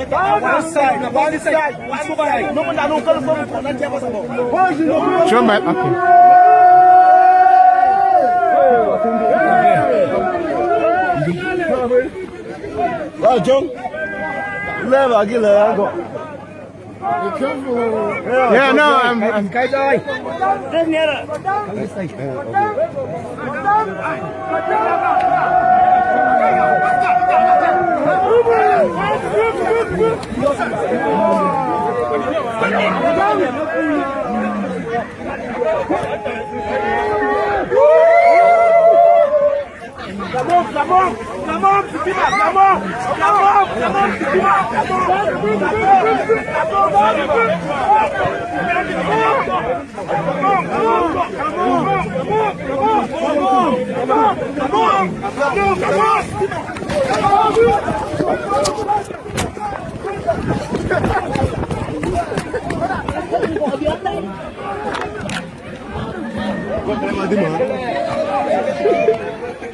One side. No one that don't come from that table. Show my okay. Well, John. Never get a go. Yeah, no, I'm Cái rồi. Rất nhớ rồi.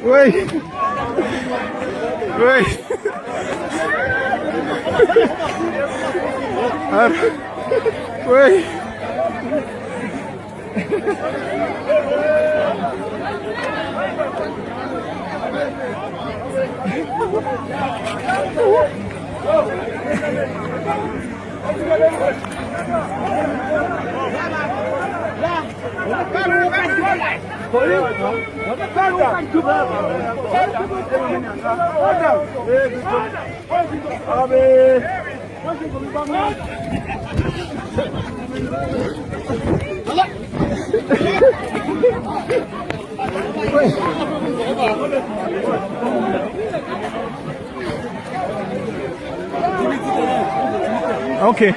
Wait. Wait. Okay.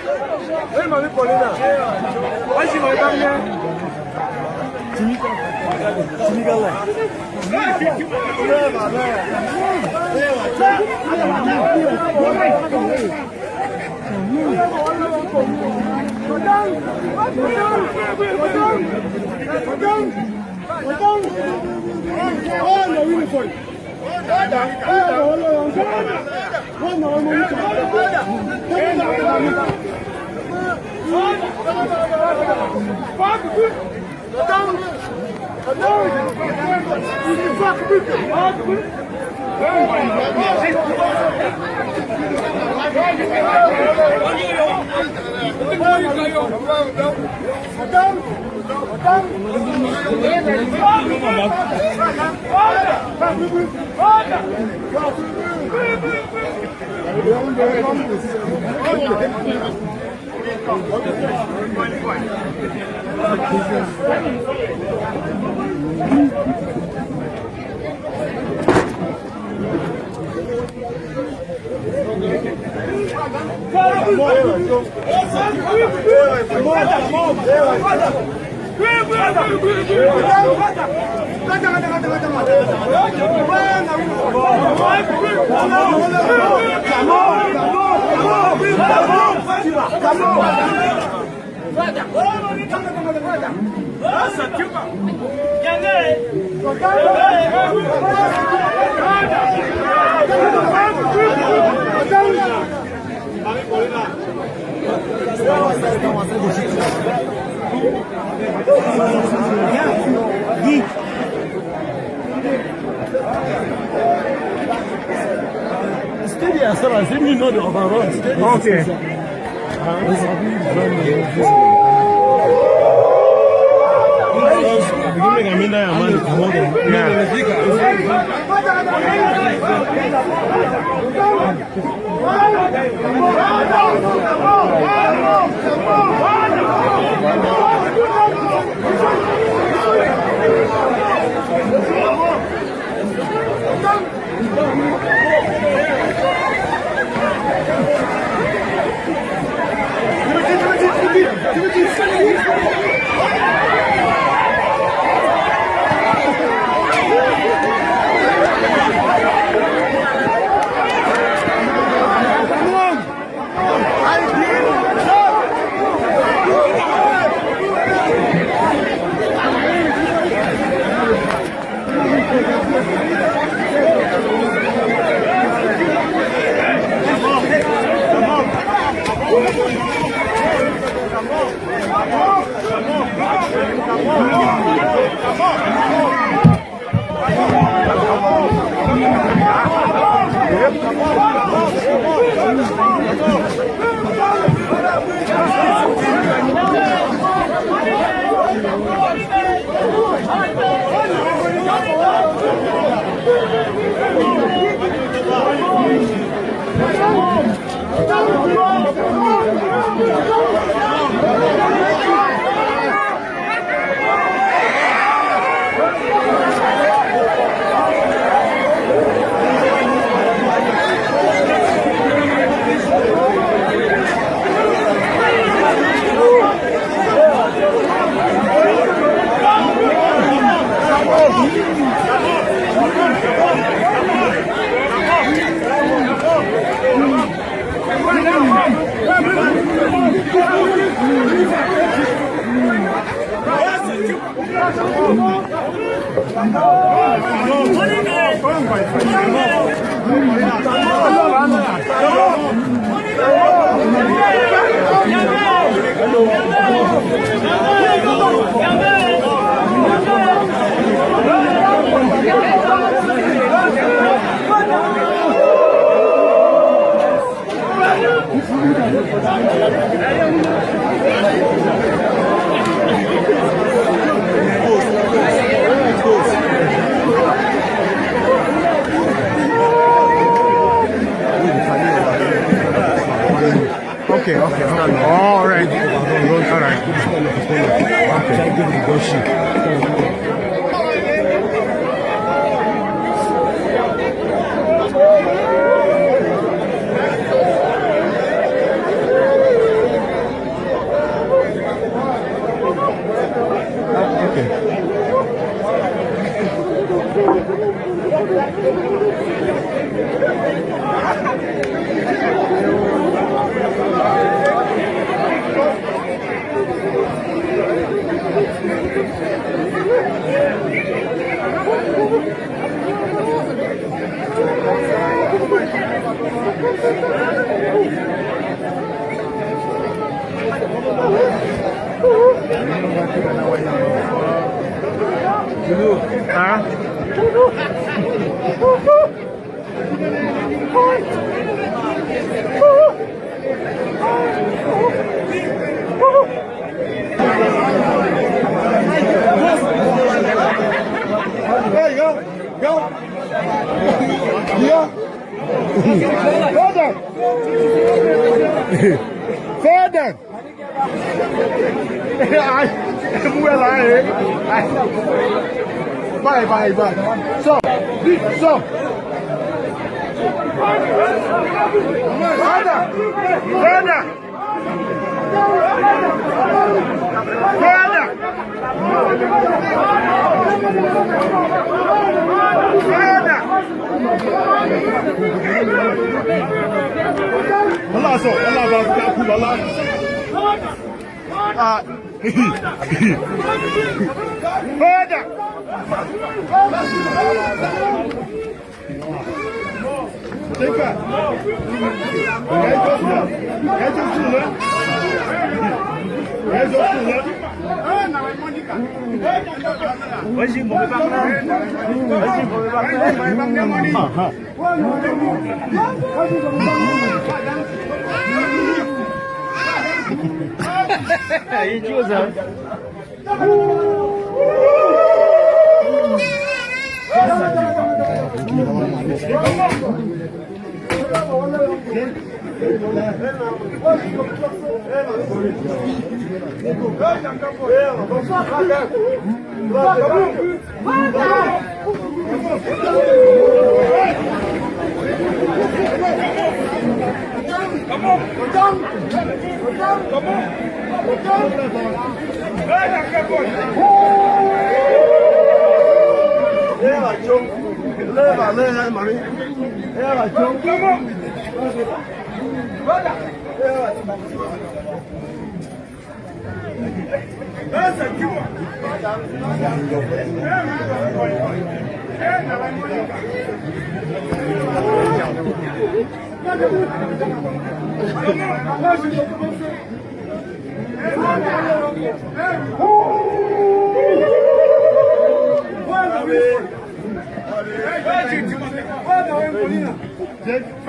Okay. Okay. All right. Hey, go. Further.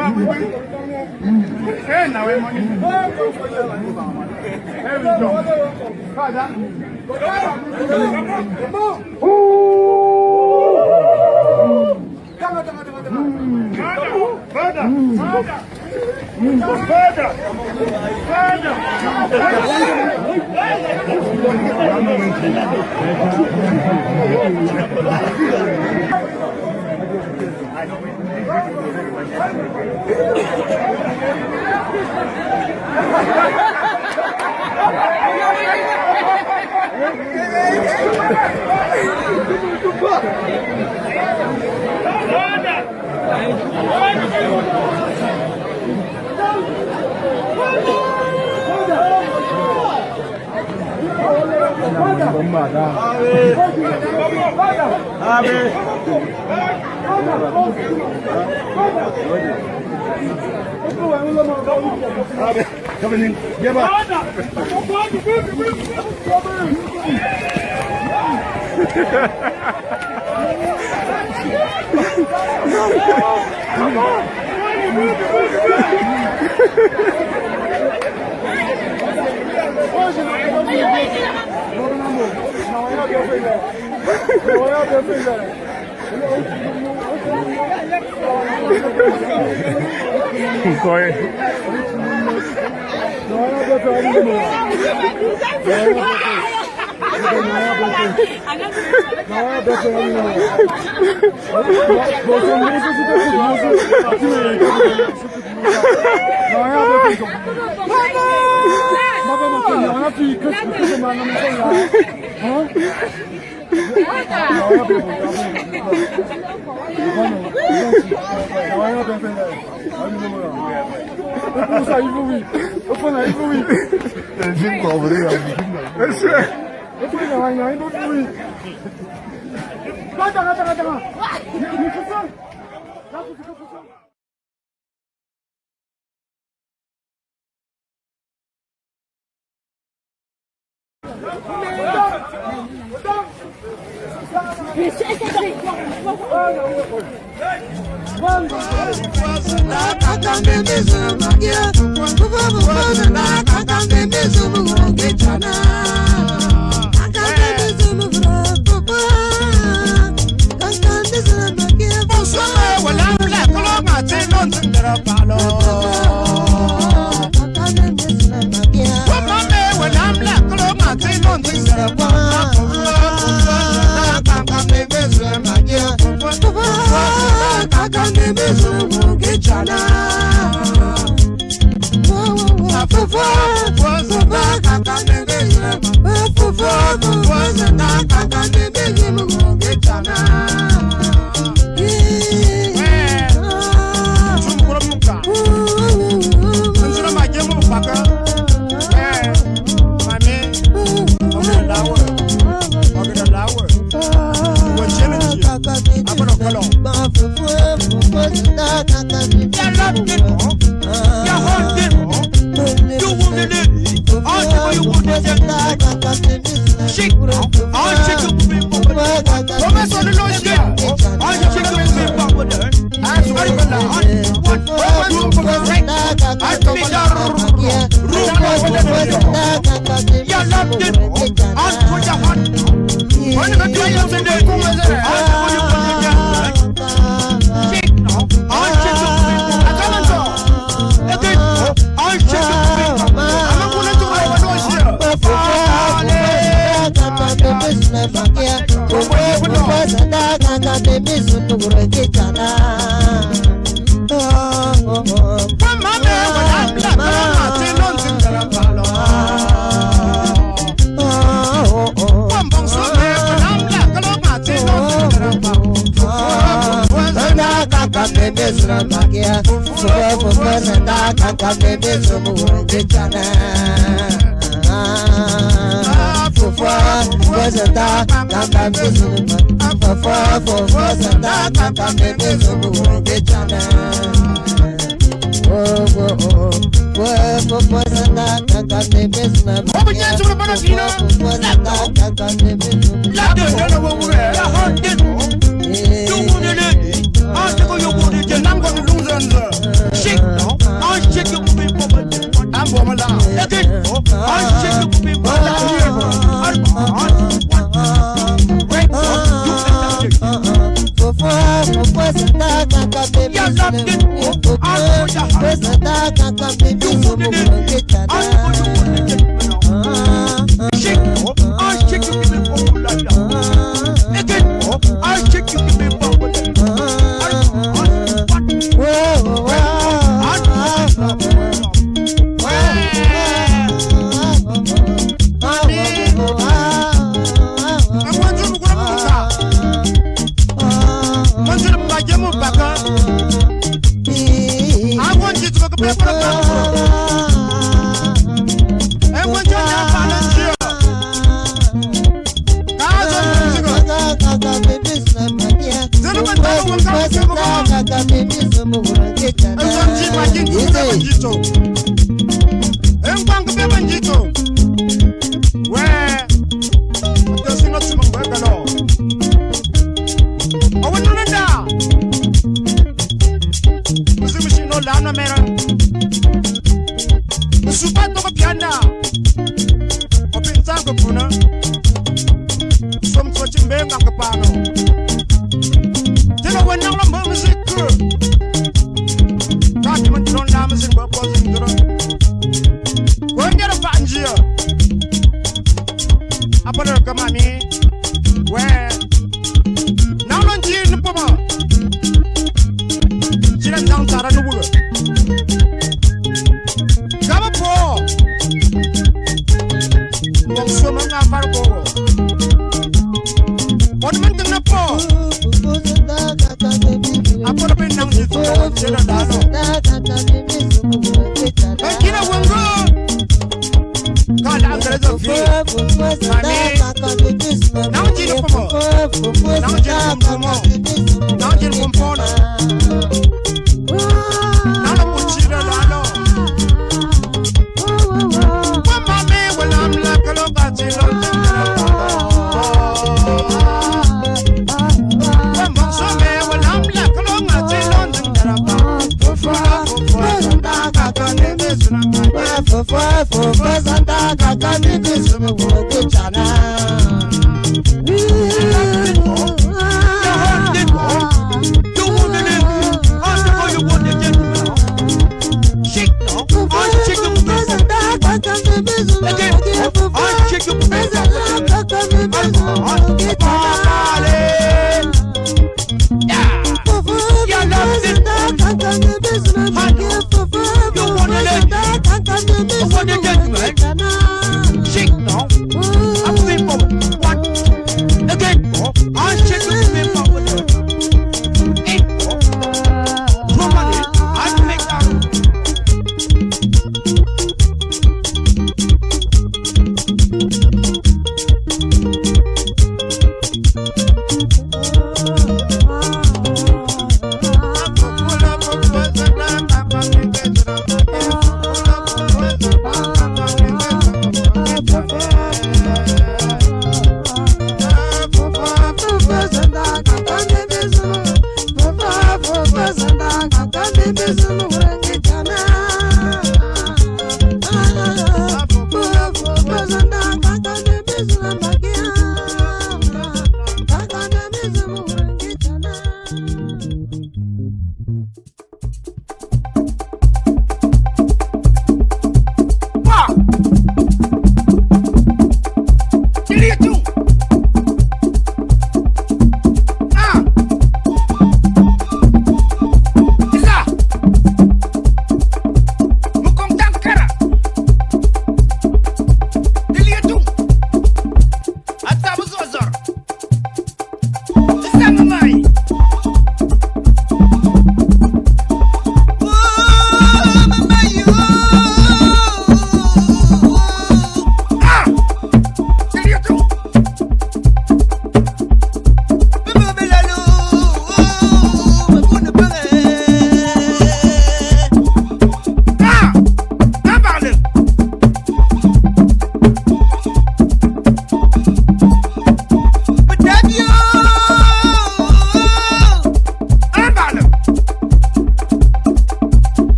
Bye. So.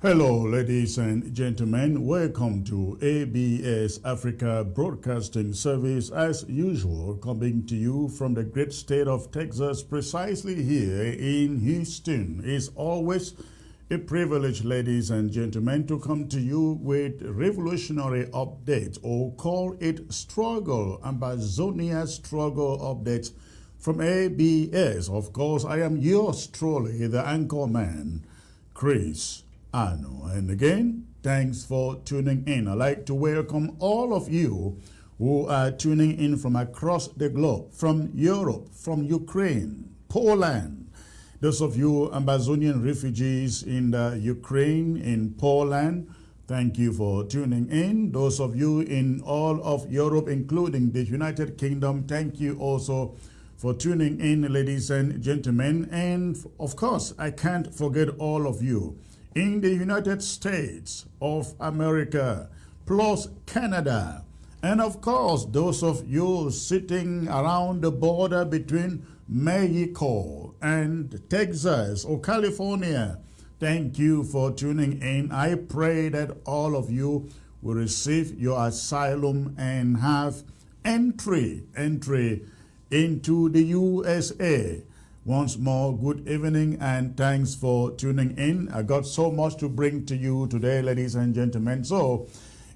Hello, ladies and gentlemen. Welcome to ABS Africa Broadcasting Service, as usual, coming to you from the great state of Texas, precisely here in Houston. It's always a privilege, ladies and gentlemen, to come to you with revolutionary updates, or call it struggle, Ambazonia struggle updates from ABS. Of course, I am yours truly, the anchor man, Chris Ano. And again, thanks for tuning in. I'd like to welcome all of you who are tuning in from across the globe, from Europe, from Ukraine, Poland. Those of you Ambazonian refugees in Ukraine, in Poland, thank you for tuning in. Those of you in all of Europe, including the United Kingdom, thank you also for tuning in, ladies and gentlemen. And of course, I can't forget all of you in the United States of America, plus Canada, and of course, those of you sitting around the border between Mexico and Texas or California, thank you for tuning in. I pray that all of you will receive your asylum and have entry into the USA. Once more, good evening and thanks for tuning in. I got so much to bring to you today, ladies and gentlemen. So,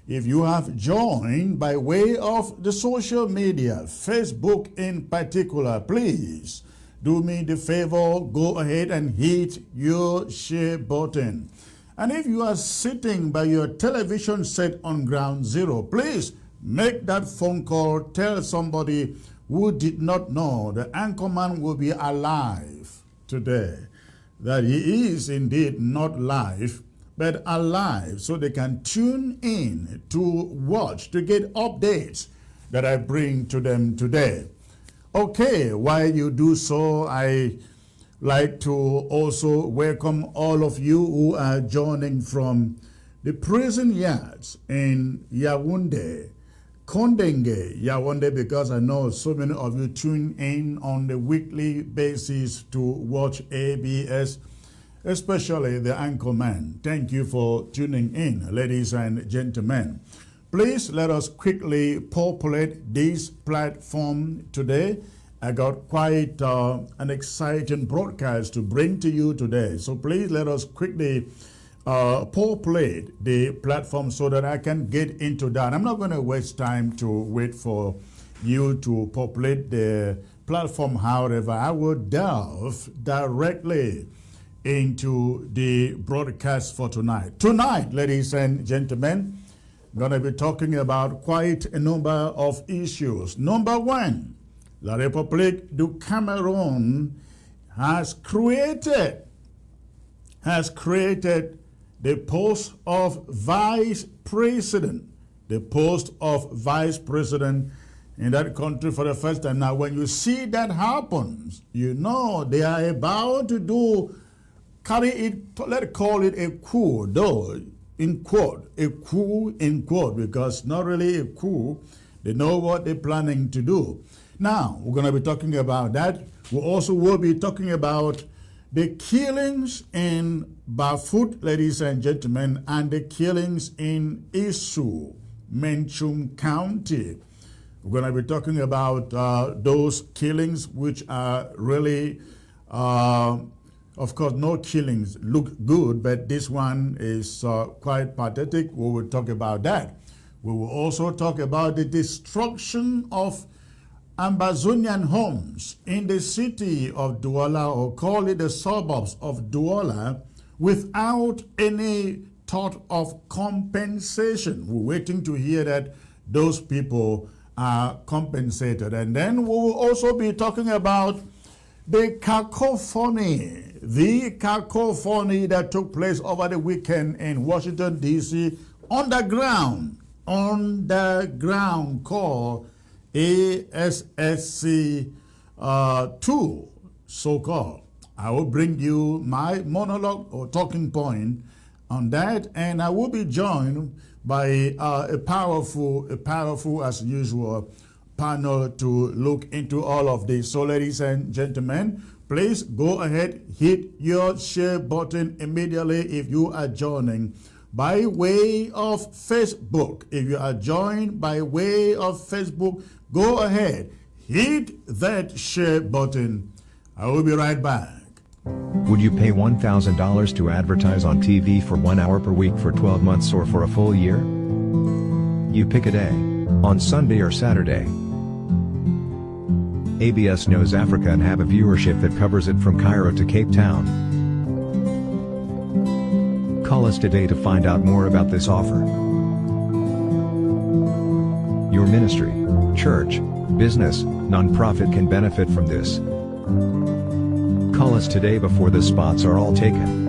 if you have joined by way of the social media, Facebook in particular, please do me the favor, go ahead and hit your share button. And if you are sitting by your television set on ground zero, please make that phone call, tell somebody who did not know the anchorman will be alive today, that he is indeed not live, but alive, so they can tune in to watch, to get updates that I bring to them today. Okay, while you do so, I like to also welcome all of you who are joining from the prison yards in Yaoundé, Kondenge, Yaoundé, because I know so many of you tune in on the weekly basis to watch ABS, especially the anchorman. Thank you for tuning in, ladies and gentlemen. Please let us quickly populate this platform today. I got quite an exciting broadcast to bring to you today. So please let us quickly populate the platform so that I can get into that. I'm not going to waste time to wait for you to populate the platform. However, I will delve directly into the broadcast for tonight. Tonight, ladies and gentlemen, I'm going to be talking about quite a number of issues. Number one, La République du Cameroon has created the post of vice president, the post of vice president in that country for the first time. Now, when you see that happens, you know they are about to carry it, let's call it a coup, though, in quote, a coup in quote, because not really a coup. They know what they're planning to do. Now, we're going to be talking about that. We also will be talking about the killings in Bafut, ladies and gentlemen, and the killings in Isu, Menchum County. We're going to be talking about those killings, which are really, of course, no killings look good, but this one is quite pathetic. We will talk about that. We will also talk about the destruction of Ambazonian homes in the city of Douala, or call it the suburbs of Douala, without any thought of compensation. We're waiting to hear that those people are compensated. And then we will also be talking about the cacophony that took place over the weekend in Washington, D.C., underground called ASSC 2, so-called. I will bring you my monologue or talking point on that, and I will be joined by a powerful as usual panel to look into all of this. So, ladies and gentlemen, please go ahead, hit your share button immediately if you are joining by way of Facebook. If you are joined by way of Facebook, go ahead, hit that share button. I will be right back. Would you pay $1,000 to advertise on TV for 1 hour per week for 12 months or for a full year? You pick a day, on Sunday or Saturday. ABS knows Africa and have a viewership that covers it from Cairo to Cape Town. Call us today to find out more about this offer. Your ministry, church, business, nonprofit can benefit from this. Call us today before the spots are all taken.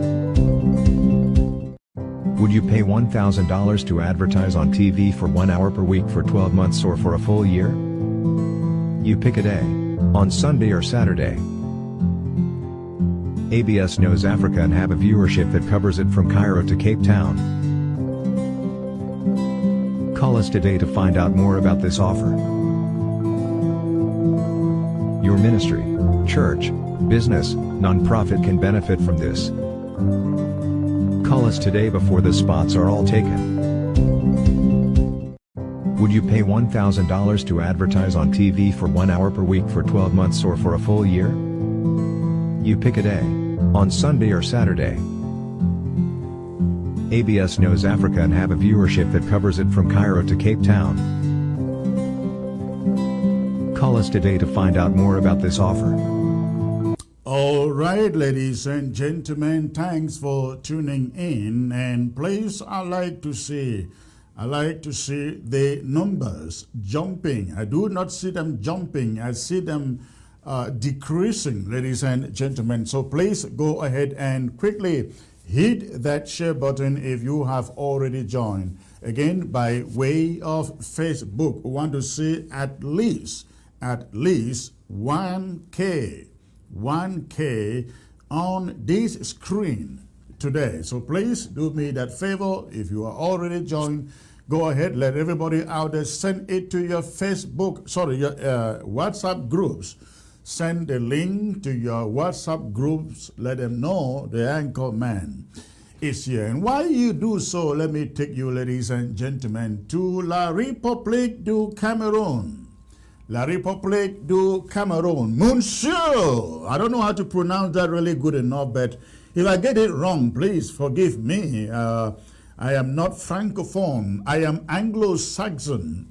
Would you pay $1,000 to advertise on TV for 1 hour per week for 12 months or for a full year? You pick a day, on Sunday or Saturday. ABS knows Africa and have a viewership that covers it from Cairo to Cape Town. Call us today to find out more about this offer. Your ministry, church, business, nonprofit can benefit from this. Call us today before the spots are all taken. Would you pay $1,000 to advertise on TV for 1 hour per week for 12 months or for a full year? You pick a day, on Sunday or Saturday. ABS knows Africa and have a viewership that covers it from Cairo to Cape Town. Call us today to find out more about this offer. All right, ladies and gentlemen, thanks for tuning in. And please, I like to see the numbers jumping. I do not see them jumping. I see them decreasing, ladies and gentlemen. So please go ahead and quickly hit that share button if you have already joined. Again, by way of Facebook, we want to see at least 1K on this screen today. So please do me that favor. If you are already joined, go ahead, let everybody out there send it to your your WhatsApp groups. Send the link to your WhatsApp groups. Let them know the anchor man is here. And while you do so, let me take you, ladies and gentlemen, to La République du Cameroon. La République du Cameroon. Monsieur! I don't know how to pronounce that really good enough, but if I get it wrong, please forgive me. I am not Francophone. I am Anglo-Saxon.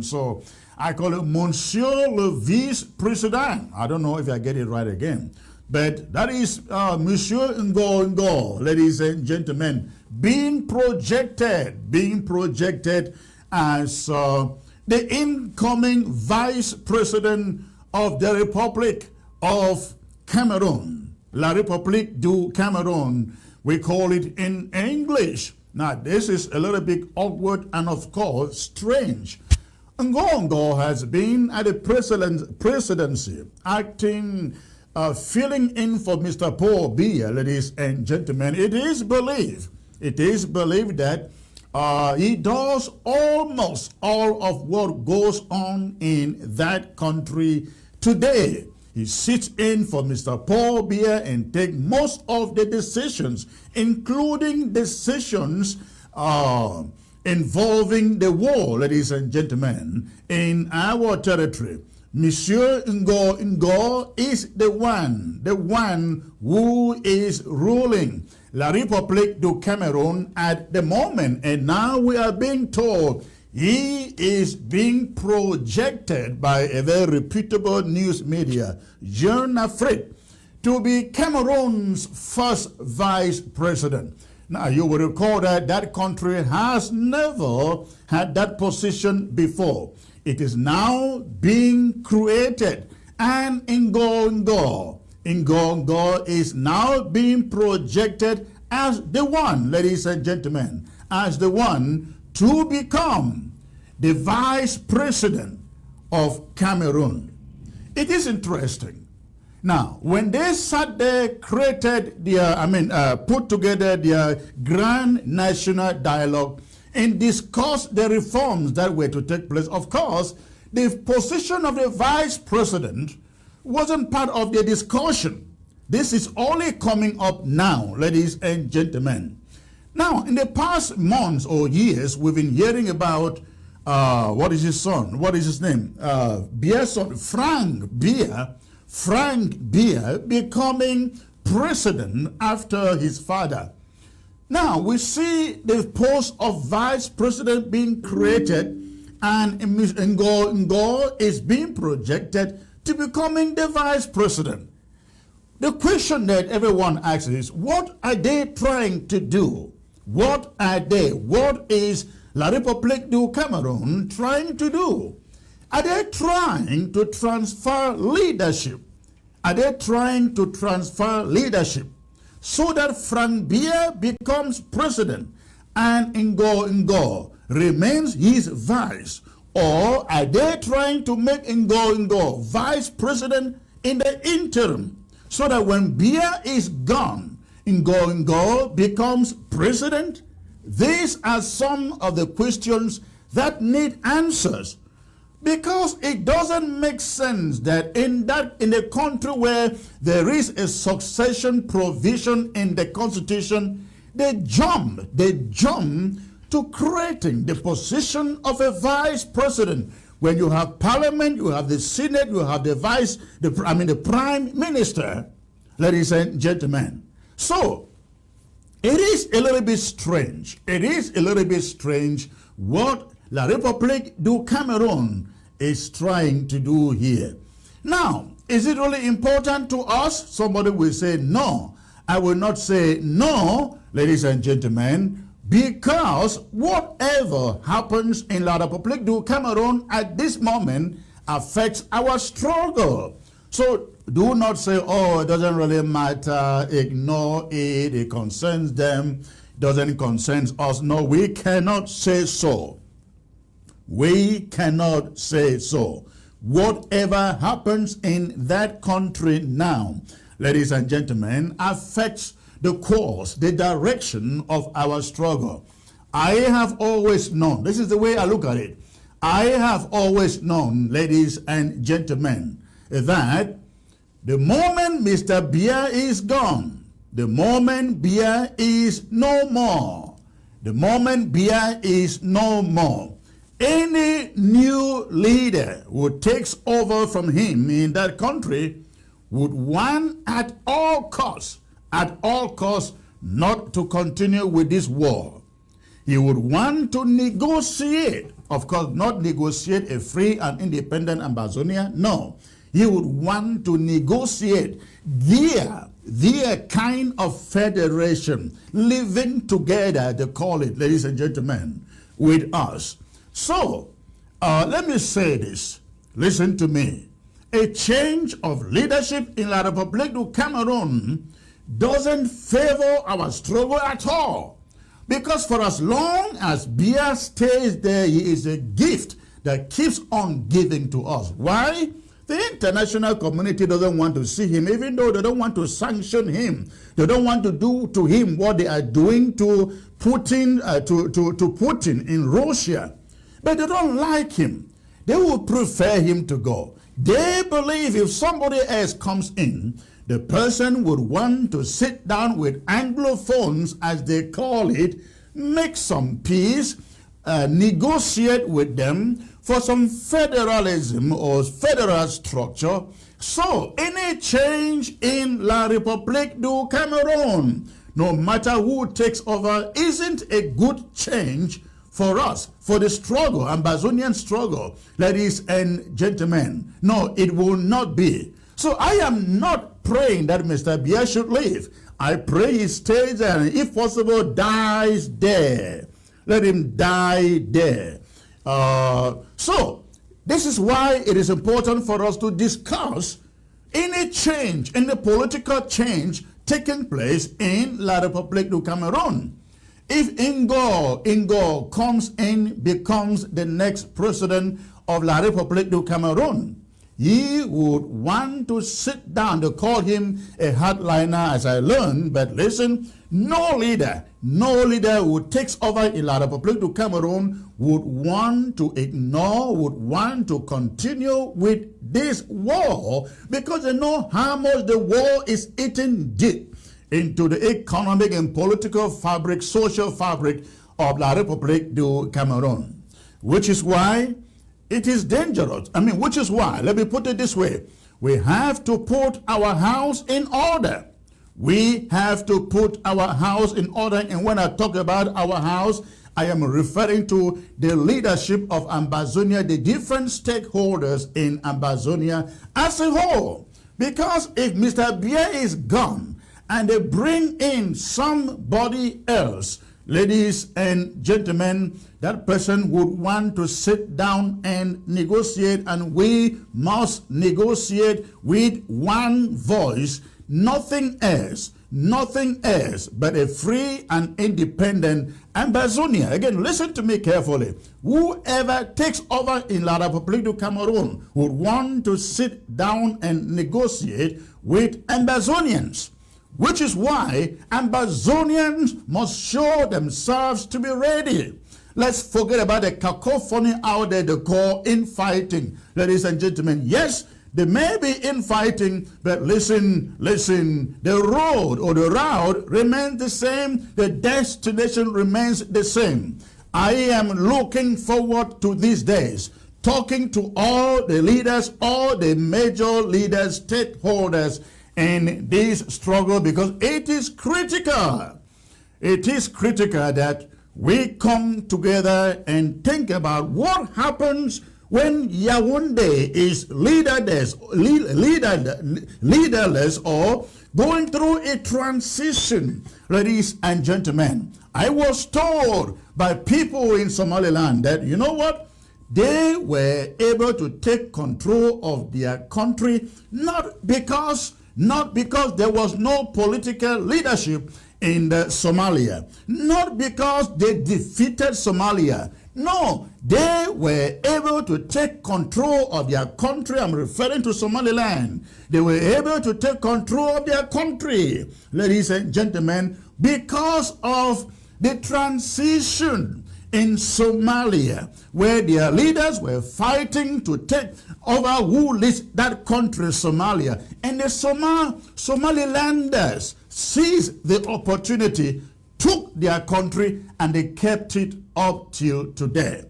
So I call it Monsieur le Vice-President. I don't know if I get it right again. But that is Monsieur Ngo, ladies and gentlemen, being projected as the incoming Vice President of the Republic of Cameroon. La République du Cameroon, we call it in English. Now, this is a little bit awkward and, of course, strange. Ngo has been at the presidency, acting, filling in for Mr. Paul Biya, ladies and gentlemen. It is believed that he does almost all of what goes on in that country today. He sits in for Mr. Paul Biya and takes most of the decisions, including decisions involving the war, ladies and gentlemen, in our territory. Monsieur Ngo is the one who is ruling La République du Cameroon at the moment. And now we are being told he is being projected by a very reputable news media, Jeune Afrique, to be Cameroon's first vice president. Now, you will recall that that country has never had that position before. It is now being created, and Ngo is now being projected as the one, ladies and gentlemen, as the one to become the vice president of Cameroon. It is interesting. Now, when they sat there, created their, put together their grand national dialogue and discussed the reforms that were to take place, of course, the position of the vice president wasn't part of the discussion. This is only coming up now, ladies and gentlemen. Now, in the past months or years, we've been hearing about, what is his son? What is his name? Bia's son, Frank Biya becoming president after his father. Now, we see the post of vice president being created, and Ngo is being projected to becoming the vice president. The question that everyone asks is, what are they trying to do? What are they? What is La République du Cameroun trying to do? Are they trying to transfer leadership? Are they trying to transfer leadership so that Frank Biya becomes president and Ngo remains his vice? Or are they trying to make Ngo vice president in the interim so that when Biya is gone, Ngo becomes president? These are some of the questions that need answers, because it doesn't make sense that in a country where there is a succession provision in the constitution, they jump to creating the position of a vice president. When you have parliament, you have the senate, you have the prime minister, ladies and gentlemen. So, it is a little bit strange. It is a little bit strange what La République du Cameroun is trying to do here. Now, is it really important to us? Somebody will say no. I will not say no, ladies and gentlemen, because whatever happens in La République du Cameroun at this moment affects our struggle. So do not say, oh, it doesn't really matter, ignore it, it concerns them, doesn't concern us. No, we cannot say so. We cannot say so. Whatever happens in that country now, ladies and gentlemen, affects the course, the direction of our struggle. I have always known, this is the way I look at it, I have always known, ladies and gentlemen, that the moment Mr. Biya is gone, the moment Biya is no more, the moment Biya is no more, any new leader who takes over from him in that country would want at all costs, not to continue with this war. He would want to negotiate, of course, not negotiate a free and independent Amazonia, no. He would want to negotiate their kind of federation, living together, they call it, ladies and gentlemen, with us. So, let me say this. Listen to me. A change of leadership in La République du Cameroun doesn't favor our struggle at all. Because for as long as Biya stays there, he is a gift that keeps on giving to us. Why? The international community doesn't want to see him, even though they don't want to sanction him. They don't want to do to him what they are doing to Putin, to Putin in Russia. But they don't like him. They would prefer him to go. They believe if somebody else comes in, the person would want to sit down with Anglophones, as they call it, make some peace, negotiate with them for some federalism or federal structure. So, any change in La République du Cameroun, no matter who takes over, isn't a good change for us, for the struggle, Amazonian struggle, ladies and gentlemen. No, it will not be. So I am not praying that Mr. Biya should leave. I pray he stays there and if possible dies there. Let him die there. So this is why it is important for us to discuss any change, any political change taking place in La République du Cameroun. If Ngo comes in, becomes the next president of La République du Cameroun, he would want to sit down. They call him a hardliner, as I learned. But listen, no leader who takes over in La République du Cameroon would want to ignore, would want to continue with this war, because they know how much the war is eating deep into the economic and political fabric, social fabric of La République du Cameroon. Which is why it is dangerous. Which is why, let me put it this way, we have to put our house in order. We have to put our house in order. And when I talk about our house, I am referring to the leadership of Ambazonia, the different stakeholders in Ambazonia as a whole. Because if Mr. Biya is gone and they bring in somebody else, ladies and gentlemen, that person would want to sit down and negotiate, and we must negotiate with one voice, nothing else but a free and independent Ambazonia. Again, listen to me carefully. Whoever takes over in La République du Cameroon would want to sit down and negotiate with Ambazonians. Which is why Ambazonians must show themselves to be ready. Let's forget about the cacophony out there they call infighting. Ladies and gentlemen, yes, there may be infighting, but listen, the road or the route remains the same, the destination remains the same. I am looking forward to these days, talking to all the leaders, all the major leaders, stakeholders in this struggle, because it is critical. It is critical that we come together and think about what happens when Yaoundé is leaderless or going through a transition. Ladies and gentlemen, I was told by people in Somaliland that, you know what, they were able to take control of their country not because there was no political leadership in Somalia, not because they defeated Somalia. No, they were able to take control of their country. I'm referring to Somaliland. They were able to take control of their country, ladies and gentlemen, because of the transition in Somalia, where their leaders were fighting to take over who leads that country, Somalia. And the Somalilanders seized the opportunity, took their country, and they kept it up till today.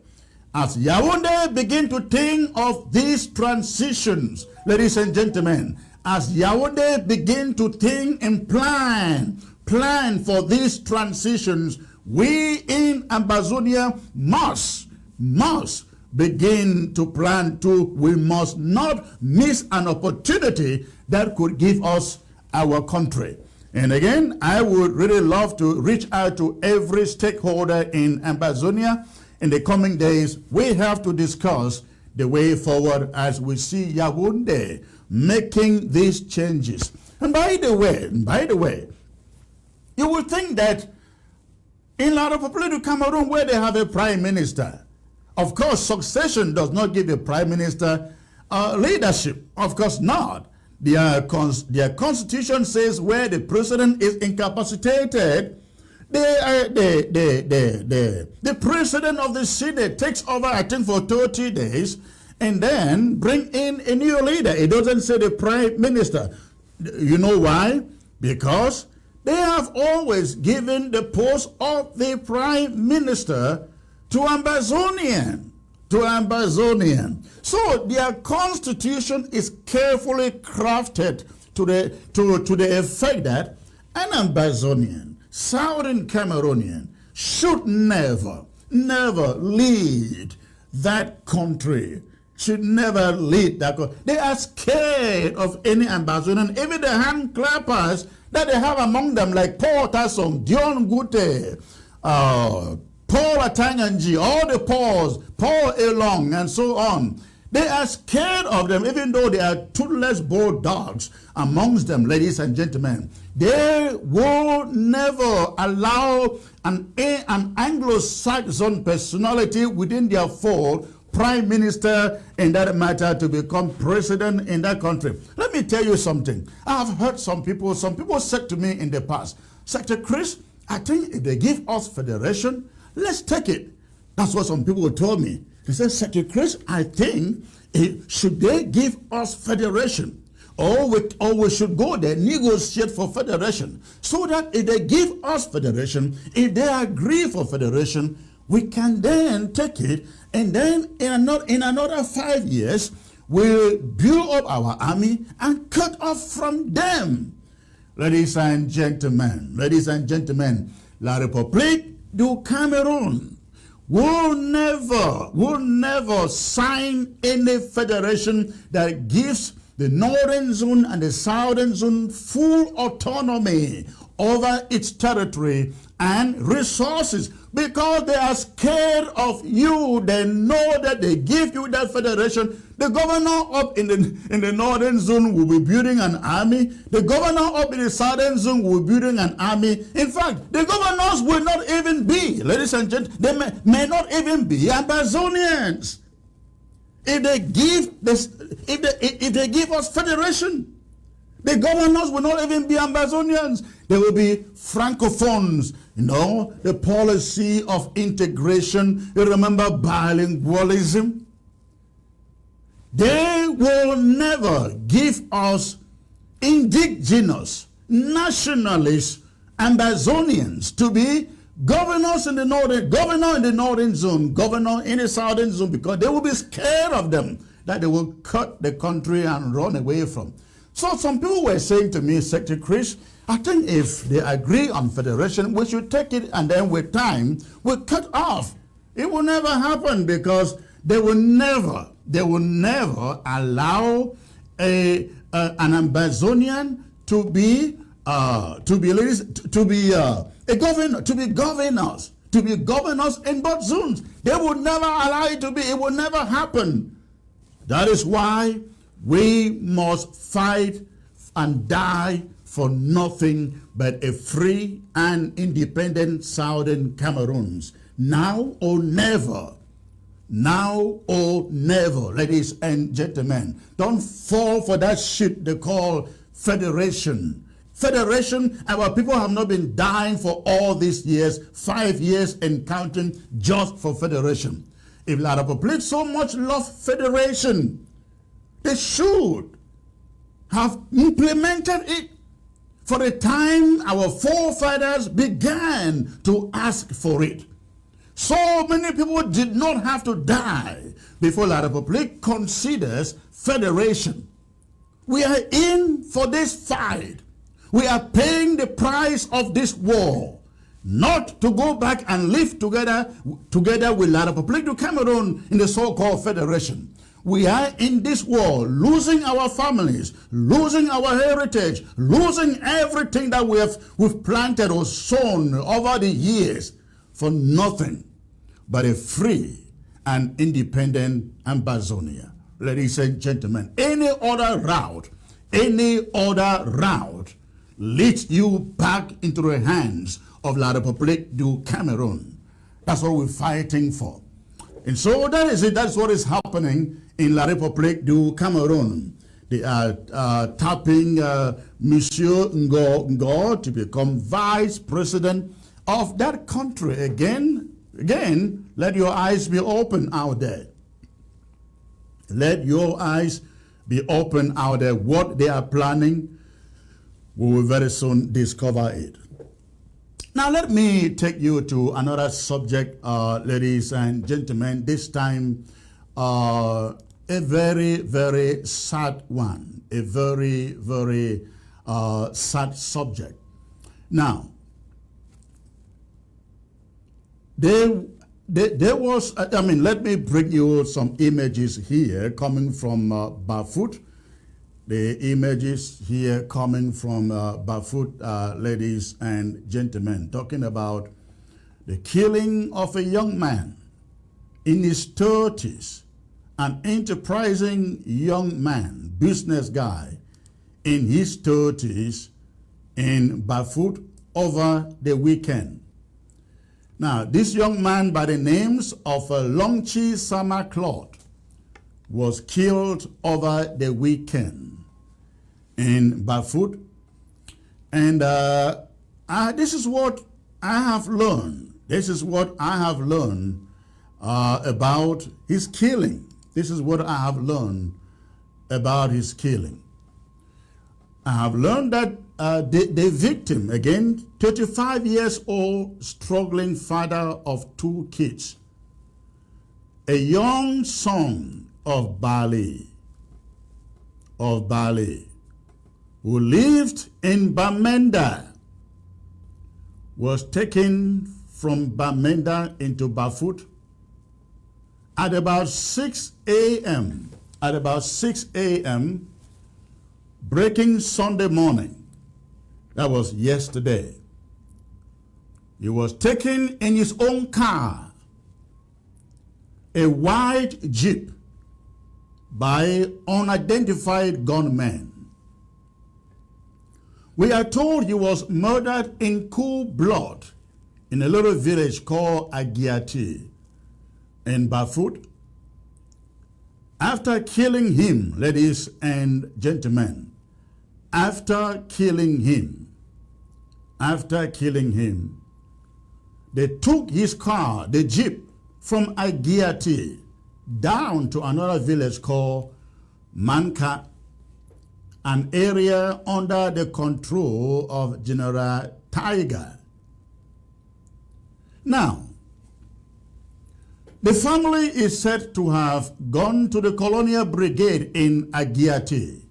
As Yaoundé begin to think of these transitions, ladies and gentlemen, as Yaoundé begin to think and plan for these transitions, we in Ambazonia must begin to plan too. We must not miss an opportunity that could give us our country. And again, I would really love to reach out to every stakeholder in Ambazonia. In the coming days, we have to discuss the way forward as we see Yaoundé making these changes. And by the way, you would think that in La République du Cameroon, where they have a prime minister, of course, succession does not give a prime minister leadership. Of course not. Their constitution says where the president is incapacitated, the president of the Senate takes over, I think, for 30 days, and then bring in a new leader. It doesn't say the prime minister. You know why? Because they have always given the post of the prime minister to Ambazonian. So their constitution is carefully crafted to the effect that an Ambazonian, Southern Cameroonian, should never lead that country. Should never lead that country. They are scared of any Ambazonian, even the hand clappers that they have among them, like Paul Tassom, Dion Gute, Paul Atanganji, all the Pauls, Paul Elong, and so on. They are scared of them, even though they are toothless bulldogs amongst them, ladies and gentlemen. They will never allow an Anglo-Saxon personality within their fold, prime minister in that matter to become president in that country. Let me tell you something. I've heard some people said to me in the past, Secretary Chris, I think if they give us federation, let's take it. That's what some people told me. They said, Secretary Chris, I think should they give us federation? Or we should go there, negotiate for federation. So that if they give us federation, if they agree for federation, we can then take it, and then in another 5 years, we'll build up our army and cut off from them. Ladies and gentlemen, La République du Cameroon will never sign any federation that gives the northern zone and the southern zone full autonomy over its territory and resources, because they are scared of you. They know that they give you that federation. The governor up in the northern zone will be building an army. The governor up in the southern zone will be building an army. In fact, the governors will not even be, ladies and gentlemen, they may not even be Amazonians. If they give this, if they give us federation, the governors will not even be Amazonians. They will be Francophones. You know, the policy of integration. You remember bilingualism? They will never give us indigenous, nationalist Amazonians to be governors in the northern, governor in the northern zone, governor in the southern zone, because they will be scared of them, that they will cut the country and run away from. So some people were saying to me, Secretary Chris, I think if they agree on federation, we should take it, and then with time, we'll cut off. It will never happen, because they will never allow an Amazonian to be governors in both zones. They would never allow it to be. It will never happen. That is why we must fight and die for nothing but a free and independent Southern Cameroons. Now or never. Now or never, ladies and gentlemen. Don't fall for that shit they call federation. Federation, our people have not been dying for all these years, 5 years and counting, just for federation. If La République so much love federation, they should have implemented it for the time our forefathers began to ask for it. So many people did not have to die before La République considers federation. We are in for this fight. We are paying the price of this war, not to go back and live together with La République du Cameroon in the so-called federation. We are in this war, losing our families, losing our heritage, losing everything that we've planted or sown over the years for nothing but a free and independent Amazonia. Ladies and gentlemen, any other route leads you back into the hands of La République du Cameroon. That's what we're fighting for. And so that is it. That's what is happening in La République du Cameroon. They are tapping Monsieur Ngo to become vice president of that country. Again, let your eyes be open out there. Let your eyes be open out there. What they are planning, we will very soon discover it. Now let me take you to another subject, ladies and gentlemen. This time, a very, very sad one. A very, very sad subject. Now, there was, let me bring you some images here coming from Bafut. The images here coming from Bafut, ladies and gentlemen, talking about the killing of a young man in his 30s, an enterprising young man, business guy, in his 30s in Bafut over the weekend. Now, this young man by the names of Longchi Sama Claude was killed over the weekend in Bafut. And this is what I have learned. This is what I have learned about his killing. This is what I have learned about his killing. I have learned that the victim, again, 35 years old, struggling father of 2 kids, a young son of Bali, who lived in Bamenda, was taken from Bamenda into Bafut at about 6 a.m. Breaking Sunday morning. That was yesterday. He was taken in his own car, a white Jeep, by unidentified gunmen. We are told he was murdered in cool blood in a little village called Agiati in Bafut. After killing him, ladies and gentlemen, after killing him, they took his car, the Jeep, from Agiati down to another village called Manka, an area under the control of General Tiger. Now, the family is said to have gone to the Colonial Brigade in Agiati.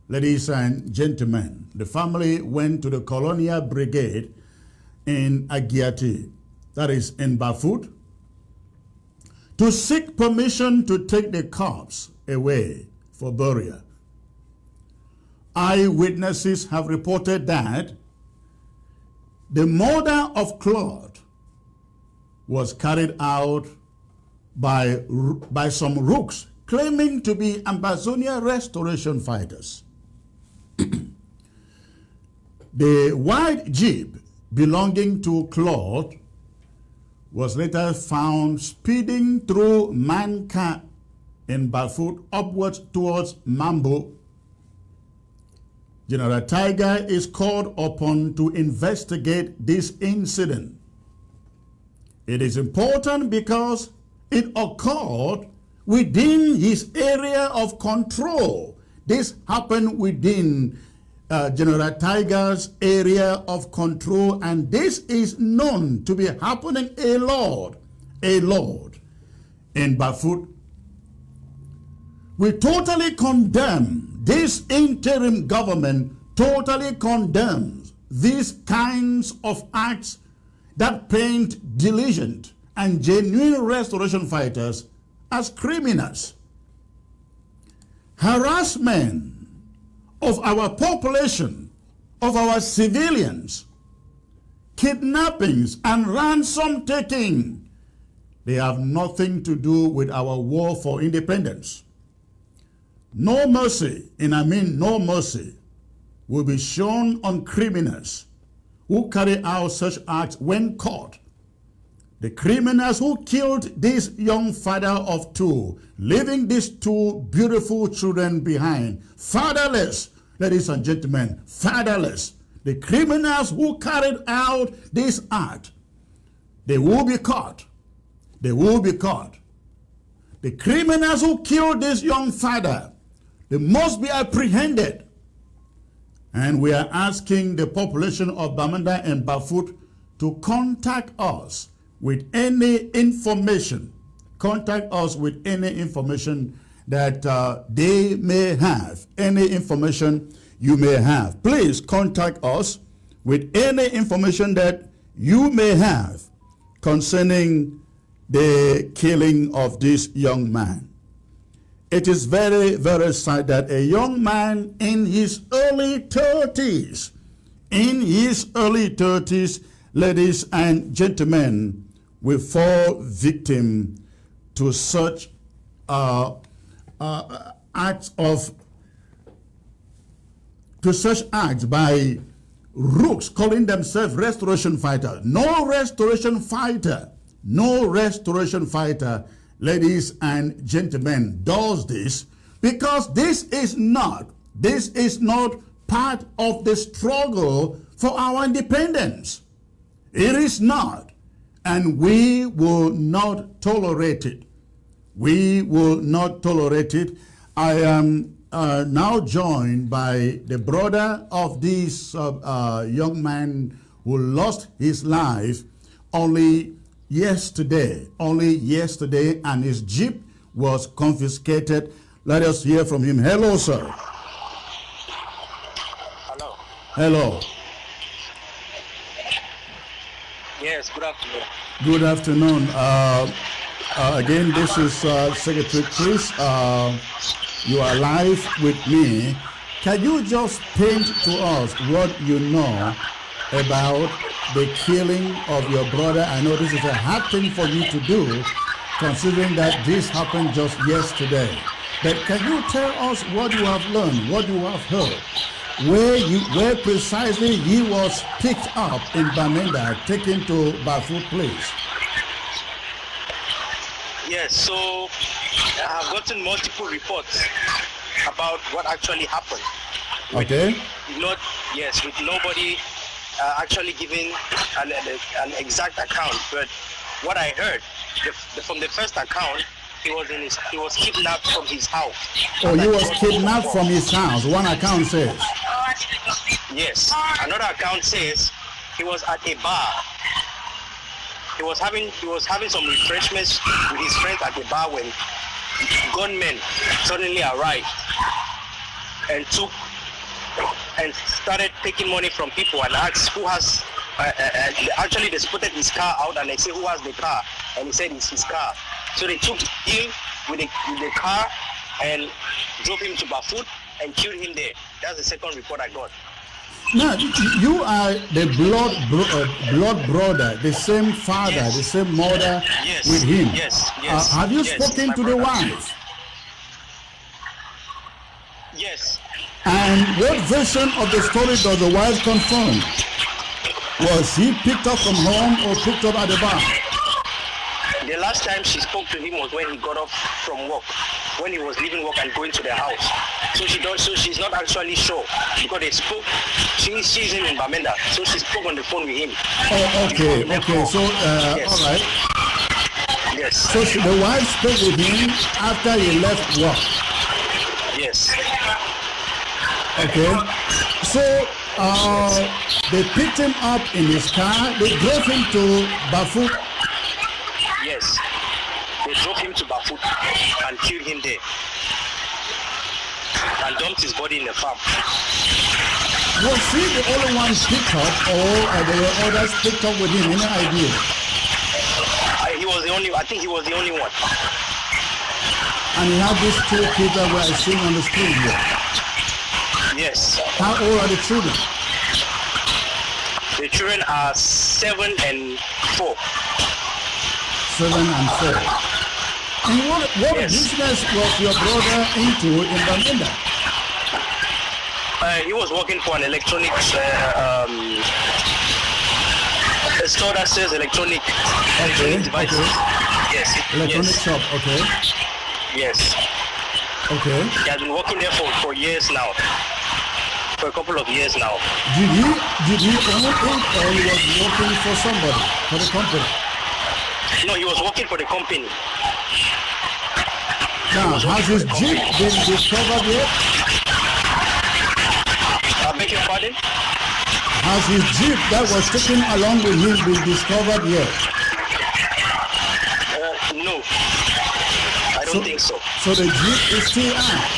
Ladies and gentlemen, the family went to the Colonial Brigade in Agiati, that is in Bafut, to seek permission to take the corpse away for burial. Eyewitnesses have reported that the murder of Claude was carried out by some rooks claiming to be Ambazonia restoration fighters. The white Jeep belonging to Claude was later found speeding through Manka in Bafut upwards towards Mambo. General Tiger is called upon to investigate this incident. It is important because it occurred within his area of control. This happened within General Tiger's area of control, and this is known to be happening a lot in Bafut. We totally condemn this interim government, totally condemns these kinds of acts that paint diligent and genuine restoration fighters as criminals. Harassment of our population, of our civilians, kidnappings and ransom taking, they have nothing to do with our war for independence. No mercy, and I mean no mercy, will be shown on criminals who carry out such acts when caught. The criminals who killed this young father of 2, leaving these 2 beautiful children behind, fatherless, ladies and gentlemen, fatherless. The criminals who carried out this act, they will be caught. They will be caught. The criminals who killed this young father, they must be apprehended. And we are asking the population of Bamenda and Bafut to contact us with any information. Contact us with any information that they may have. Any information you may have. Please contact us with any information that you may have concerning the killing of this young man. It is very, very sad that a young man in his early 30s, ladies and gentlemen, will fall victim to such acts by rooks calling themselves restoration fighters. No restoration fighter, ladies and gentlemen, does this, because this is not part of the struggle for our independence. It is not, and we will not tolerate it. We will not tolerate it. I am now joined by the brother of this young man who lost his life only yesterday, and his jeep was confiscated. Let us hear from him. Hello, sir. Hello. Hello. Yes, good afternoon. Good afternoon. Again, this is Secretary Chris. You are live with me. Can you just paint to us what you know about the killing of your brother? I know this is a hard thing for you to do, considering that this happened just yesterday. But can you tell us what you have learned, what you have heard, where precisely he was picked up in Bamenda, taken to Bafut Place? Yes, so I have gotten multiple reports about what actually happened. Okay. With nobody actually giving an exact account. But what I heard from the first account, he was kidnapped from his house. Oh, he was kidnapped from his house. One account says. Yes. Another account says he was at a bar. He was having some refreshments with his friends at the bar when gunmen suddenly arrived and started taking money from people and asked who has. Actually, they spotted his car out and they said, "Who has the car?" And he said it's his car. So they took him with the car and drove him to Bafut and killed him there. That's the second report I got. Now, you are the blood brother, the same father, Yes. the same mother Yes. with him. Yes. Have you Yes, spoken my to the brother. wife? Yes. And what version of the story does the wife confirm? Was he picked up from home or picked up at the bar? The last time she spoke to him was when he got off from work, when he was leaving work and going to the house. So she's not actually sure because they spoke. She's in Bamenda, so she spoke on the phone with him. Oh, okay. So, Yes. all right. Yes. So the wife spoke with him after he left work. Yes. Okay. So they picked him up in his car. They drove him to Bafut. Yes. They drove him to Bafut and killed him there and dumped his body in the farm. Was he the only one picked up, or there were others picked up with him? Any idea? I think he was the only one. And he had these two kids that were seen on the screen here. Yes. How old are the children? The children are 7 and 4. 7 and 4. And what Yes. business was your brother into in Bamenda? He was working for an electronics store that sells electronic devices. Okay. Yes. Electronic Yes. shop, okay. Yes. Okay. He has been working there for years now. For a couple of years now. Did he own it, or he was working for somebody, for the company? No, he was working for the company. Now, has his jeep been discovered yet? I beg your pardon? Has his jeep that was taken along with him been discovered yet? No. I don't think so. So the jeep is still out.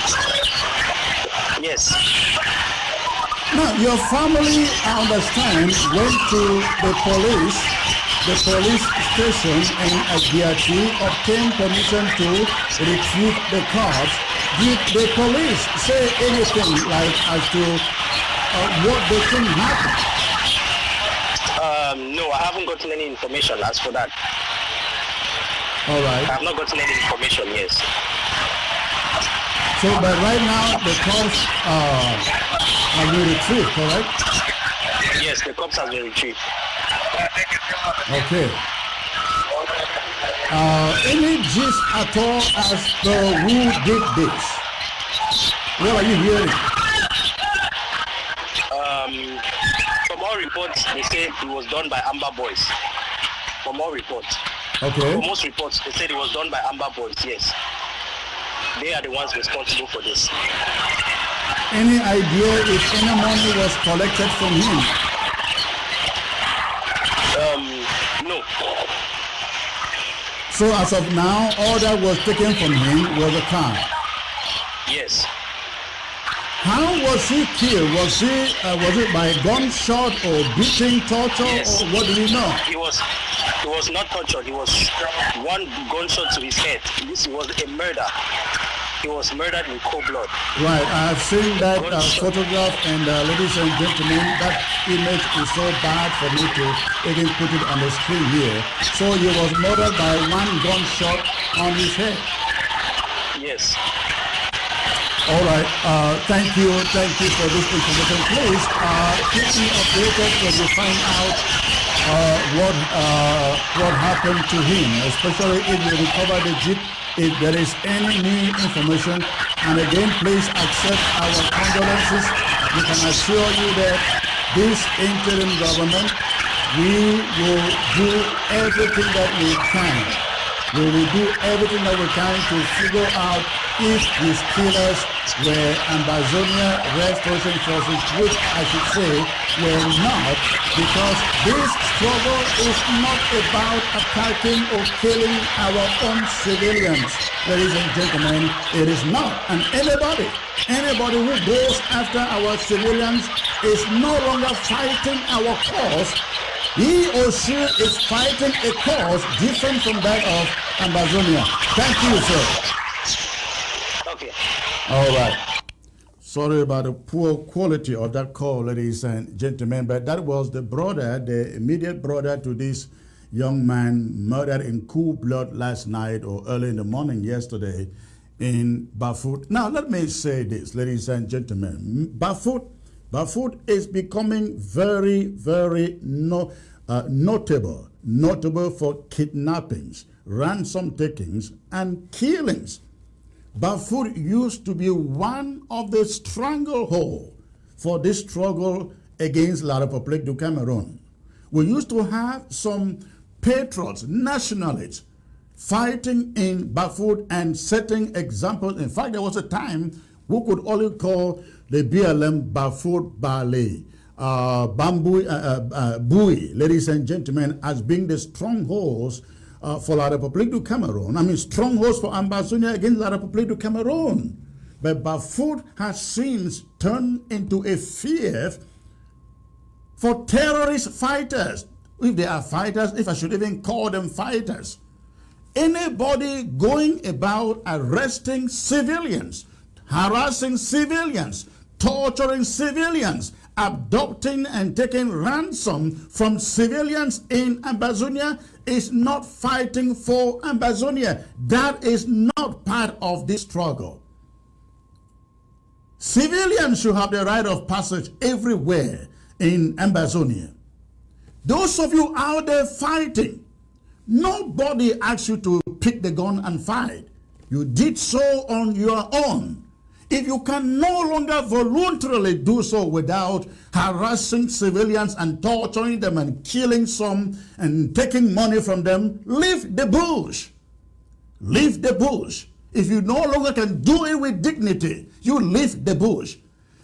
Yes. Now, your family, I understand, went to the police station in Agiati, obtained permission to retrieve the cars. Did the police say anything like as to what they think happened? No, I haven't gotten any information as for that. All I right. have not gotten any information, yes. So, but right now, the cars have been retrieved, correct? Yes, the cops has been retrieved. Okay. Any gist at all as to who did this? What are you hearing? From all reports, they say it was done by Amber Boys. From all reports. Okay. For most reports, they said it was done by Amber Boys, yes. They are the ones responsible for this. Any idea if any money was collected from him? No. So as of now, all that was taken from him was a car. Yes. How was he killed? Was it by gunshot or beating, torture, Yes. or what do you know? He was not tortured. He was one gunshot to his head. This was a murder. He was murdered in cold blood. Right, I have seen that photograph, and ladies and gentlemen, that image is so bad for me to even put it on the screen here. So he was murdered by one gunshot on his head. Yes. All right, thank you for this information. Please keep me updated when you find out what happened to him, especially if you recover the jeep. If there is any new information, and again, please accept our condolences. We can assure you that this interim government, we will do everything that we can. We will do everything that we can to figure out if these killers were Ambazonia Restoration Forces, which I should say were not, because this struggle is not about attacking or killing our own civilians. Ladies and gentlemen, it is not. And anybody who goes after our civilians is no longer fighting our cause. He or she is fighting a cause different from that of Ambazonia. Thank you, sir. Okay. All right. Sorry about the poor quality of that call, ladies and gentlemen, but that was the brother, the immediate brother to this young man murdered in cool blood last night or early in the morning yesterday in Bafut. Now, let me say this, ladies and gentlemen. Bafut is becoming very, very notable for kidnappings, ransom takings, and killings. Bafut used to be one of the stranglehold for this struggle against La République du Cameroon. We used to have some patriots, nationalists, fighting in Bafut and setting examples. In fact, there was a time we could only call the BLM Bafut Ballet, Bui, ladies and gentlemen, as being the strongholds for La République du Cameroon. I mean, strongholds for Ambazonia against La République du Cameroon. But Bafut has since turned into a fief for terrorist fighters. If they are fighters, if I should even call them fighters. Anybody going about arresting civilians, harassing civilians, torturing civilians, abducting and taking ransom from civilians in Ambazonia is not fighting for Ambazonia. That is not part of this struggle. Civilians should have the right of passage everywhere in Ambazonia. Those of you out there fighting, nobody asked you to pick the gun and fight. You did so on your own. If you can no longer voluntarily do so without harassing civilians and torturing them and killing some and taking money from them, leave the bush. Leave the bush. If you no longer can do it with dignity, you leave the bush.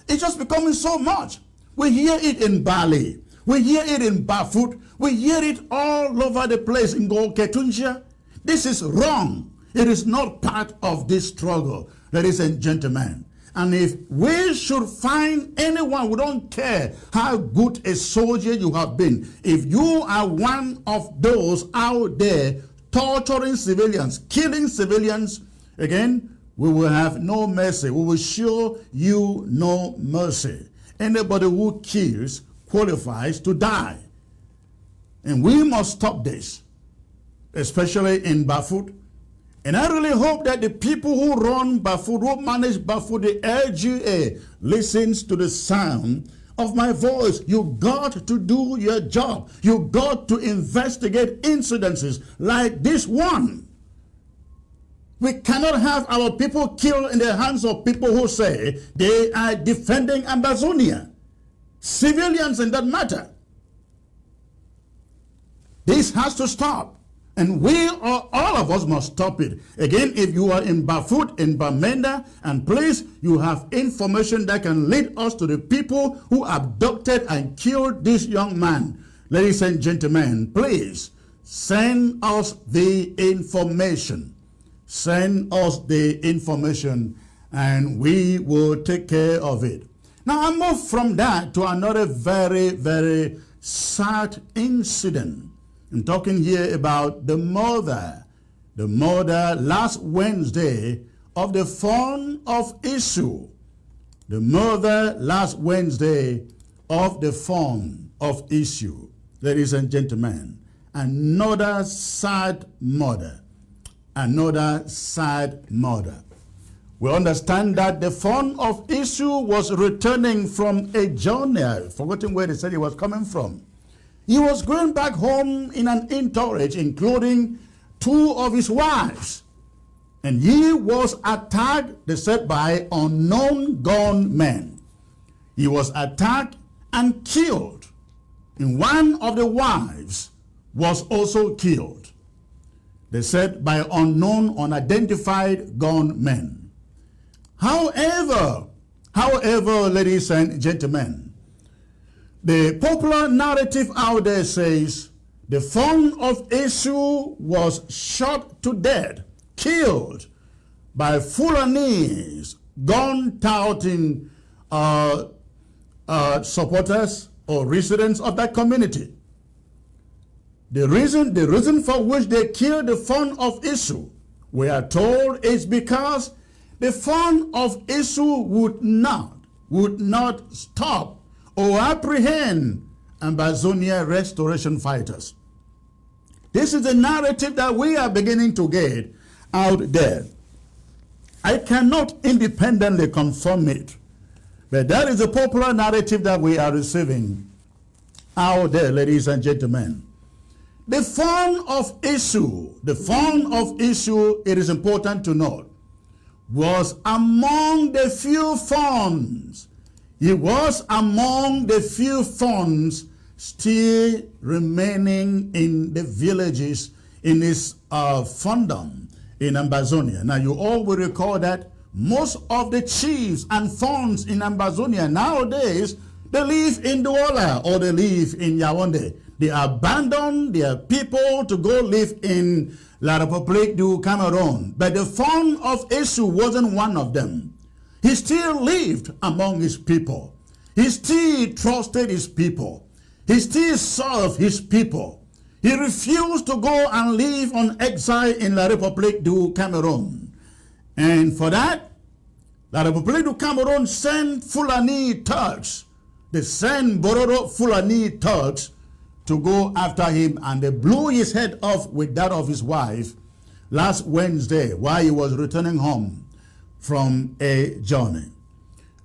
It's just becoming so much. We hear it in Bali. We hear it in Bafut. We hear it all over the place in Ketunjia. This is wrong. It is not part of this struggle, ladies and gentlemen. And if we should find anyone, we don't care how good a soldier you have been, if you are one of those out there torturing civilians, killing civilians, again, we will have no mercy. We will show you no mercy. Anybody who kills qualifies to die. And we must stop this, especially in Bafut. And I really hope that the people who run Bafut, who manage Bafut, the LGA, listens to the sound of my voice, you got to do your job. You got to investigate incidences like this one. We cannot have our people killed in the hands of people who say they are defending Ambazonia. Civilians in that matter. This has to stop. And we or all of us must stop it. Again, if you are in Bafut, in Bamenda, and please, you have information that can lead us to the people who abducted and killed this young man. Ladies and gentlemen, please send us the information. Send us the information and we will take care of it. Now I move from that to another very, very sad incident. I'm talking here about the mother last Wednesday of the phone of issue. The mother last Wednesday of the phone of issue. Ladies and gentlemen, another sad mother. Another sad mother. We understand that the phone of issue was returning from a journey. I've forgotten where they said he was coming from. He was going back home in an entourage, including 2 of his wives. And he was attacked, they said, by unknown gunmen. He was attacked and killed. And one of the wives was also killed. They said by unknown, unidentified gunmen. However, ladies and gentlemen, the popular narrative out there says the phone of issue was shot to death, killed by Fulanese gun-touting supporters or residents of that community. The reason for which they killed the phone of issue, we are told, is because the phone of issue would not stop or apprehend Ambazonia restoration fighters. This is the narrative that we are beginning to get out there. I cannot independently confirm it, but that is the popular narrative that we are receiving out there, ladies and gentlemen. The phone of issue, it is important to note, was among the few phones. It was among the few phones still remaining in the villages in his fondom in Ambazonia. Now you all will recall that most of the chiefs and phones in Ambazonia nowadays, they live in Douala or they live in Yaoundé. They abandoned their people to go live in La République du Cameroon. But the phone of issue wasn't one of them. He still lived among his people. He still trusted his people. He still served his people. He refused to go and live on exile in La République du Cameroon. And for that, La République du Cameroon sent Fulani thugs. They sent Bororo Fulani thugs to go after him, and they blew his head off with that of his wife last Wednesday while he was returning home from a journey.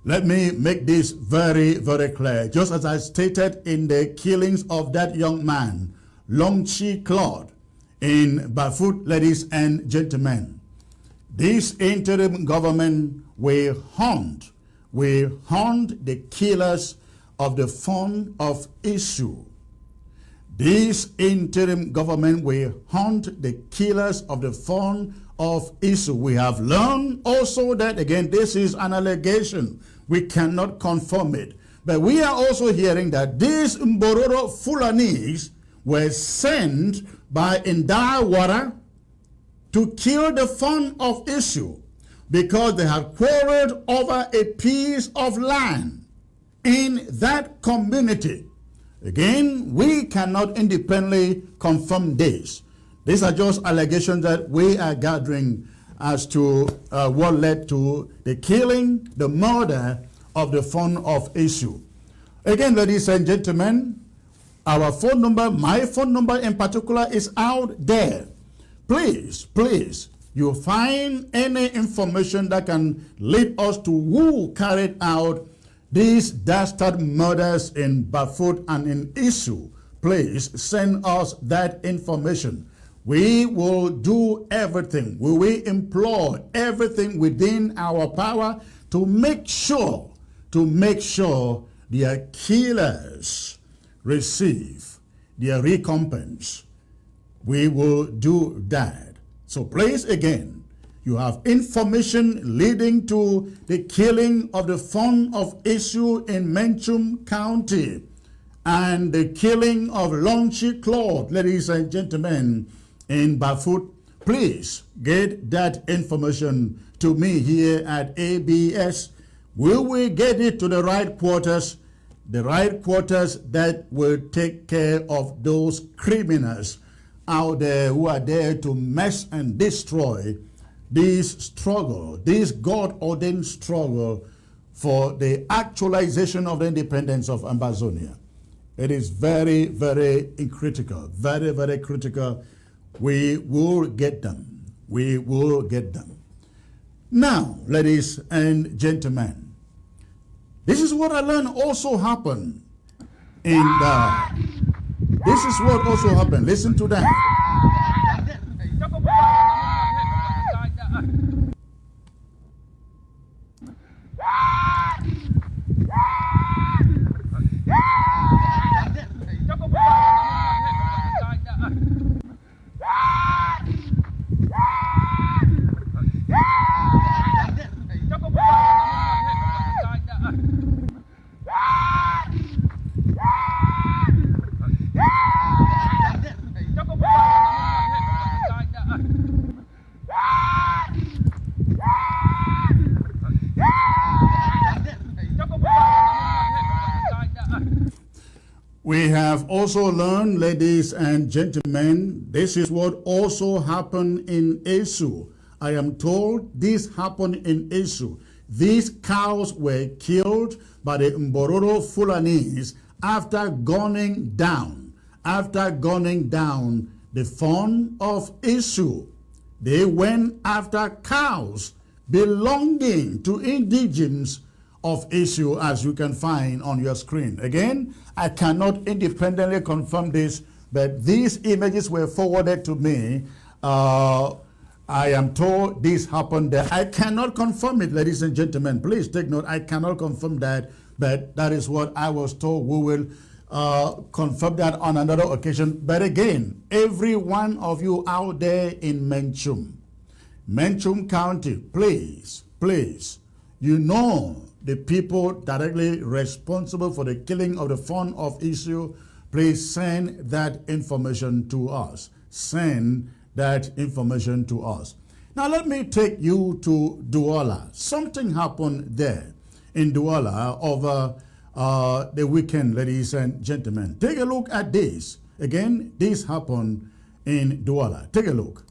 Let me make this very, very clear. Just as I stated in the killings of that young man, Longchi Claude, in Bafut, ladies and gentlemen, this interim government will hunt the killers of the phone of issue. This interim government will hunt the killers of the phone of issue. We have learned also that, again, this is an allegation. We cannot confirm it. But we are also hearing that these Mbororo Fulanis were sent by Ndawara to kill the phone of issue because they had quarreled over a piece of land in that community. Again, we cannot independently confirm this. These are just allegations that we are gathering as to what led to the killing, the murder of the phone of issue. Again, ladies and gentlemen, our phone number, my phone number in particular, is out there. Please, you find any information that can lead us to who carried out these dastard murders in Bafut and in Isu, please send us that information. We will do everything. We will employ everything within our power to make sure their killers receive their recompense. We will do that. So please, again, you have information leading to the killing of the son of Isu in Menchum County and the killing of Lonchi Claude, ladies and gentlemen, in Bafut. Please get that information to me here at ABS. We will get it to the right quarters that will take care of those criminals out there who are there to mess and destroy this struggle, this God-ordained struggle for the actualization of the independence of Amazonia. It is very, very critical, very, very critical. We will get them. We will get them. Now, ladies and gentlemen, this is what I learned also happened in this is what also happened. Listen to that. We have also learned, ladies and gentlemen, this is what also happened in Isu. I am told this happened in Isu. These cows were killed by the Mbororo Fulanis after gunning down the fund of Isu. They went after cows belonging to indigenes of Isu, as you can find on your screen. Again, I cannot independently confirm this, but these images were forwarded to me. I am told this happened there. I cannot confirm it, ladies and gentlemen. Please take note, I cannot confirm that, but that is what I was told. We will confirm that on another occasion. But again, every one of you out there in Menchum County, please, you know the people directly responsible for the killing of the fund of Isu. Please send that information to us. Send that information to us. Now let me take you to Douala. Something happened there in Douala over the weekend, ladies and gentlemen. Take a look at this. Again, this happened in Douala. Take a look.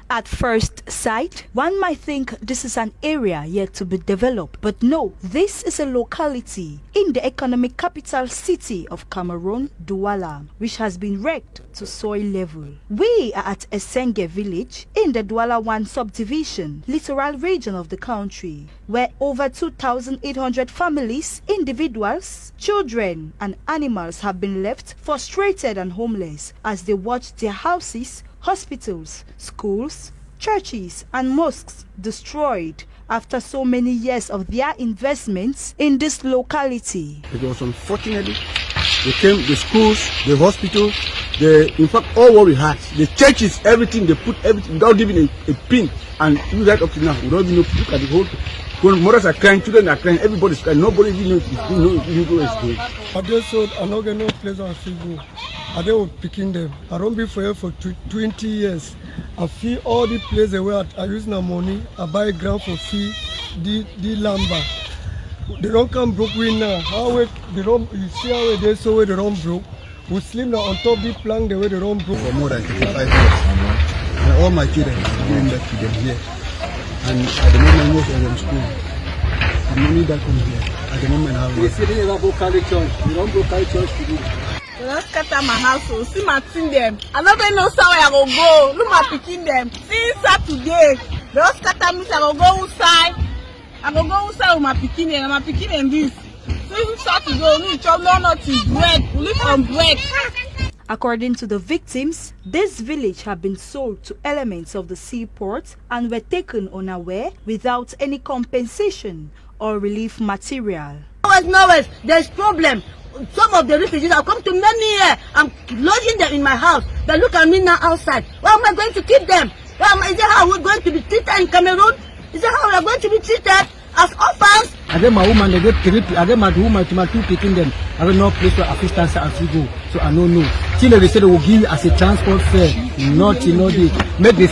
At first sight, one might think this is an area yet to be developed, but no, this is a locality in the economic capital city of Cameroon, Douala, which has been wrecked to soil level. We are at Essenge village in the Douala 1 subdivision, littoral region of the country, where over 2,800 families, individuals, children and animals have been left frustrated and homeless as they watch their houses, hospitals, schools, churches and mosques destroyed after so many years of their investments in this locality. It was unfortunately, the schools, the hospital, in fact all what we had, the churches, everything, they put everything without giving a pin, and do that up to now. We don't even know, look at the whole, when mothers are crying, children are crying, everybody's crying, nobody even knows where it's going. I just thought I'm not going to place on Facebook. I was picking them. I don't be for here for 20 years. I feel all the places where I use my money. I buy ground for fee, the lumber. They don't come broke with now. How they don't, you see how they so where they don't broke. We sleep now on top of the plank the way they don't broke. For more than 55 years. And all my children are going back to them here. And at the moment most of them school. The money that comes here, at the moment I have. You don't go carry church to do. They don't scatter my house, so see my thing them. I don't even know where I go go. Look my picking them. Since Saturday, they don't scatter me, so I go outside. I go outside with my picking them. My picking them this. Since Saturday, we chop no nothing. Bread. We live on bread. According to the victims, this village had been sold to elements of the seaport and were taken unaware without any compensation or relief material. Nowhere, there's problem. Some of the refugees have come to many here. I'm lodging them in my house. They look at me now outside. Where am I going to keep them? Is that how we're going to be treated in Cameroon? Is that how we're going to be treated as orphans? I get my woman, they get three. I get my woman to my two picking them. I have no place for assistance as we go. So I don't know. Till they said they will give as a transport fare. Not, you know, make the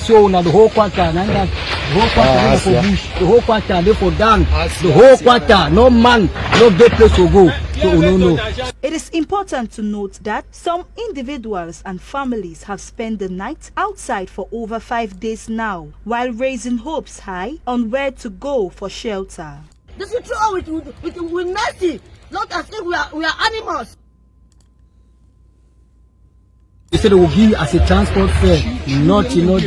show now the whole quarter. And that the whole quarter for bush. The whole quarter they for down. The whole quarter. No man, no get place to go. So no. It is important to note that some individuals and families have spent the night outside for over 5 days now, while raising hopes high on where to go for shelter. This is true with mercy, not as if we are animals. They said they will give as a transport fare. Not, you know,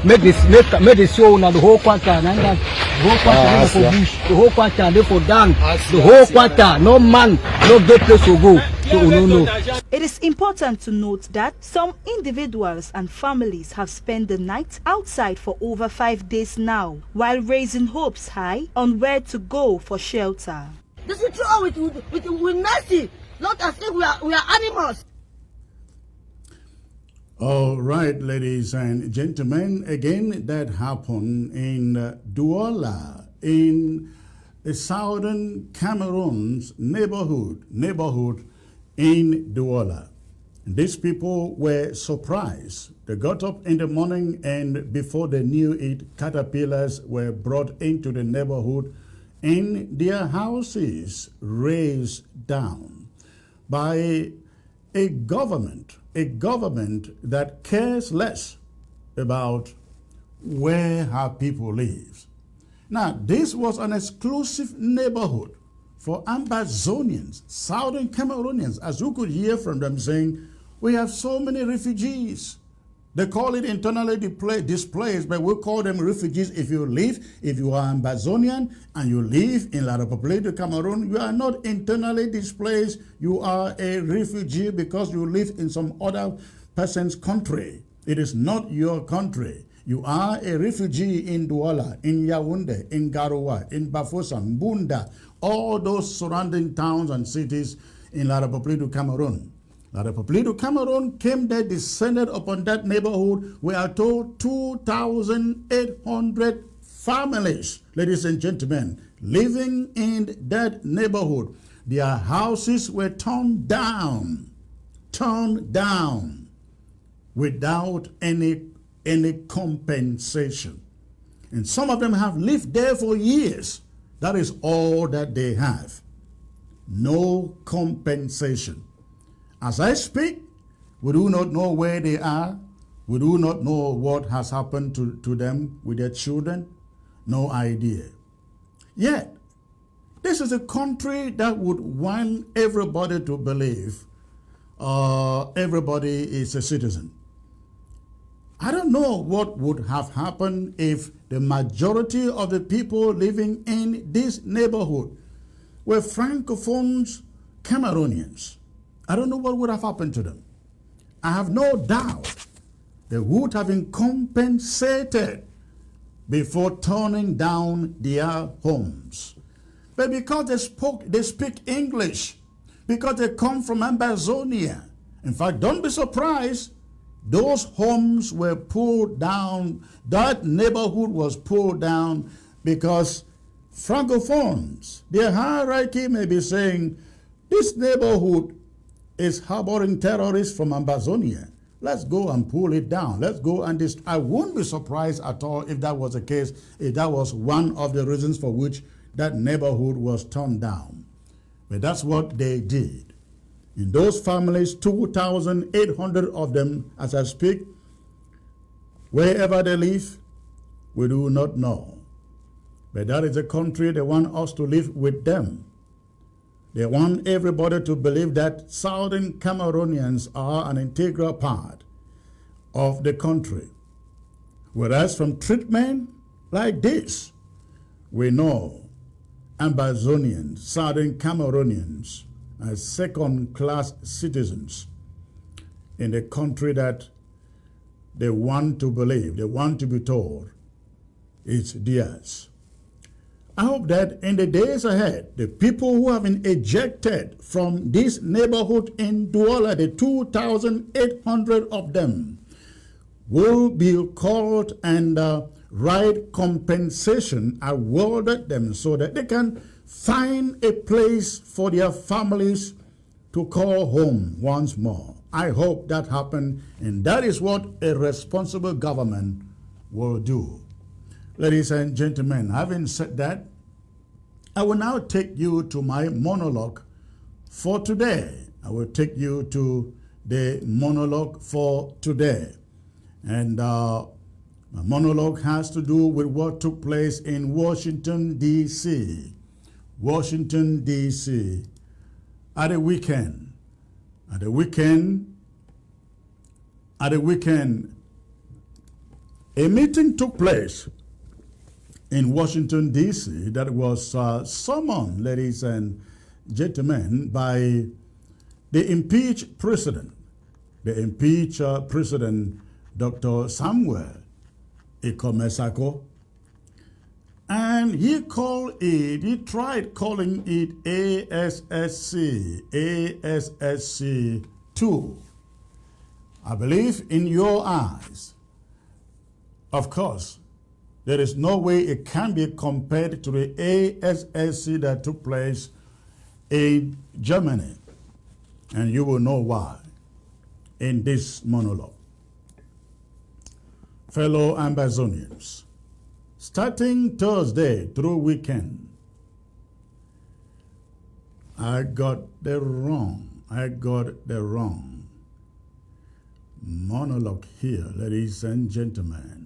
make the show now the whole quarter. And that the whole quarter for bush. The whole quarter they for down. The whole quarter. No man, no get place to go. So no. It is important to note that some individuals and families have spent the night outside for over 5 days now, while raising hopes high on where to go for shelter. This is true with mercy, not as if we are animals. All right, ladies and gentlemen, again, that happened in Douala, in the southern Cameroon's neighborhood in Douala. These people were surprised. They got up in the morning and before they knew it, caterpillars were brought into the neighborhood and their houses razed down by a government that cares less about where her people live. Now, this was an exclusive neighborhood for Ambazonians, southern Cameroonians, as you could hear from them saying, we have so many refugees. They call it internally displaced, but we call them refugees if you are Ambazonian and you live in La Republique de Cameroon, you are not internally displaced, you are a refugee because you live in some other person's country. It is not your country. You are a refugee in Douala, in Yaoundé, in Garoua, in Bafoussam, Bunda, all those surrounding towns and cities in La Republique du Cameroon. La Republique du Cameroon came there, descended upon that neighborhood. We are told 2,800 families, ladies and gentlemen, living in that neighborhood. Their houses were torn down without any compensation. And some of them have lived there for years. That is all that they have. No compensation. As I speak, we do not know where they are. We do not know what has happened to them with their children. No idea. Yet, this is a country that would want everybody to believe everybody is a citizen. I don't know what would have happened if the majority of the people living in this neighborhood were Francophones Cameroonians. I don't know what would have happened to them. I have no doubt they would have been compensated before turning down their homes. But because they speak English, because they come from Ambazonia, in fact, don't be surprised, those homes were pulled down, that neighborhood was pulled down because Francophones, their hierarchy may be saying, this neighborhood is harboring terrorists from Ambazonia. Let's go and pull it down. Let's go and I wouldn't be surprised at all if that was the case, if that was one of the reasons for which that neighborhood was torn down. But that's what they did. In those families, 2,800 of them, as I speak, wherever they live, we do not know. But that is a country they want us to live with them. They want everybody to believe that Southern Cameroonians are an integral part of the country. Whereas from treatment like this, we know Ambazonians, Southern Cameroonians, as second-class citizens in a country that they want to believe, they want to be told it's theirs. I hope that in the days ahead, the people who have been ejected from this neighborhood in Douala, the 2,800 of them, will be called and right compensation awarded them so that they can find a place for their families to call home once more. I hope that happens, and that is what a responsible government will do. Ladies and gentlemen, having said that, I will now take you to my monologue for today. I will take you to the monologue for today. And my monologue has to do with what took place in Washington, D.C. Washington, D.C. at the weekend. At the weekend, a meeting took place in Washington, D.C. that was summoned, ladies and gentlemen, by the impeached president. The impeached president, Dr. Samuel Ikomesako. And he tried calling it ASSC, ASSC 2. I believe in your eyes, of course, there is no way it can be compared to the ASSC that took place in Germany. And you will know why in this monologue. Fellow Ambazonians, starting Thursday through weekend, I got the wrong monologue here, ladies and gentlemen.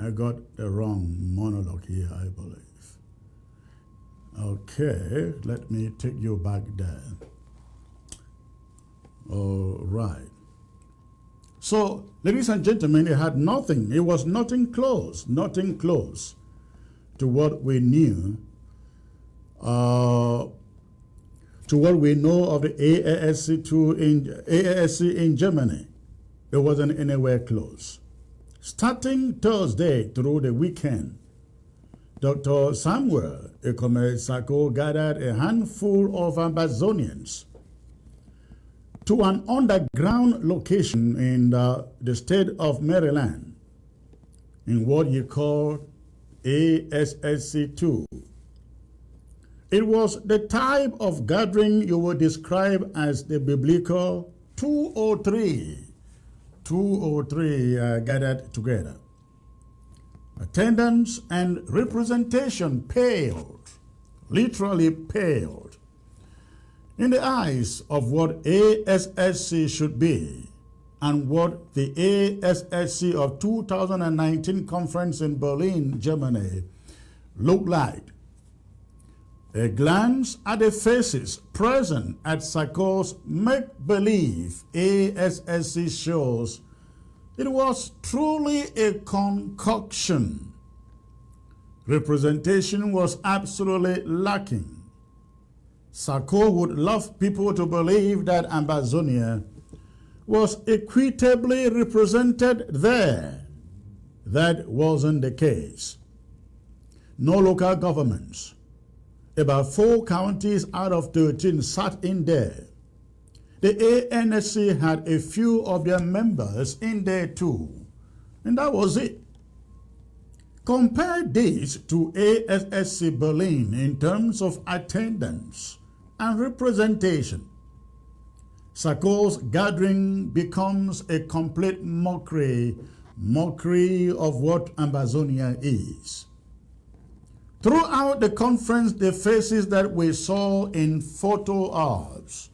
I got the wrong monologue here, I believe. Okay, let me take you back there. All right. So, ladies and gentlemen, it was nothing close to what we knew, to what we know of the ASSC in Germany. It wasn't anywhere close. Starting Thursday through the weekend, Dr. Samuel Ikomesako gathered a handful of Ambazonians to an underground location in the state of Maryland, in what he called ASSC 2. It was the type of gathering you would describe as the biblical 203. 203 gathered together. Attendance and representation paled, literally paled, in the eyes of what ASSC should be and what the ASSC of 2019 conference in Berlin, Germany, looked like. A glance at the faces present at Sako's make-believe ASSC shows it was truly a concoction. Representation was absolutely lacking. Sako would love people to believe that Ambazonia was equitably represented there. That wasn't the case. No local governments, about 4 counties out of 13, sat in there. The ANSC had a few of their members in there too, and that was it. Compare this to ASSC Berlin in terms of attendance and representation. Sako's gathering becomes a complete mockery of what Ambazonia is. Throughout the conference, the faces that we saw in photo orbs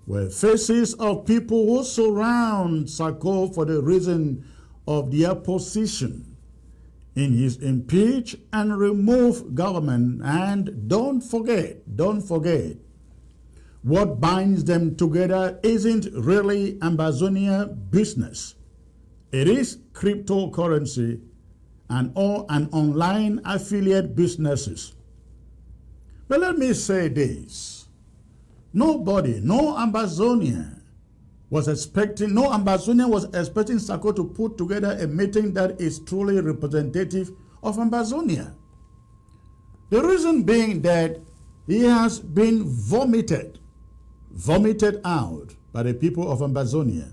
were faces of people who surround Sako for the reason of their position in his impeach and remove government. And don't forget, what binds them together isn't really Ambazonia business. It is cryptocurrency and online affiliate businesses. But let me say this. Nobody, no Ambazonian was expecting Sako to put together a meeting that is truly representative of Ambazonia. The reason being that he has been vomited out by the people of Ambazonia,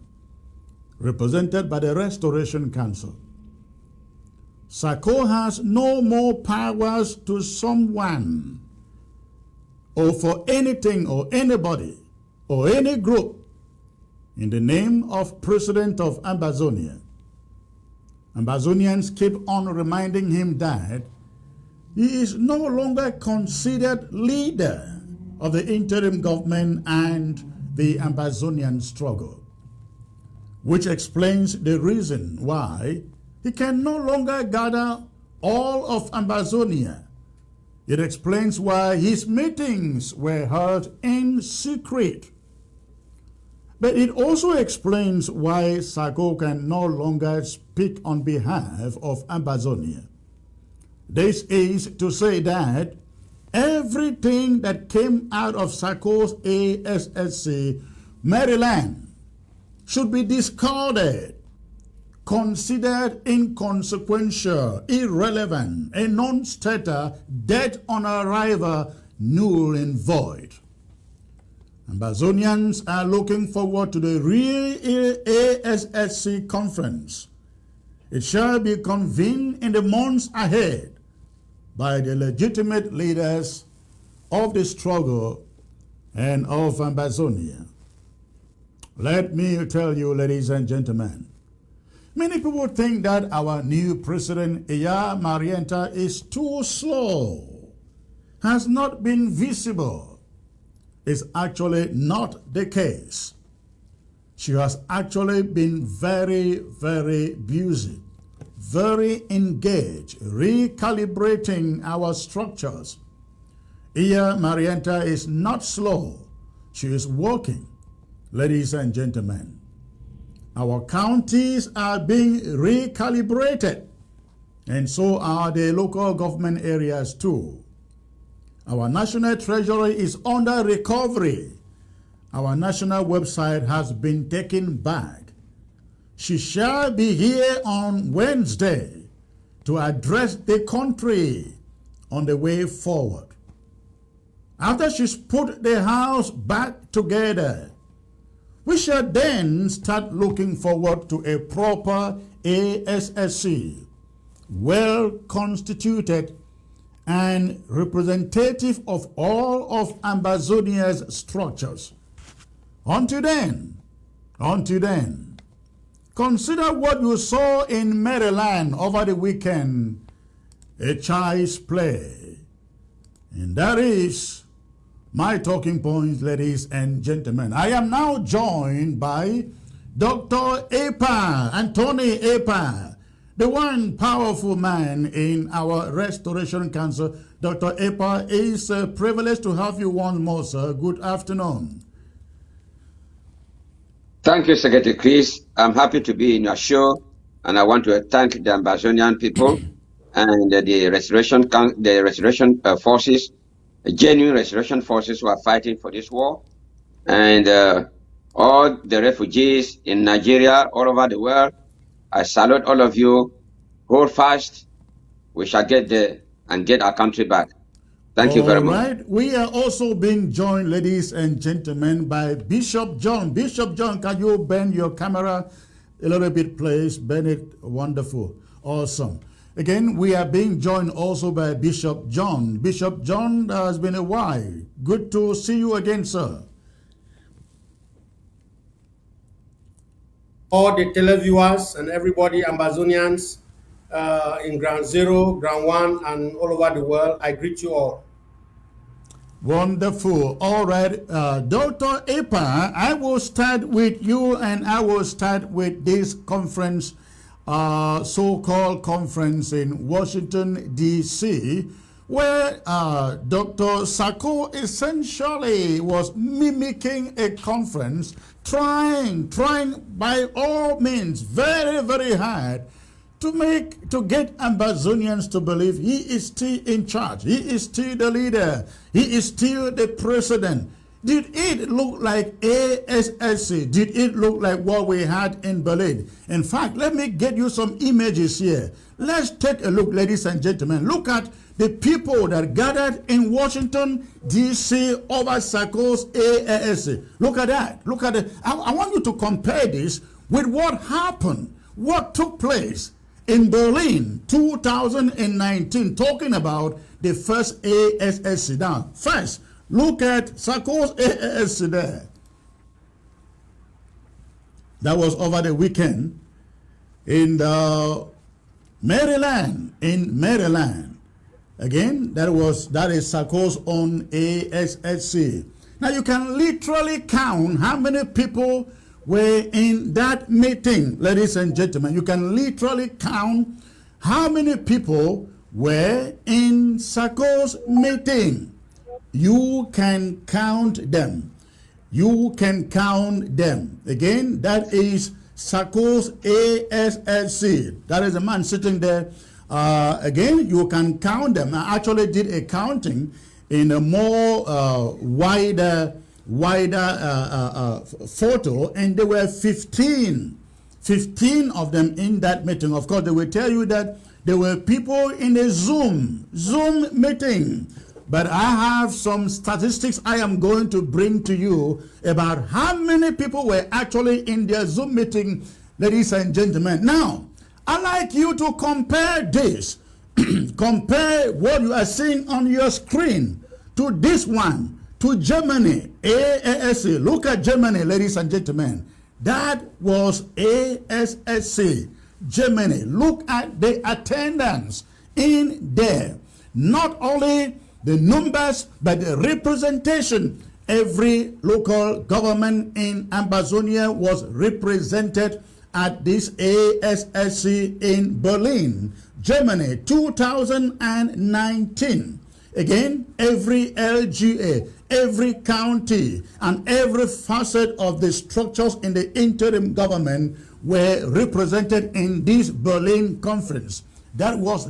represented by the Restoration Council. Sako has no more powers to someone or for anything or anybody or any group in the name of President of Ambazonia. Ambazonians keep on reminding him that he is no longer considered leader of the interim government and the Ambazonian struggle, which explains the reason why he can no longer gather all of Ambazonia. It explains why his meetings were held in secret. But it also explains why Sako can no longer speak on behalf of Ambazonia. This is to say that everything that came out of Sako's ASSC, Maryland, should be discarded, considered inconsequential, irrelevant, a non-starter, dead on arrival, null and void. Ambazonians are looking forward to the real ASSC conference. It shall be convened in the months ahead by the legitimate leaders of the struggle and of Ambazonia. Let me tell you, ladies and gentlemen, many people think that our new President Iya Marianta is too slow, has not been visible. It's actually not the case. She has actually been very, very busy, very engaged, recalibrating our structures. Iya Marianta is not slow. She is working, ladies and gentlemen. Our counties are being recalibrated, and so are the local government areas too. Our national treasury is under recovery. Our national website has been taken back. She shall be here on Wednesday to address the country on the way forward. After she's put the house back together, we shall then start looking forward to a proper ASSC, well constituted and representative of all of Ambazonia's structures. Until then, consider what you saw in Maryland over the weekend, a child's play. And that is my talking points, ladies and gentlemen. I am now joined by Dr. Anthony Epa, the one powerful man in our Restoration Council. Dr. Epa, it's a privilege to have you once more, sir. Good afternoon. Thank you, Secretary Chris. I'm happy to be in your show, and I want to thank the Ambazonian people and the restoration forces, the genuine restoration forces who are fighting for this war, and all the refugees in Nigeria, all over the world. I salute all of you. Hold fast. We shall get there and get our country back. Thank you very much. All right. We are also being joined, ladies and gentlemen, by Bishop John. Bishop John, can you bend your camera a little bit, please? Bend it. Wonderful. Awesome. Again, we are being joined also by Bishop John. Bishop John, has been a while. Good to see you again, sir. All the televiewers and everybody, Ambazonians, in Ground Zero, Ground One, and all over the world, I greet you all. Wonderful. All right. Dr. Epa, I will start with you, and I will start with this conference, so-called conference in Washington, D.C., where Dr. Sako essentially was mimicking a conference, trying by all means very, very hard to get Ambazonians to believe he is still in charge, he is still the leader, he is still the president. Did it look like ASSC? Did it look like what we had in Berlin? In fact, let me get you some images here. Let's take a look, ladies and gentlemen. Look at the people that gathered in Washington, D.C. over Sako's ASSC. Look at that. Look at it. I want you to compare this with what happened, what took place in Berlin 2019, talking about the first ASSC. Now, first, look at Sako's ASSC there. That was over the weekend in Maryland. In Maryland. Again, that is Sako's own ASSC. Now you can literally count how many people were in that meeting, ladies and gentlemen. You can literally count how many people were in Sako's meeting. You can count them. You can count them. Again, that is Sako's ASSC. That is the man sitting there. Again, you can count them. I actually did a counting in a more wider photo, and there were 15 of them in that meeting. Of course, they will tell you that there were people in a Zoom meeting. But I have some statistics I am going to bring to you about how many people were actually in their Zoom meeting, ladies and gentlemen. Now, I'd like you to compare this, compare what you are seeing on your screen to this one, to Germany, ASSC. Look at Germany, ladies and gentlemen. That was ASSC, Germany. Look at the attendance in there. Not only the numbers, but the representation. Every local government in Ambazonia was represented at this ASSC in Berlin, Germany, 2019. Again, every LGA, every county, and every facet of the structures in the interim government were represented in this Berlin conference. That was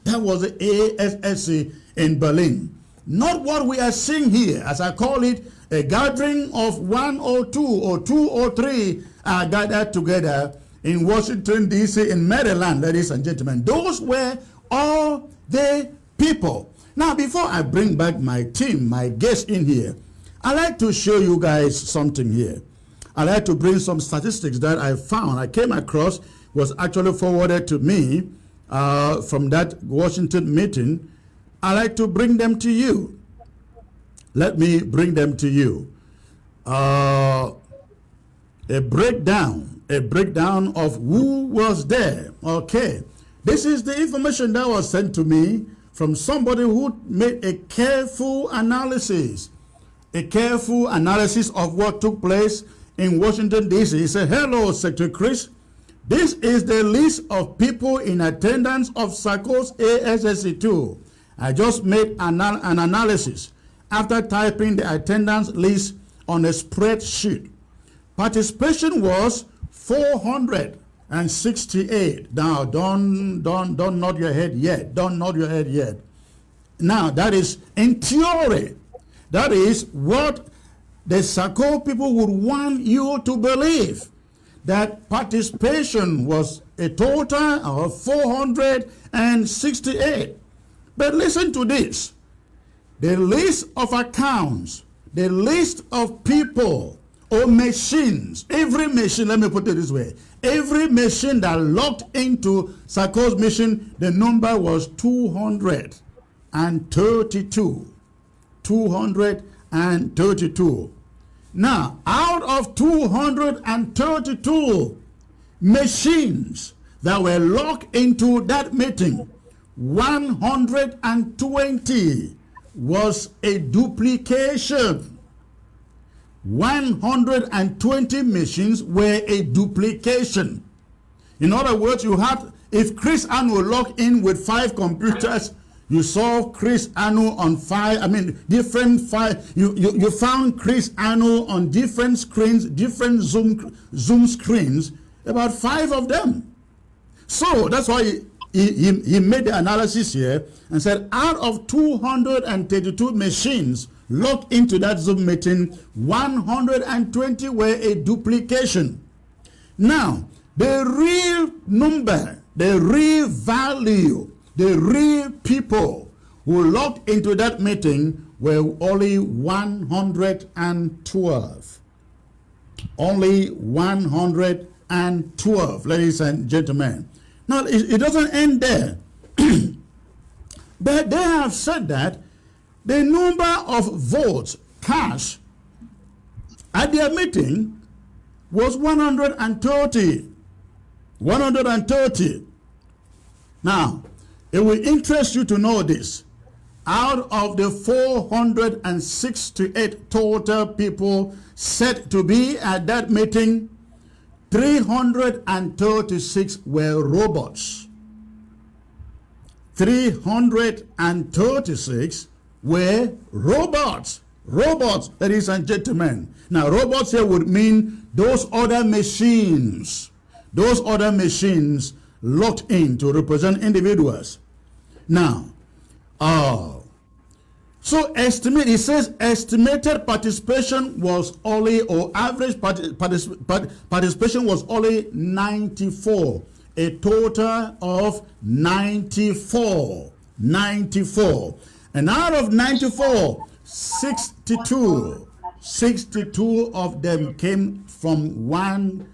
the ASSC in Berlin. Not what we are seeing here, as I call it, a gathering of 1 or 2 or 2 or 3 are gathered together in Washington, D.C., in Maryland, ladies and gentlemen. Those were all the people. Now, before I bring back my team, my guests in here, I'd like to show you guys something here. I'd like to bring some statistics that I found, I came across, was actually forwarded to me from that Washington meeting. I'd like to bring them to you. Let me bring them to you. A breakdown of who was there. Okay. This is the information that was sent to me from somebody who made a careful analysis of what took place in Washington, D.C. He said, "Hello, Secretary Chris. This is the list of people in attendance of Sako's ASSC2. I just made an analysis after typing the attendance list on a spreadsheet. Participation was 468. Now, don't nod your head yet. Don't nod your head yet. Now, that is in theory. That is what the Sako people would want you to believe. That participation was a total of 468. But listen to this. The list of accounts, the list of people or machines, every machine, let me put it this way, every machine that logged into Sako's mission, the number was 232. 232. Now, out of 232 machines that were logged into that meeting, 120 was a duplication. 120 machines were a duplication. In other words, you had, if Chris Ann will log in with 5 computers, You saw Chris Anu on you found Chris Anu on different screens, different Zoom screens, about 5 of them. So that's why he made the analysis here and said out of 232 machines logged into that Zoom meeting, 120 were a duplication. Now, the real number, the real value, the real people who logged into that meeting were only 112. Only 112, ladies and gentlemen. Now, it doesn't end there. But they have said that the number of votes cast at their meeting was 130. 130. Now, it will interest you to know this. Out of the 468 total people said to be at that meeting, 336 were robots. 336 were robots. Robots, ladies and gentlemen. Now, robots here would mean those other machines. Those other machines locked in to represent individuals. Now, so it says estimated participation was only, or average participation was only 94. A total of 94. 94. And out of 94, 62 of them came from one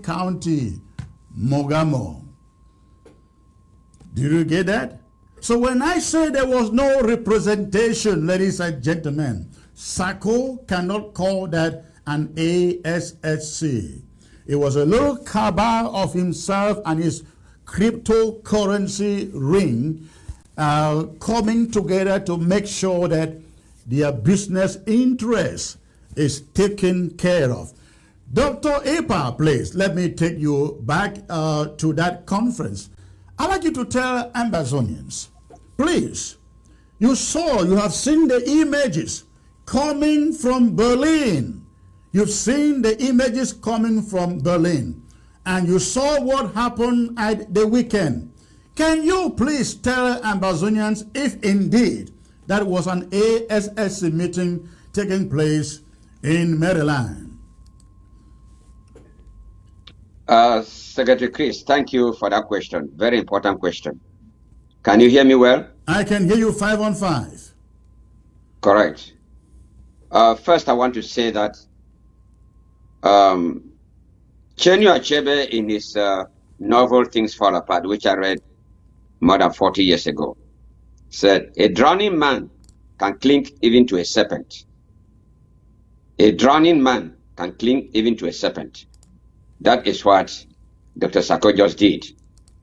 county, Mogamo. Do you get that? So when I say there was no representation, ladies and gentlemen, Sako cannot call that an ASSC. It was a little cabal of himself and his cryptocurrency ring coming together to make sure that their business interest is taken care of. Dr. Epa, please, let me take you back to that conference. I'd like you to tell Ambazonians, please, you have seen the images coming from Berlin. You've seen the images coming from Berlin. And you saw what happened at the weekend. Can you please tell Ambazonians if indeed that was an ASSC meeting taking place in Maryland? Secretary Chris, thank you for that question. Very important question. Can you hear me well? I can hear you 5 on 5. Correct. First, I want to say that Chenyo Achebe, in his novel Things Fall Apart, which I read more than 40 years ago, said, a drowning man can cling even to a serpent. A drowning man can cling even to a serpent. That is what Dr. Sako just did.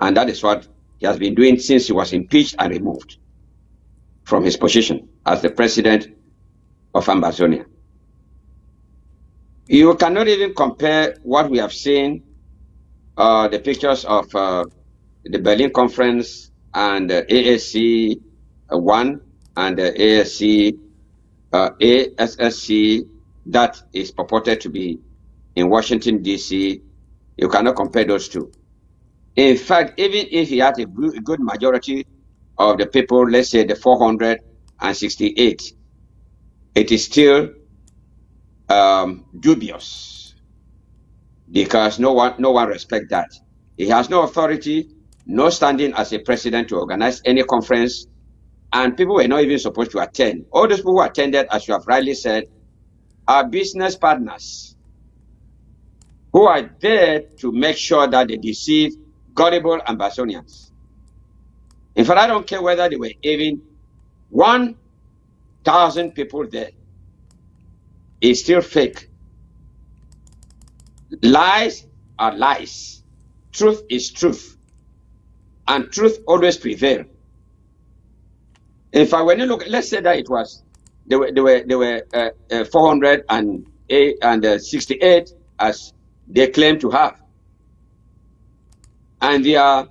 And that is what he has been doing since he was impeached and removed from his position as the president of Ambazonia. You cannot even compare what we have seen, the pictures of the Berlin conference and the ASC 1 and the ASSC that is purported to be in Washington, D.C. You cannot compare those two. In fact, even if he had a good majority of the people, let's say the 468, it is still dubious because no one respects that. He has no authority, no standing as a president to organize any conference, and people were not even supposed to attend. All those people who attended, as you have rightly said, are business partners who are there to make sure that they deceive gullible Ambazonians. In fact, I don't care whether they were even 1,000 people there. It's still fake. Lies are lies. Truth is truth. And truth always prevails. In fact, when you look, let's say that it was, there were 468 as they claim to have. And their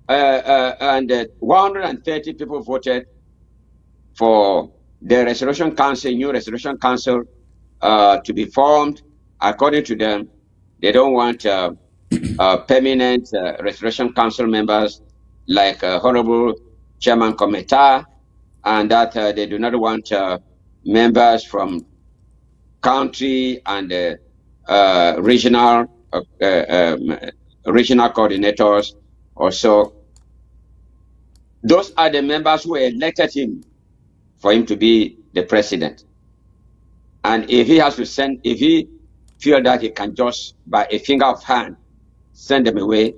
and 130 people voted for the Restoration Council, new Restoration Council, to be formed. According to them, they don't want permanent Restoration Council members like Honorable Chairman Kometa, and that they do not want members from country and regional coordinators also. Those are the members who elected him for him to be the president. And if he has to send, if he feel that he can just by a finger of hand send them away,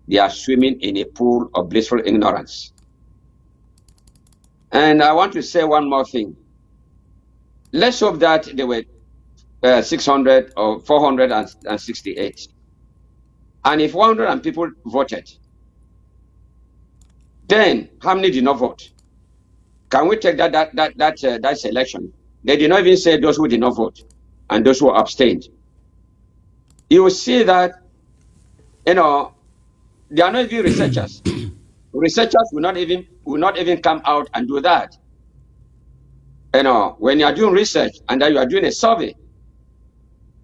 they are swimming in a pool of blissful ignorance. And I want to say one more thing. Let's hope that there were 600 or 468. And if 100 people voted, then how many did not vote? Can we take that selection? They did not even say those who did not vote and those who abstained. You will see that, they are not even researchers. Researchers will not even come out and do that. When you are doing research and then you are doing a survey,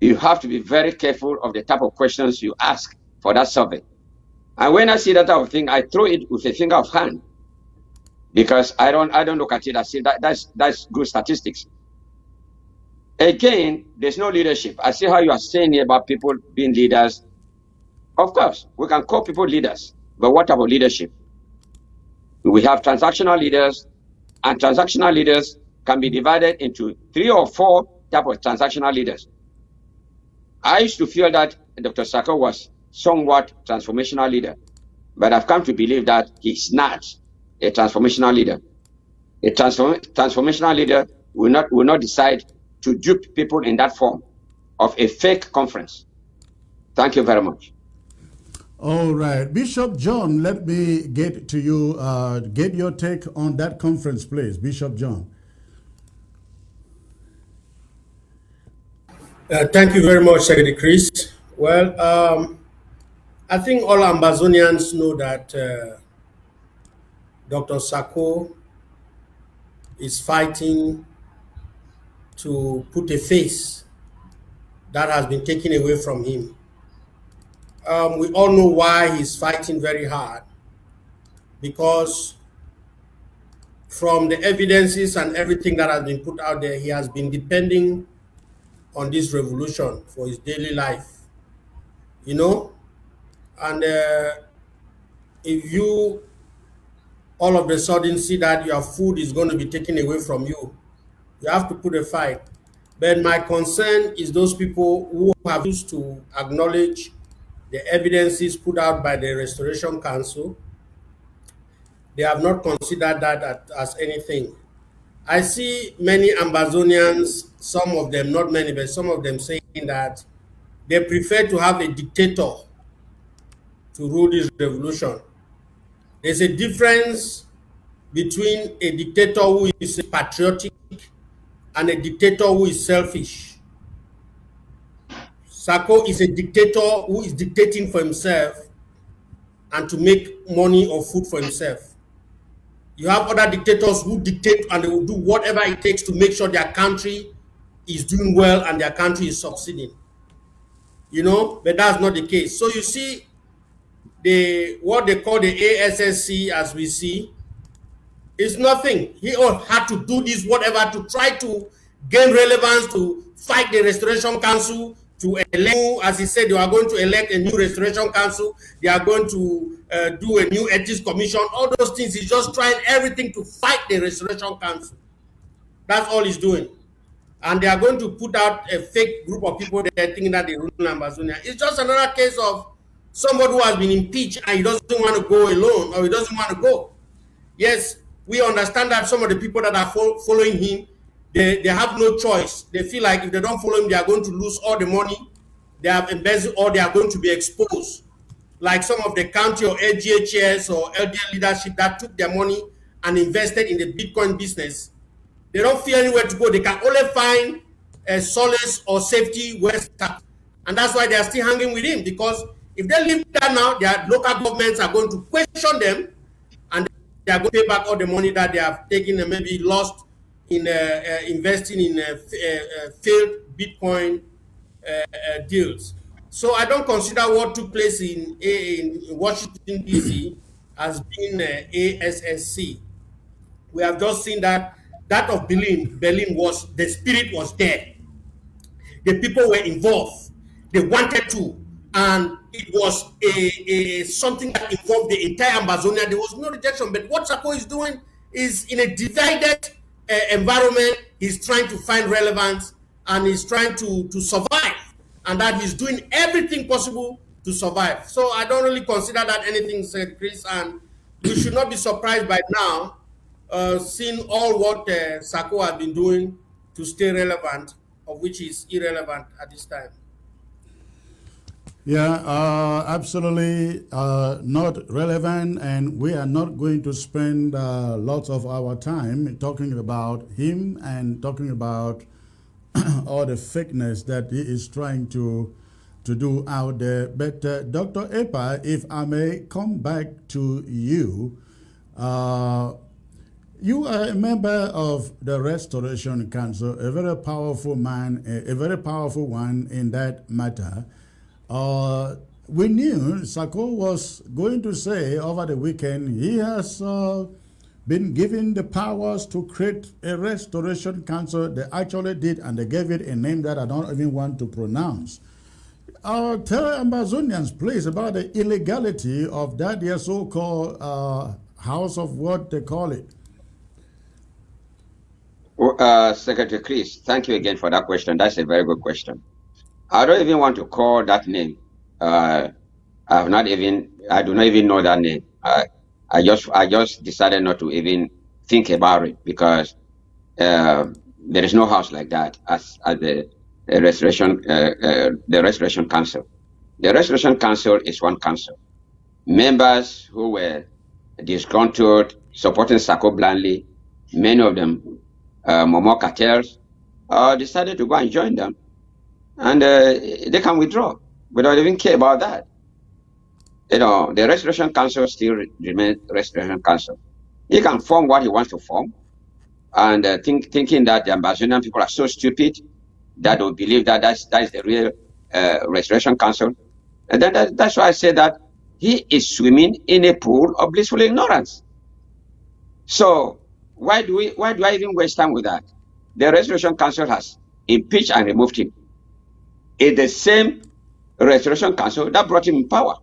you have to be very careful of the type of questions you ask for that survey. And when I see that type of thing, I throw it with a finger of hand, because I don't look at it. I see that's good statistics. Again, there's no leadership. I see how you are saying about people being leaders. Of course, we can call people leaders, but what about leadership? We have transactional leaders, and transactional leaders can be divided into 3 or 4 types of transactional leaders. I used to feel that Dr. Sako was somewhat transformational leader, but I've come to believe that he's not a transformational leader. A transformational leader will not decide to dupe people in that form of a fake conference. Thank you very much. All right, Bishop John, let me get to you. Get your take on that conference, please, Bishop John. Thank you very much, Secretary Chris. Well, I think all Ambazonians know that Dr. Sako is fighting to put a face that has been taken away from him. We all know why he's fighting very hard, because from the evidences and everything that has been put out there, he has been depending on this revolution for his daily life, and if you all of a sudden see that your food is going to be taken away from you, you have to put a fight. But my concern is those people who have used to acknowledge the evidences put out by the Restoration Council. They have not considered that as anything. I see many Ambazonians, some of them, not many, but some of them saying that they prefer to have a dictator to rule this revolution. There's a difference between a dictator who is patriotic and a dictator who is selfish. Sako is a dictator who is dictating for himself and to make money or food for himself. You have other dictators who dictate and they will do whatever it takes to make sure their country is doing well and their country is succeeding. But that's not the case. So you see, what they call the ASSC, as we see, is nothing. He all had to do this, whatever, to try to gain relevance, to fight the Restoration Council, to elect, as he said, they are going to elect a new Restoration Council, they are going to do a new Ethics Commission, all those things. He's just trying everything to fight the Restoration Council. That's all he's doing. And they are going to put out a fake group of people that are thinking that they rule Ambazonia. It's just another case of somebody who has been impeached and he doesn't want to go alone, or he doesn't want to go. Yes, we understand that some of the people that are following him, they have no choice. They feel like if they don't follow him, they are going to lose all the money they have embezzled, or they are going to be exposed. Like some of the county or LGHS or LDA leadership that took their money and invested in the Bitcoin business. They don't feel anywhere to go. They can only find a solace or safety where to start. And that's why they are still hanging with him, because If they leave that now, their local governments are going to question them, and they are going to pay back all the money that they have taken and maybe lost in investing in failed Bitcoin deals. So I don't consider what took place in Washington, D.C. as being ASSC. We have just seen that of Berlin was, the spirit was there. The people were involved. They wanted to. And it was something that involved the entire Amazonia. There was no rejection. But what Sako is doing is, in a divided environment, he's trying to find relevance, and he's trying to survive. And that he's doing everything possible to survive. So I don't really consider that anything, said Chris, and you should not be surprised by now, seeing all what Sako has been doing to stay relevant, of which is irrelevant at this time. Yeah, absolutely not relevant, and we are not going to spend lots of our time talking about him and talking about all the fakeness that he is trying to do out there. But Dr. Epa, if I may come back to you, you are a member of the Restoration Council, a very powerful man, a very powerful one in that matter. We knew Sako was going to say over the weekend he has been given the powers to create a restoration council. They actually did, and they gave it a name that I don't even want to pronounce. Tell Amazonians, please, about the illegality of that their so-called house of what they call it. Well, Secretary Chris, thank you again for that question. That's a very good question. I don't even want to call that name. I do not even know that name. I just decided not to even think about it, because there is no house like that as the Restoration Council. The Restoration Council is one council. Members who were disgruntled, supporting Sako blindly, many of them Momo cartels, decided to go and join them, and they can withdraw. We don't even care about that. You know, the Restoration Council still remains Restoration Council. He can form what he wants to form, and thinking that the Amazonian people are so stupid that they believe that is the real Restoration Council. And then that's why I say that he is swimming in a pool of blissful ignorance. So why do I even waste time with that? The Restoration Council has impeached and removed him. It's the same Restoration Council that brought him in power.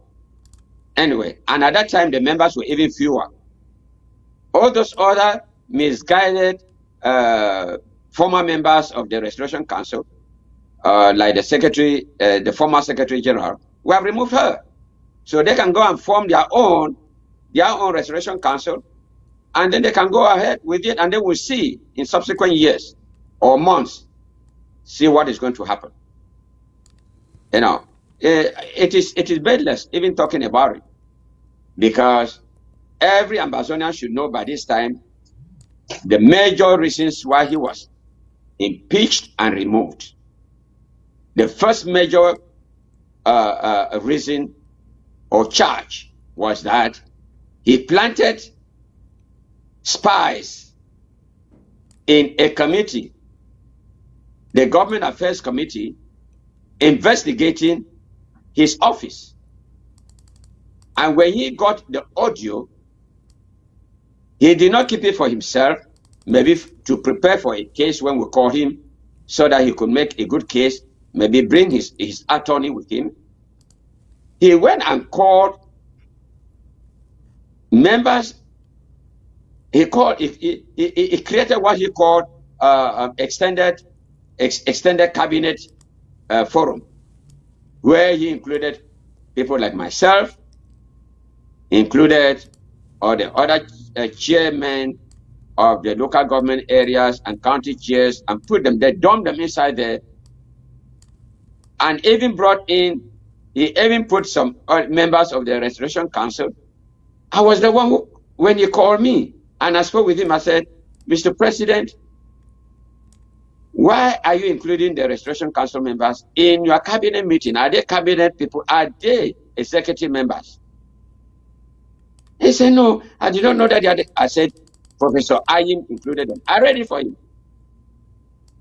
Anyway, and at that time, the members were even fewer. All those other misguided former members of the Restoration Council, like the secretary, the former Secretary General, we have removed her. So they can go and form their own Restoration Council, and then they can go ahead with it, and then we'll see in subsequent years or months, see what is going to happen. You know, it is bedless even talking about it, because every Amazonian should know by this time the major reasons why he was impeached and removed. The first major reason or charge was that he planted spies in a committee, the Government Affairs Committee, investigating his office. And when he got the audio, he did not keep it for himself, maybe to prepare for a case when we call him, so that he could make a good case, maybe bring his attorney with him. He went and called members. He created what he called extended cabinet forum, where he included people like myself, included all the other chairmen of the local government areas and county chairs, and put them there, dumped them inside there, and even he even put some members of the Restoration Council. I was the one who, when he called me and I spoke with him, I said, Mr. President, why are you including the Restoration Council members in your cabinet meeting? Are they cabinet people? Are they executive members. He said, no, I did not know that. I said, Professor Ayim included them. I read it for him.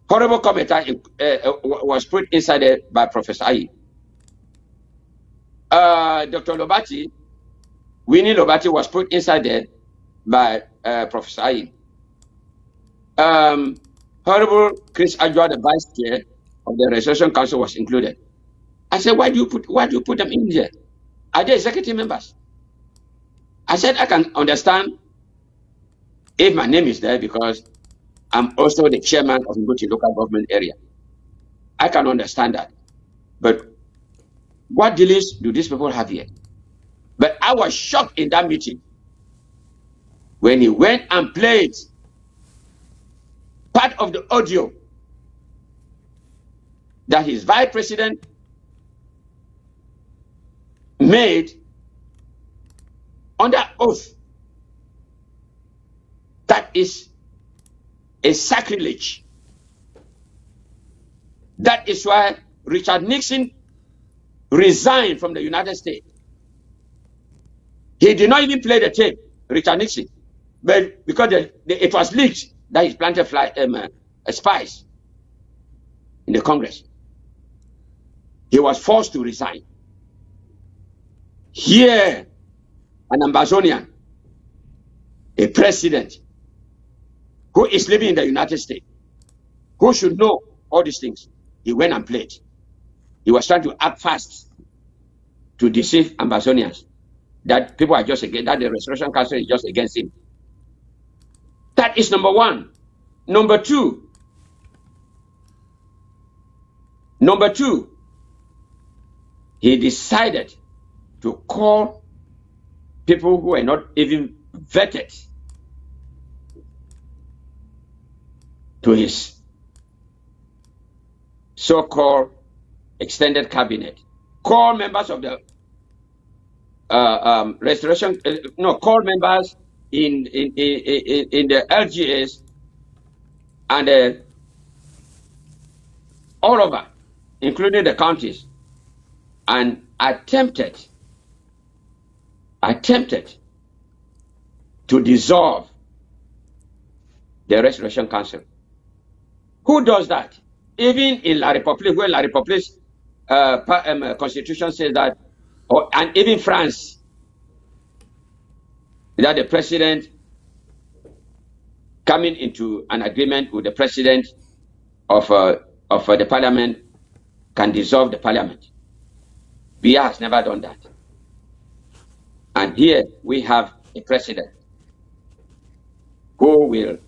Horrible commenter was put inside there by Professor Ayim. Dr. Lobati, Winnie Lobati was put inside there by Professor Ayim. Honorable Chris Adjoa, the vice chair of the Resolution Council, was included. I said, why do you put them in here? Are they executive members? I said, I can understand if my name is there because I'm also the chairman of Nguti local government area. I can understand that. But what dealings do these people have here? But I was shocked in that meeting when he went and played part of the audio that his vice president made under oath. That is a sacrilege. That is why Richard Nixon resigned from the United States. He did not even play the tape, Richard Nixon, but because it was leaked that he planted spies in the Congress. He was forced to resign. Here, an Ambazonian, a president who is living in the United States, who should know all these things, he went and played. He was trying to act fast to deceive Ambazonians that people are just against, that the Restoration Council is just against him. That is number one. Number two, he decided to call people who were not even vetted to his so-called extended cabinet. Call members of the call members in the LGAs and all over, including the counties, and attempted to dissolve the Restoration Council. Who does that? Even in La République, where La République's constitution says that, and even France, that the president coming into an agreement with the president of the parliament can dissolve the parliament. Biya has never done that. And here we have a president who will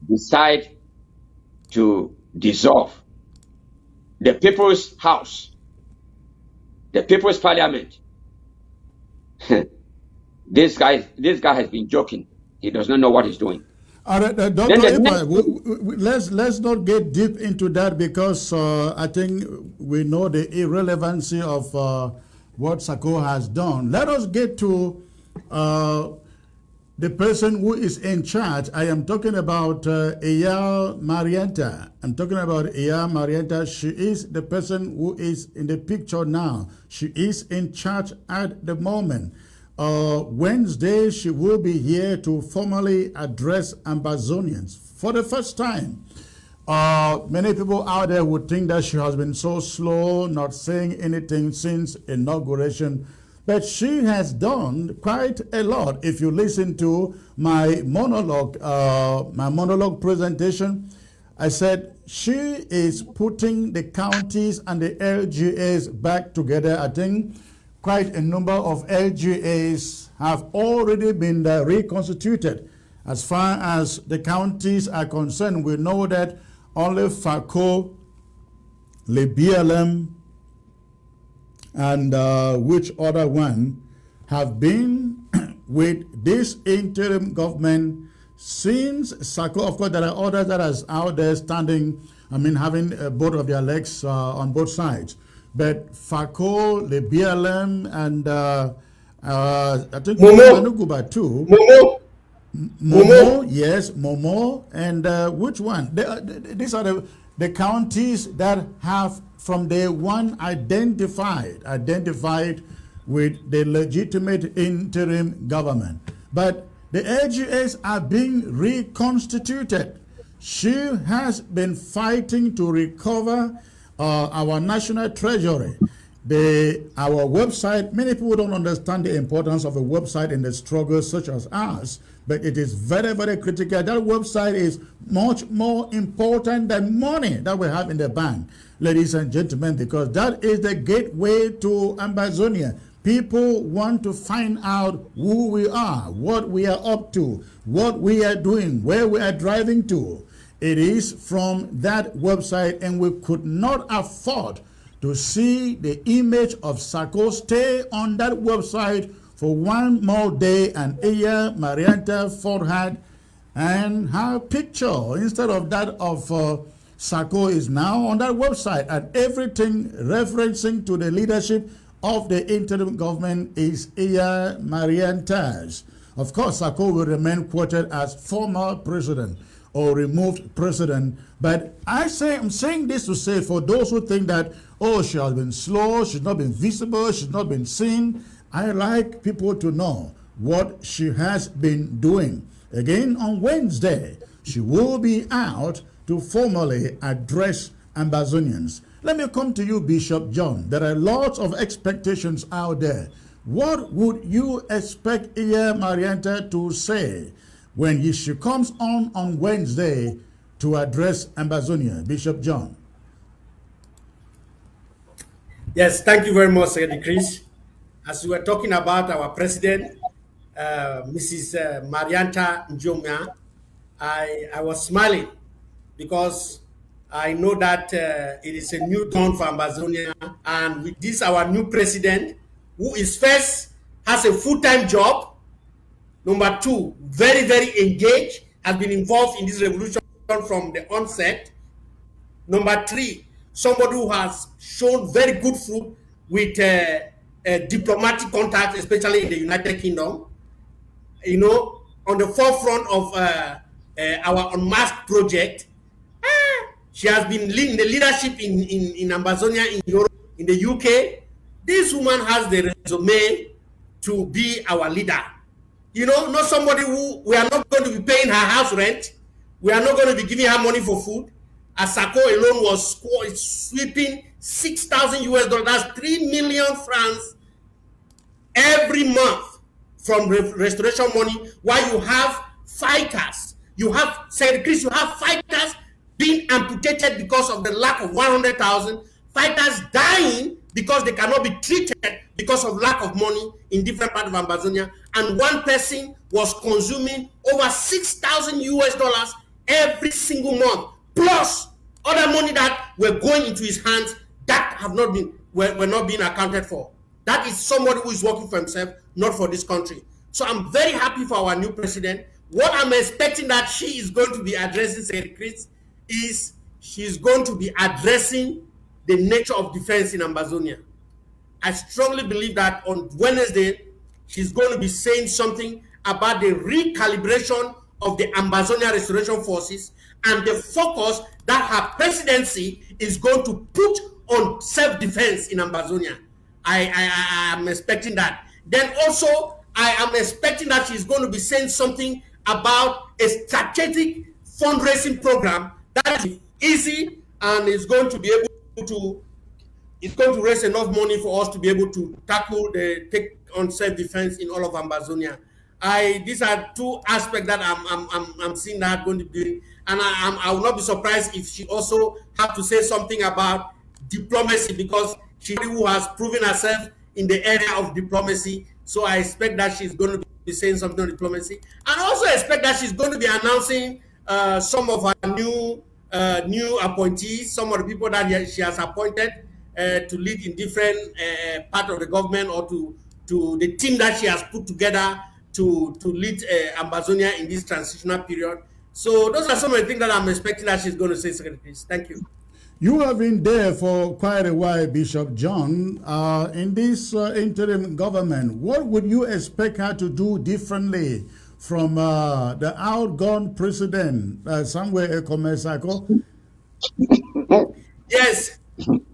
decide to dissolve the People's House, the People's Parliament. This guy has been joking. He does not know what he's doing. All right, Dr. Ipa, let's not get deep into that because I think we know the irrelevancy of what Sako has done. Let us get to the person who is in charge. I am talking about Iya Marianta. I'm talking about Iya Marianta. She is the person who is in the picture now. She is in charge at the moment. Wednesday, she will be here to formally address Ambazonians for the first time. Many people out there would think that she has been so slow, not saying anything since inauguration, but she has done quite a lot. If you listen to my monologue presentation, I said she is putting the counties and the LGAs back together. I think quite a number of LGAs have already been reconstituted. As far as the counties are concerned, we know that only FACO, LBLM, and which other one have been with this interim government since SACO. Of course, there are others that are out there standing, having both of their legs on both sides. But FACO, the BLM, and I think Momo too. Momo, yes, Momo, and which one? These are the counties that have from day one identified with the legitimate interim government. But the AGS are being reconstituted. She has been fighting to recover our national treasury. Our website, many people don't understand the importance of a website in the struggle such as ours, but it is very, very critical. That website is much more important than money that we have in the bank, ladies and gentlemen, because that is the gateway to Ambazonia. People want to find out who we are, what we are up to, what we are doing, where we are driving to. It is from that website, and we could not afford to see the image of Sako stay on that website for one more day, and Iya Marianta forehead and her picture instead of that of Sako is now on that website, and everything referencing to the leadership of the interim government is Iya Marianta's. Of course, Sako will remain quoted as former president or removed president. But I'm saying this to say, for those who think that, oh, she has been slow, she's not been visible, she's not been seen, I like people to know what she has been doing. Again, on Wednesday, she will be out to formally address Ambazonians. Let me come to you, Bishop John. There are lots of expectations out there. What would you expect Iya Marianta to say when she comes on Wednesday to address Ambazonia? Bishop John. Yes, thank you very much, Secretary Chris. As we were talking about our president, Mrs. Marianta Njoma, I was smiling because I know that it is a new dawn for Ambazonia, and with this, our new president, who is first, has a full-time job, number two, very, very engaged, has been involved in this revolution from the onset. Number three, somebody who has shown very good fruit with diplomatic contacts, especially in the United Kingdom. You know, on the forefront of our Unmasked project. She has been leading the leadership in Ambazonia, in Europe, in the UK. This woman has the resume to be our leader. You know, not somebody who we are not going to be paying her house rent. We are not going to be giving her money for food. Asako alone was sweeping 6,000 US dollars, that's 3 million francs every month from restoration money, while you have fighters. You have, Secretary Chris, you have fighters being amputated because of the lack of 100,000, fighters dying because they cannot be treated because of lack of money in different parts of Ambazonia, and one person was consuming over 6,000 US dollars every single month, plus other money that were going into his hands that have not been were not being accounted for. That is somebody who is working for himself, not for this country. So I'm very happy for our new president. What I'm expecting that she is going to be addressing, Secretary Chris, is she's going to be addressing the nature of defense in Ambazonia. I strongly believe that on Wednesday, she's going to be saying something about the recalibration of the Ambazonia Restoration Forces and the focus that her presidency is going to put on self-defense in Ambazonia. I am expecting that. Then also, I am expecting that she's going to be saying something about a strategic fundraising program that is easy and is going to be able to, it's going to raise enough money for us to be able to tackle the take on self-defense in all of Ambazonia. These are two aspects that I'm seeing that going to be, and I will not be surprised if she also have to say something about diplomacy, because she who has proven herself in the area of diplomacy. So I expect that she's going to be saying something on diplomacy, and also expect that she's going to be announcing some of her new appointees, some of the people that she has appointed to lead in different part of the government, or to the team that she has put together to lead Ambazonia in this transitional period. So those are some of the things that I'm expecting that she's going to say, Secretary. Thank you. You have been there for quite a while, Bishop John. In this interim government, what would you expect her to do differently from the outgone president, Samuel Ekomesako? Yes.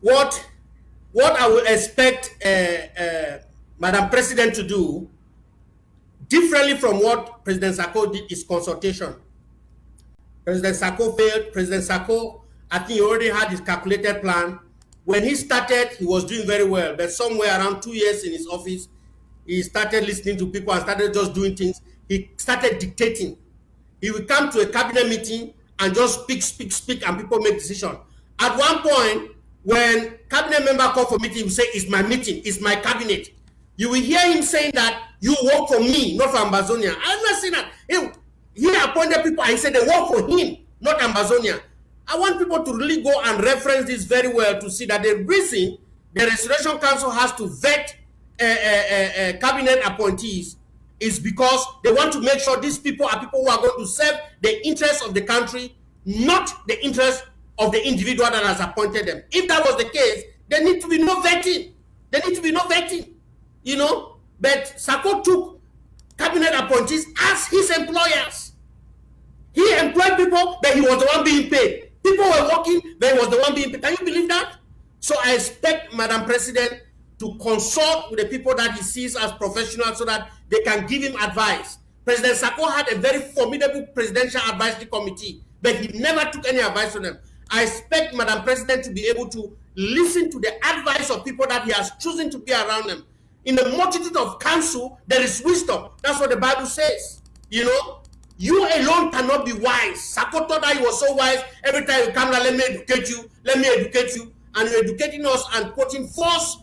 What I would expect Madam President to do, differently from what President Sako did, is consultation. President Sako failed. President Sako, I think he already had his calculated plan. When he started, he was doing very well. But somewhere around 2 years in his office, he started listening to people and started just doing things. He started dictating. He would come to a cabinet meeting and just speak, and people make decisions. At one point, when cabinet member call for meeting, he will say, "It's my meeting, it's my cabinet." You will hear him saying that you work for me, not for Ambazonia. I'm not saying that. He appointed people and he said they work for him, not Ambazonia. I want people to really go and reference this very well to see that the reason the Restoration Council has to vet cabinet appointees is because they want to make sure these people are people who are going to serve the interests of the country, not the interests of the individual that has appointed them. If that was the case, there need to be no vetting. There need to be no vetting, you know. But Sako took cabinet appointees as his employers. He employed people, but he was the one being paid. People were working, but he was the one being paid. Can you believe that? So I expect Madam President to consult with the people that he sees as professionals so that they can give him advice. President Sako had a very formidable presidential advisory committee, but he never took any advice from them. I expect Madam President to be able to listen to the advice of people that he has chosen to be around them. In the multitude of counsel, there is wisdom. That's what the Bible says. You know, you alone cannot be wise. Sako thought that he was so wise. Every time you come, let me educate you. Let me educate you. And you're educating us and quoting false,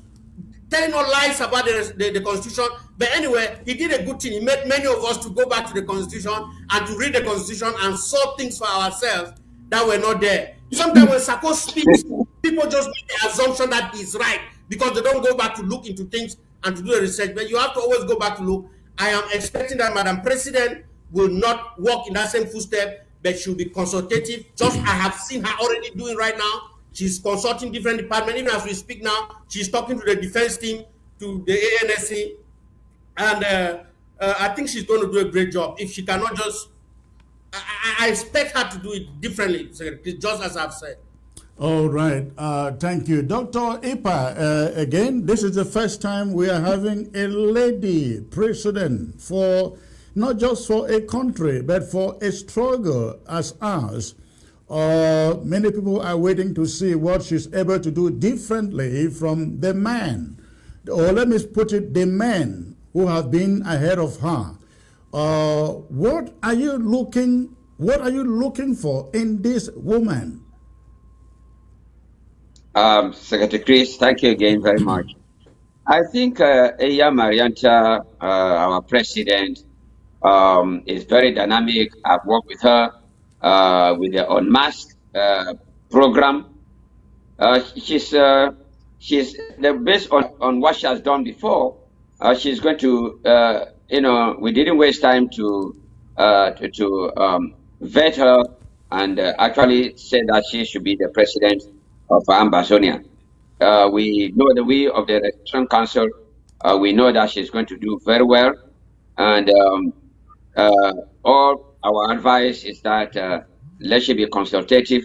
telling us lies about the Constitution. But anyway, he did a good thing. He made many of us to go back to the Constitution and to read the Constitution and saw things for ourselves that were not there. Sometimes when Sako speaks, people just make the assumption that he's right because they don't go back to look into things and to do the research. But you have to always go back to look. I am expecting that Madam President will not walk in that same footstep, but she'll be consultative. Just I have seen her already doing right now. She's consulting different departments. Even as we speak now, she's talking to the defense team, to the ANSC, and I think she's going to do a great job. If she cannot just, I expect her to do it differently, just as I've said. All right. Thank you. Dr. Ipa, again, this is the first time we are having a lady president for, not just for a country, but for a struggle as ours. Many people are waiting to see what she's able to do differently from the man, or let me put it, the men who have been ahead of her. What are you looking for in this woman? Secretary Chris, thank you again very much. I think Iya Marianta, our president, is very dynamic. I've worked with her with the Unmasked program. She's based on what she has done before. She's going to, we didn't waste time to vet her and actually say that she should be the president of Ambazonia. We know the way of the Restoration Council. We know that she's going to do very well, and all our advice is that let she be consultative,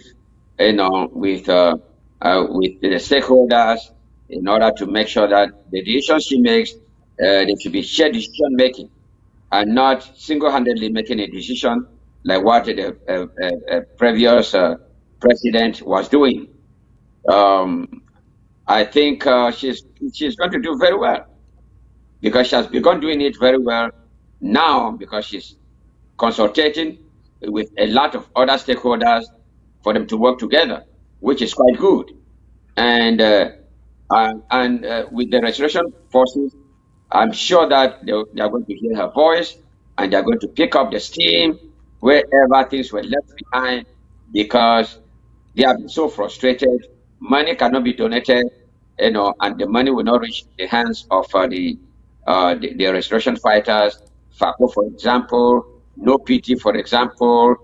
with the stakeholders in order to make sure that the decisions she makes, they should be shared decision making, and not single-handedly making a decision like what the previous president was doing. I think she's going to do very well because she has begun doing it very well now because she's consulting with a lot of other stakeholders for them to work together, which is quite good. And with the restoration forces, I'm sure that they are going to hear her voice and they are going to pick up the steam wherever things were left behind because they have been so frustrated. Money cannot be donated, and the money will not reach the hands of the restoration fighters. FACO, for example, No PT, for example,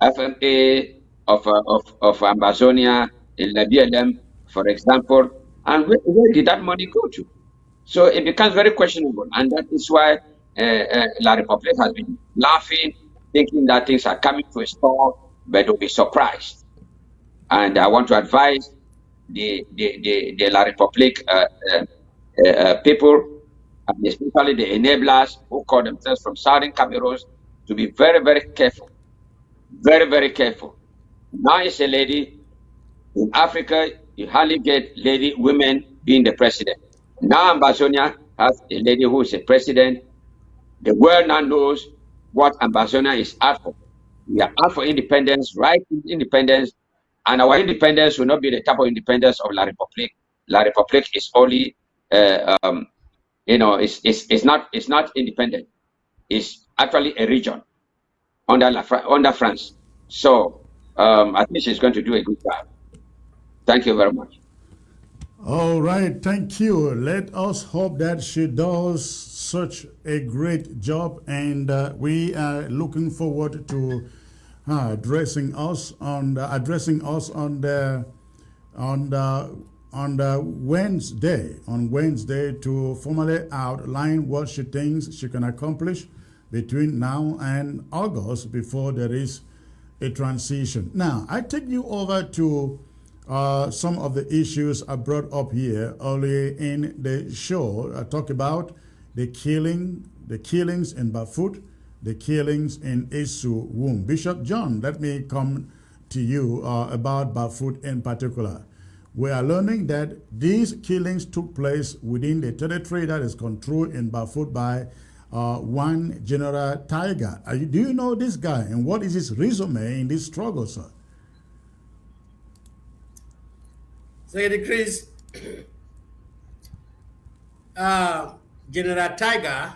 FMA of Ambazonia, in the BLM, for example, and where did that money go to? So it becomes very questionable, and that is why La Republic has been laughing, thinking that things are coming to a stop, but they'll be surprised. And I want to advise the La Republic people, and especially the enablers who call themselves from Southern Cameroon, to be very, very careful. Very, very careful. Now it's a lady. In Africa, you hardly get women being the president. Now Ambazonia has a lady who is a president. The world now knows what Ambazonia is out for. We are out for independence, right? Independence. And our independence will not be the type of independence of La République. La République is only, it's not independent. It's actually a region under France. So I think she's going to do a good job. Thank you very much. All right, thank you. Let us hope that she does such a great job, and we are looking forward to addressing us on Wednesday to formally outline what she thinks she can accomplish between now and August before there is a transition. Now, I take you over to some of the issues I brought up here earlier in the show. I talk about the killings in Bafut, the killings in Esu Womb. Bishop John, let me come to you about Bafut in particular. We are learning that these killings took place within the territory that is controlled in Bafut by one General Tiger. Do you know this guy, and what is his resume in this struggle, sir? Secretary Chris, General Tiger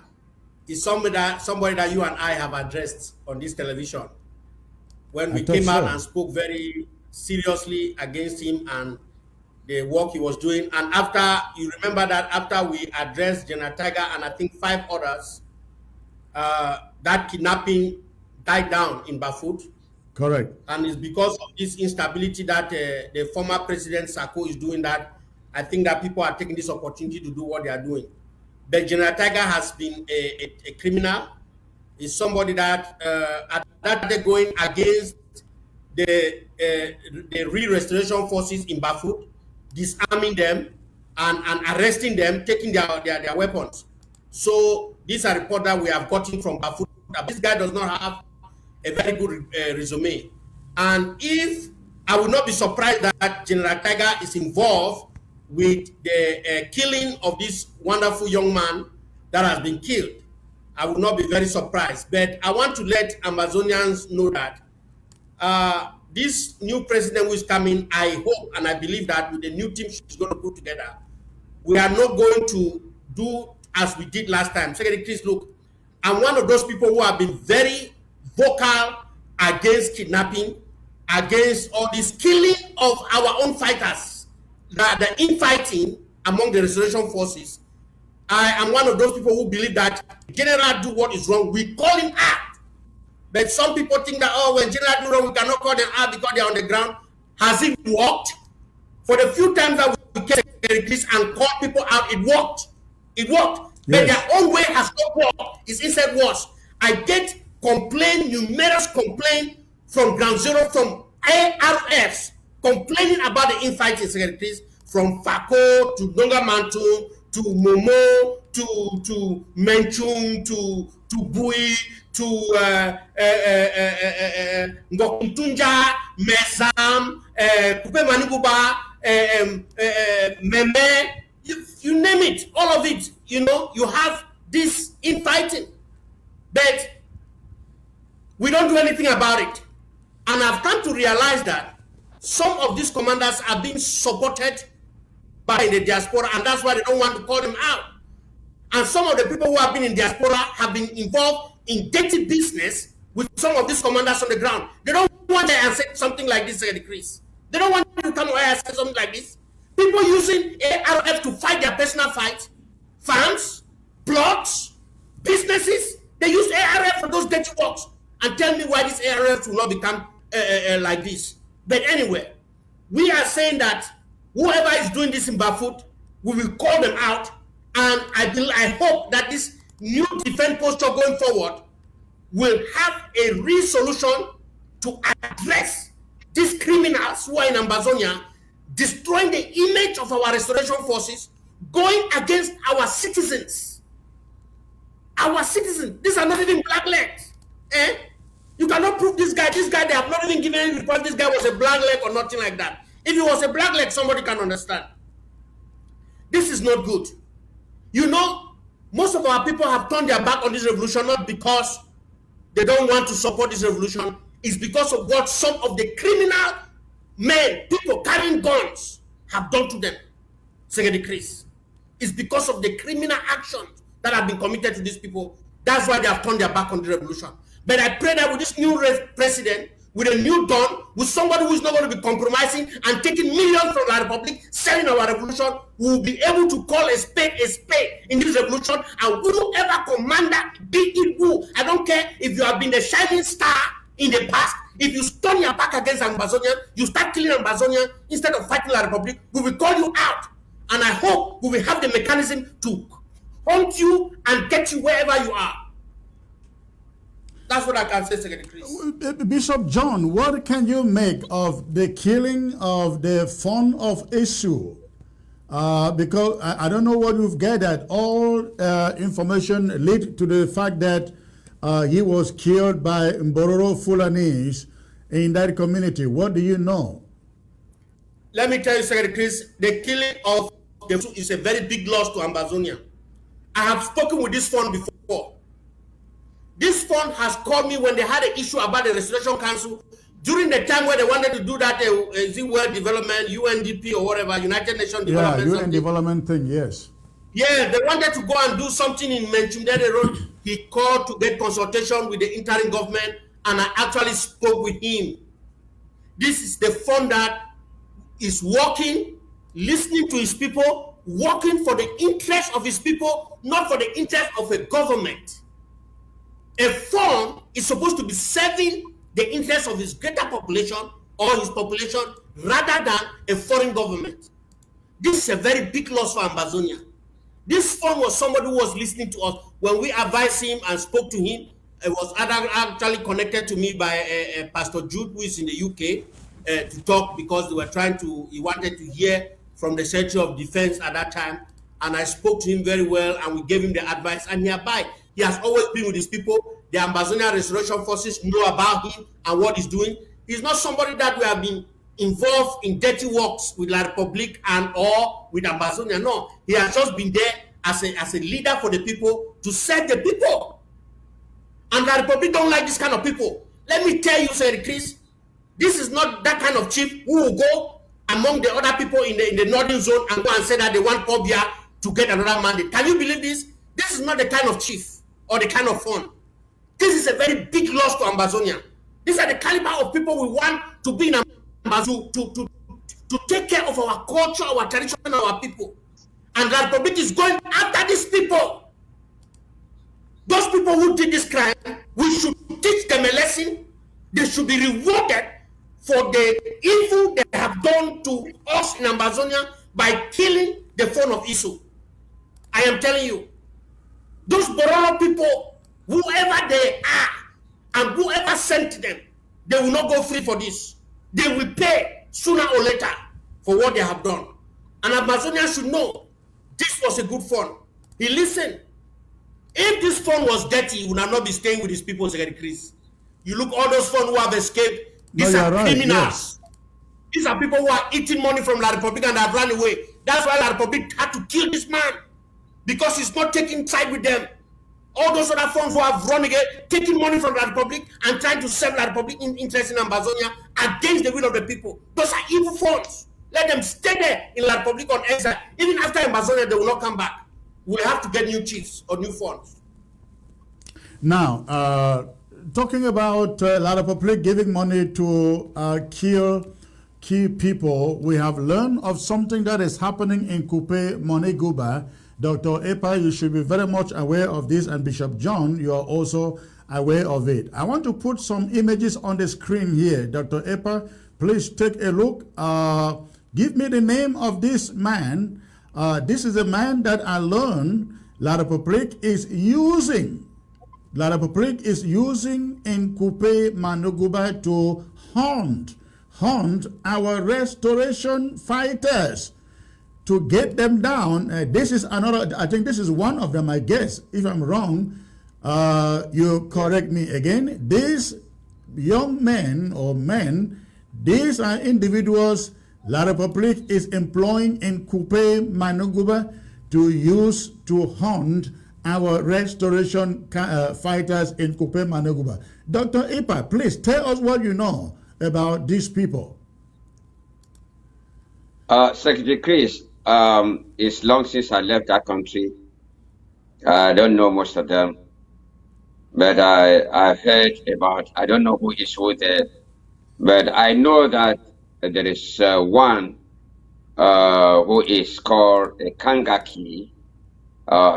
is somebody that you and I have addressed on this television when we came out and spoke very seriously against him and the work he was doing. And after, you remember that after we addressed General Tiger and I think 5 others, that kidnapping died down in Bafut. Correct. And it's because of this instability that the former President Sako is doing that. I think that people are taking this opportunity to do what they are doing. But General Tiger has been a criminal. He's somebody that they're going against the re-restoration forces in Bafut, disarming them and arresting them, taking their weapons. So these are reports that we have gotten from Bafut. This guy does not have a very good resume. And if I would not be surprised that General Tiger is involved with the killing of this wonderful young man that has been killed, I would not be very surprised. But I want to let Amazonians know that this new president who is coming, I hope and I believe that with the new team she's going to put together, we are not going to do as we did last time. Secretary Chris, look, I'm one of those people who have been very vocal against kidnapping, against all this killing of our own fighters, the infighting among the restoration forces. I am one of those people who believe that General do what is wrong, we call him out. But some people think that, oh, when General do wrong, we cannot call them out because they are on the ground. Has it worked? For the few times that we came and called people out, it worked. It worked. Yes. But their own way has not worked. It's instead worse. I get numerous complaints from Ground Zero, from ARFs, complaining about the infighting, secretaries, from Fako to Dongamantu to Momo to Menchung to Bui to Ngokuntunja, Mesam, Kupe Maniguba, Meme, you name it, all of it, you know, you have this infighting. But we don't do anything about it. And I've come to realize that some of these commanders are being supported by the diaspora, and that's why they don't want to call them out. And some of the people who have been in diaspora have been involved in dirty business with some of these commanders on the ground. They don't want to say something like this, Secretary Chris. They don't want to come away and say something like this. People using ARF to fight their personal fight, farms, plots, businesses, they use ARF for those dirty works. And tell me why this ARF will not become like this. But anyway, we are saying that whoever is doing this in Bafut, we will call them out. And I hope that this new defense posture going forward will have a real solution to address these criminals who are in Ambazonia, destroying the image of our restoration forces, going against our citizens. Our citizens. These are not even blacklegs. Eh? You cannot prove this guy. This guy, they have not even given any report. This guy was a blackleg or nothing like that. If he was a blackleg, somebody can understand. This is not good. You know, most of our people have turned their back on this revolution, not because they don't want to support this revolution. It's because of what some of the criminal men, people carrying guns, have done to them. Secretary Chris. It's because of the criminal actions that have been committed to these people. That's why they have turned their back on the revolution. But I pray that with this new president, with a new dawn, with somebody who is not going to be compromising and taking millions from the Republic, selling our revolution, we will be able to call a spade in this revolution. And whoever commander, be it who, I don't care if you have been the shining star in the past, if you turn your back against Ambazonian, you start killing Ambazonian instead of fighting the Republic, we will call you out. And I hope we will have the mechanism to hunt you and get you wherever you are. That's what I can say, Secretary Chris. Bishop John, what can you make of the killing of the son of Esau? Because I don't know what you've gathered. All information lead to the fact that he was killed by Mbororo Fulanis in that community. What do you know? Let me tell you, Secretary Chris, the killing of the is a very big loss to Ambazonia. I have spoken with this fund before. This fund has called me when they had an issue about the Restoration Council during the time where they wanted to do that World Development, UNDP or whatever, United Nations Development. Yeah, UN development thing, yes. Yeah, they wanted to go and do something in Menchumdede Road. He called to get consultation with the interim government, and I actually spoke with him. This is the fund that is working, listening to his people, working for the interest of his people, not for the interest of a government. A fund is supposed to be serving the interests of his greater population or his population rather than a foreign government. This is a very big loss for Ambazonia. This fund was somebody who was listening to us. When we advised him and spoke to him, it was actually connected to me by Pastor Jude, who is in the UK, to talk because they were he wanted to hear from the Secretary of Defense at that time. And I spoke to him very well, and we gave him the advice, and he abided. He has always been with his people. The Ambazonia Restoration Forces know about him and what he's doing. He's not somebody that we have been involved in dirty works with La Republic and or with Ambazonia. No, he has just been there as a leader for the people to serve the people. And La Republic don't like this kind of people. Let me tell you, Sir Chris, this is not that kind of chief who will go among the other people in the northern zone and go and say that they want Pobia to get another mandate. Can you believe this? This is not the kind of chief or the kind of fund. This is a very big loss to Ambazonia. These are the caliber of people we want to be in Ambazonia to take care of our culture, our tradition, and our people. And the Republic is going after these people. Those people who did this crime, we should teach them a lesson. They should be rewarded for the evil they have done to us in Ambazonia by killing the son of Esau. I am telling you, those Bororo people, whoever they are, and whoever sent them, they will not go free for this. They will pay sooner or later for what they have done. And Amazonians should know this was a good fund. He listened. If this fund was dirty, he would not be staying with his people, Secretary Chris. You look all those funds who have escaped, these are criminals. Yes. These are people who are eating money from La Republic and have run away. That's why La Republic had to kill this man, because he's not taking side with them. All those other funds who have run again, taking money from the Republic and trying to serve the Republic in interest in Ambazonia against the will of the people. Those are evil funds. Let them stay there in La Republic on exile. Even after Ambazonia, they will not come back. We'll have to get new chiefs or new funds. Now, talking about La Republic giving money to kill key people, we have learned of something that is happening in Kupe Moniguba. Dr. Epa, you should be very much aware of this, and Bishop John, you are also aware of it. I want to put some images on the screen here. Dr. Epa, please take a look. Give me the name of this man. This is a man that I learned La Republic is using. La Republic is using in Kupe Moniguba to hunt our restoration fighters, to get them down. This is another, I think this is one of them, I guess. If I'm wrong, you correct me again. These young men or men, these are individuals La Republic is employing in Kupe Manunguba to use to hunt our restoration fighters in Kupe Manunguba. Dr. Ipa, please tell us what you know about these people. Secretary Chris, it's long since I left that country. I don't know most of them, but I heard about, I don't know who is who there, but I know that there is one who is called a Kangaki,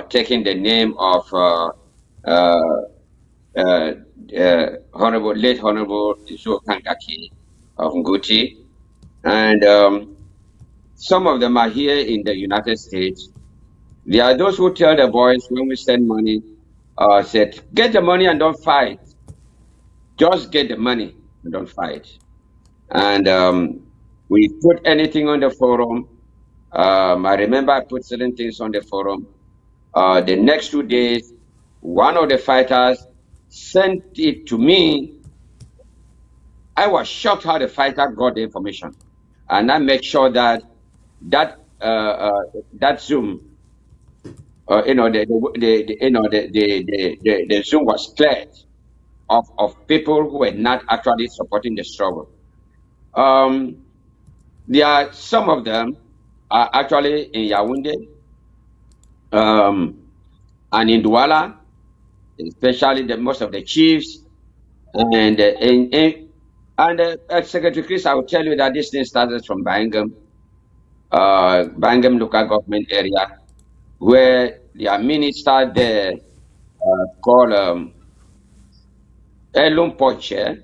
taking the name of late Honorable Isu Kangaki of Nguti, and some of them are here in the United States. There are those who tell the boys when we send money, said, get the money and don't fight. Just get the money and don't fight. And we put anything on the forum. I remember I put certain things on the forum. The next 2 days, one of the fighters sent it to me. I was shocked how the fighter got the information. And I make sure that that Zoom, the Zoom was cleared of people who were not actually supporting the struggle. There are some of them are actually in Yaoundé and in Douala, especially most of the chiefs, and Secretary Chris, I will tell you that this thing started from Bangam local government area, where their minister there called Elum Poche,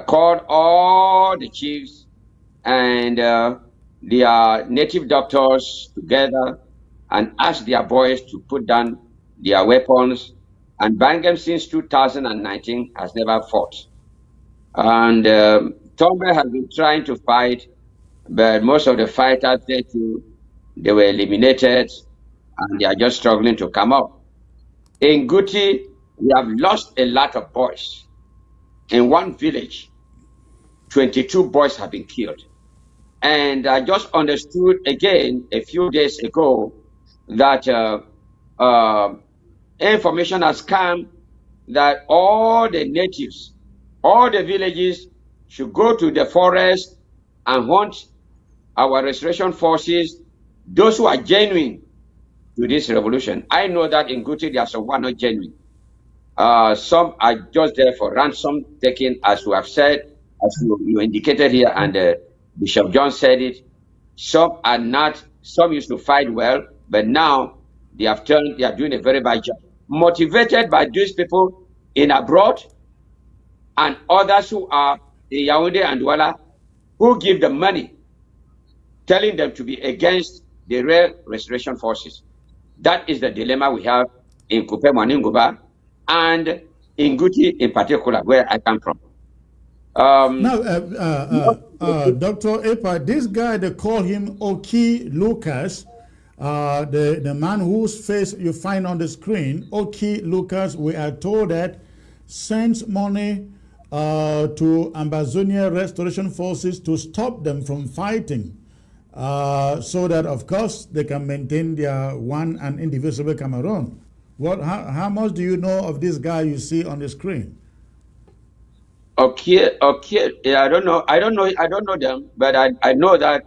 called all the chiefs and their native doctors together and asked their boys to put down their weapons. And Bangam since 2019 has never fought. And Tombe has been trying to fight, but most of the fighters there too, they were eliminated and they are just struggling to come up. In Guti, we have lost a lot of boys. In one village, 22 boys have been killed. And I just understood again a few days ago that information has come that all the natives, all the villages should go to the forest and hunt our restoration forces, those who are genuine to this revolution. I know that in Guti there are some who are not genuine. Some are just there for ransom taking, as you have said, as you indicated here, and Bishop John said it. Some are not, some used to fight well, but now they have turned, they are doing a very bad job. Motivated by these people in abroad and others who are in Yaoundé and Douala, who give them money, telling them to be against the real restoration forces. That is the dilemma we have in Kupe Manunguba and in Guti in particular, where I come from. Dr. Epa, this guy, they call him Oki Lucas, the man whose face you find on the screen. Oki Lucas, we are told that sends money to Ambazonia Restoration Forces to stop them from fighting, so that, of course, they can maintain their one and indivisible Cameroon. How much do you know of this guy you see on the screen? Okay, yeah, I don't know them, but I know that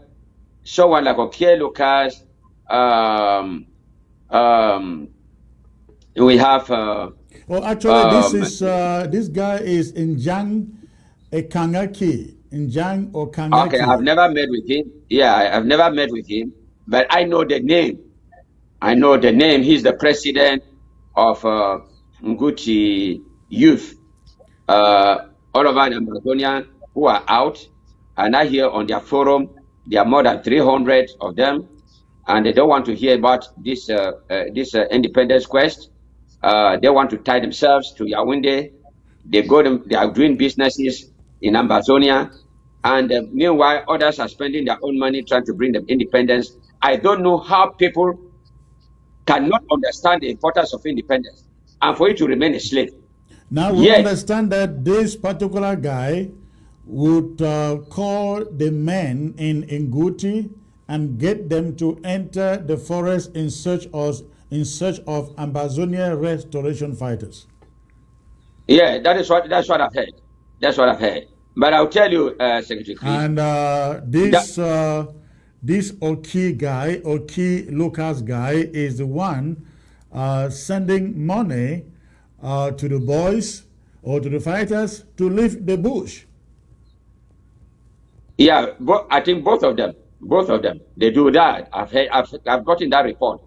someone like Okay Lucas, we have. Well, actually, this guy is Njang Kangaki. Njang or Kangaki. Okay, I've never met with him. Yeah, I've never met with him, but I know the name. I know the name. He's the president of Nguti Youth. All over the Amazonia who are out, and I hear on their forum, there are more than 300 of them, and they don't want to hear about this independence quest. They want to tie themselves to Yaoundé. They are doing businesses in Amazonia, and meanwhile, others are spending their own money trying to bring them independence I don't know how people cannot understand the importance of independence and for you to remain a slave. Now we understand that this particular guy would call the men in Nguti and get them to enter the forest in search of Ambazonia restoration fighters. Yeah, that's what I've heard. That's what I've heard. But I'll tell you, Secretary Chris. And this Oki guy, Oki Lucas guy, is the one sending money to the boys or to the fighters to leave the bush. Yeah, I think both of them, they do that. I've gotten that report.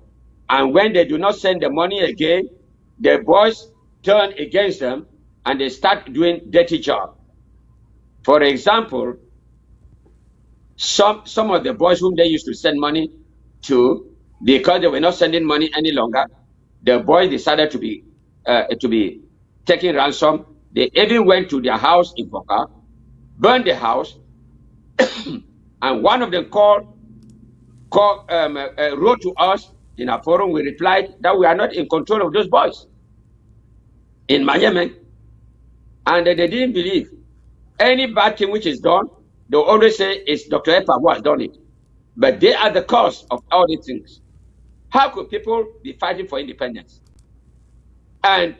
And when they do not send the money again, the boys turn against them and they start doing dirty job. For example, some of the boys whom they used to send money to, because they were not sending money any longer, the boys decided to be taking ransom. They even went to their house in Boka, burned the house, and one of them wrote to us in our forum. We replied that we are not in control of those boys in Miami, and they didn't believe. Any bad thing which is done, they'll always say it's Dr. Epa who has done it. But they are the cause of all these things. How could people be fighting for independence? And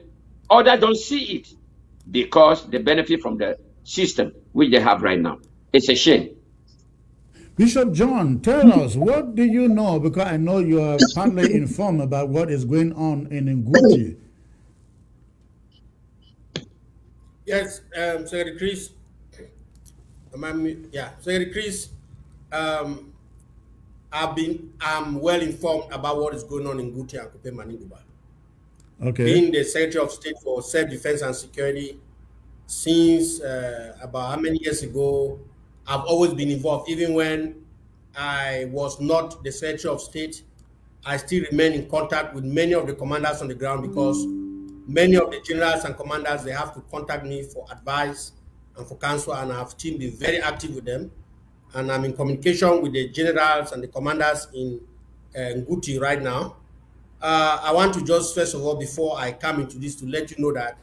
others don't see it because they benefit from the system which they have right now. It's a shame. Bishop John, tell us, what do you know? Because I know you are partly informed about what is going on in Nguti. Yes, Secretary Chris. Secretary Chris, I'm well informed about what is going on in Nguti and Kupe Maniguba. Okay. Being the Secretary of State for Self-Defense and Security since about how many years ago, I've always been involved. Even when I was not the Secretary of State, I still remain in contact with many of the commanders on the ground because many of the generals and commanders, they have to contact me for advice and for counsel, and I've still been very active with them. And I'm in communication with the generals and the commanders in Nguti right now. I want to just, first of all, before I come into this, to let you know that,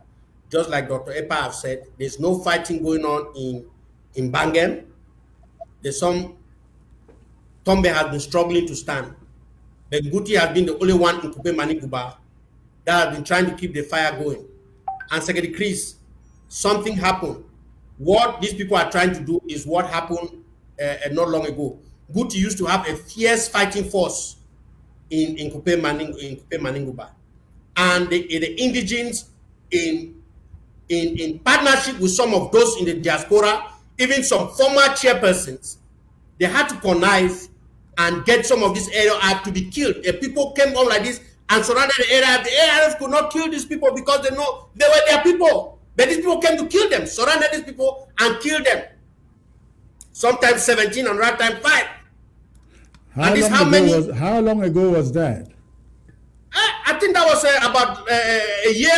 just like Dr. Epa have said, there's no fighting going on in Bangem. There's some, Tombe has been struggling to stand. But Nguti has been the only one in Kupe Maniguba that has been trying to keep the fire going. And Secretary Chris, something happened. What these people are trying to do is what happened not long ago. Nguti used to have a fierce fighting force in Kupe Maniguba. And the indigenes in partnership with some of those in the diaspora, even some former chairpersons, they had to connive and get some of this area to be killed. If people came on like this and surrounded the area, the ARF could not kill these people because they know they were their people. But these people came to kill them, surrounded these people and killed them. Sometimes 17 and right time 5. How long ago was that? I think that was about a year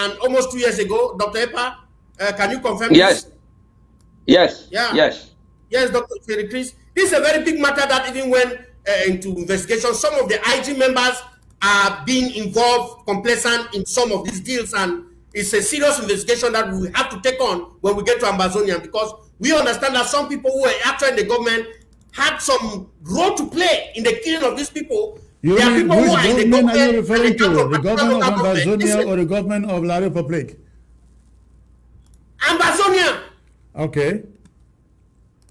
and almost 2 years ago, Dr. Epa. Can you confirm this? Yes. Yes, Dr. Secretary Chris. This is a very big matter that even went into investigation. Some of the IG members are being involved, complacent in some of these deals, and it's a serious investigation that we have to take on when we get to Ambazonia, because we understand that some people who were actually in the government had some role to play in the killing of these people. Which government are you referring to? The government of Ambazonia or the government of La Republic? Ambazonia. Okay.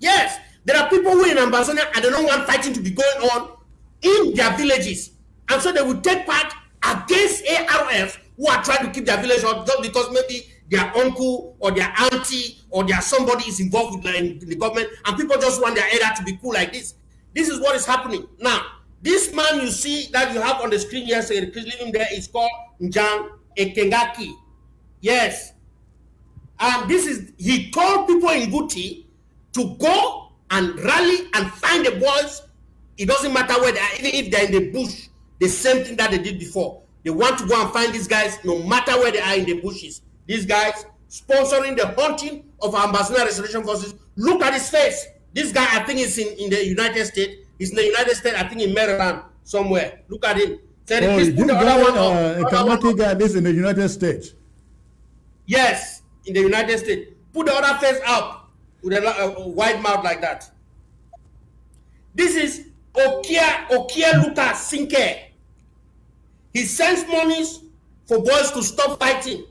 Yes, there are people who are in Ambazonia and they don't want fighting to be going on in their villages. And so they will take part against ARF who are trying to keep their village up just because maybe their uncle or their auntie or their somebody is involved in the government, and people just want their area to be cool like this. This is what is happening. Now, this man you see that you have on the screen here, living there, is called Njan Ekengaki. Yes. And he called people in Nguti to go and rally and find the boys. It doesn't matter where they are, even if they're in the bush, the same thing that they did before. They want to go and find these guys no matter where they are in the bushes. These guys sponsoring the hunting of our Ambassador Restoration Forces. Look at his face. This guy, I think, is in the United States. He's in the United States, I think in Maryland somewhere. Look at him. Said, Oh, please this put the other one up. Kamaki guy is in the United States. Yes, in the United States. Put the other face up with a wide mouth like that. This is Okia Lucas Sinke. He sends monies for boys to stop fighting.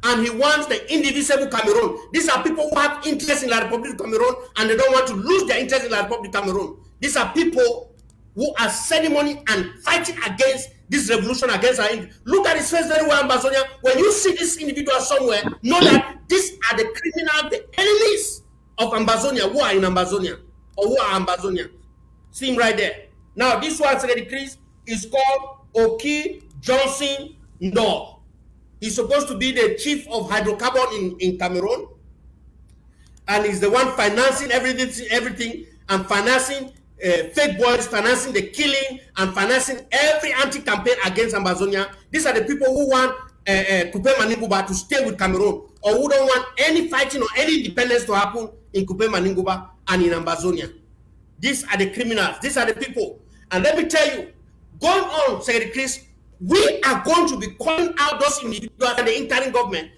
And he wants the indivisible Cameroon. These are people who have interest in the Republic of Cameroon and they don't want to lose their interest in the Republic of Cameroon. These are people who are sending money and fighting against this revolution, against our English. Look at his face very well, Ambazonia. When you see this individual somewhere, know that these are the criminals, the enemies of Ambazonia, who are in Ambazonia, or who are Ambazonia. See him right there. Now, this one, Secretary Chris, is called Oki Johnson Ndor. He's supposed to be the chief of hydrocarbon in Cameroon. And he's the one financing everything and financing fake boys, financing the killing, and financing every anti-campaign against Ambazonia. These are the people who want Kupe Maninguba to stay with Cameroon, or who don't want any fighting or any independence to happen in Kupe Maninguba and in Ambazonia. These are the criminals. These are the people. And let me tell you, going on, Secretary Chris, we are going to be calling out those individuals and the interim government.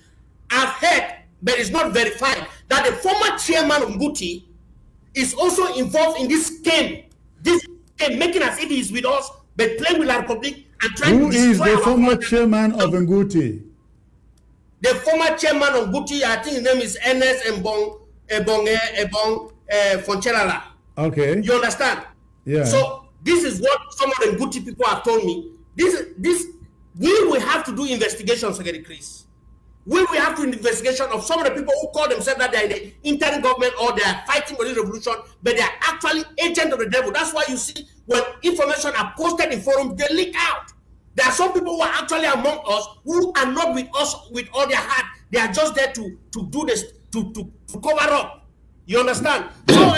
I've heard, but it's not verified, that the former chairman of Nguti is also involved in this game. This game, making as if he's with us, but playing with our Republic and trying to destroy. Who is the former chairman of Nguti? The former chairman of Nguti, I think his name is Ernest Ebong Fonchelala. Okay. You understand? Yeah. So this is what some of the Nguti people have told me. This we will have to do investigation, Secretary Chris. We will have to do investigation of some of the people who call themselves that they're in the interim government or they are fighting for this revolution, but they are actually agents of the devil. That's why you see when information are posted in forums, they leak out. There are some people who are actually among us who are not with us with all their heart. They are just there to do this, to cover up. You understand? So,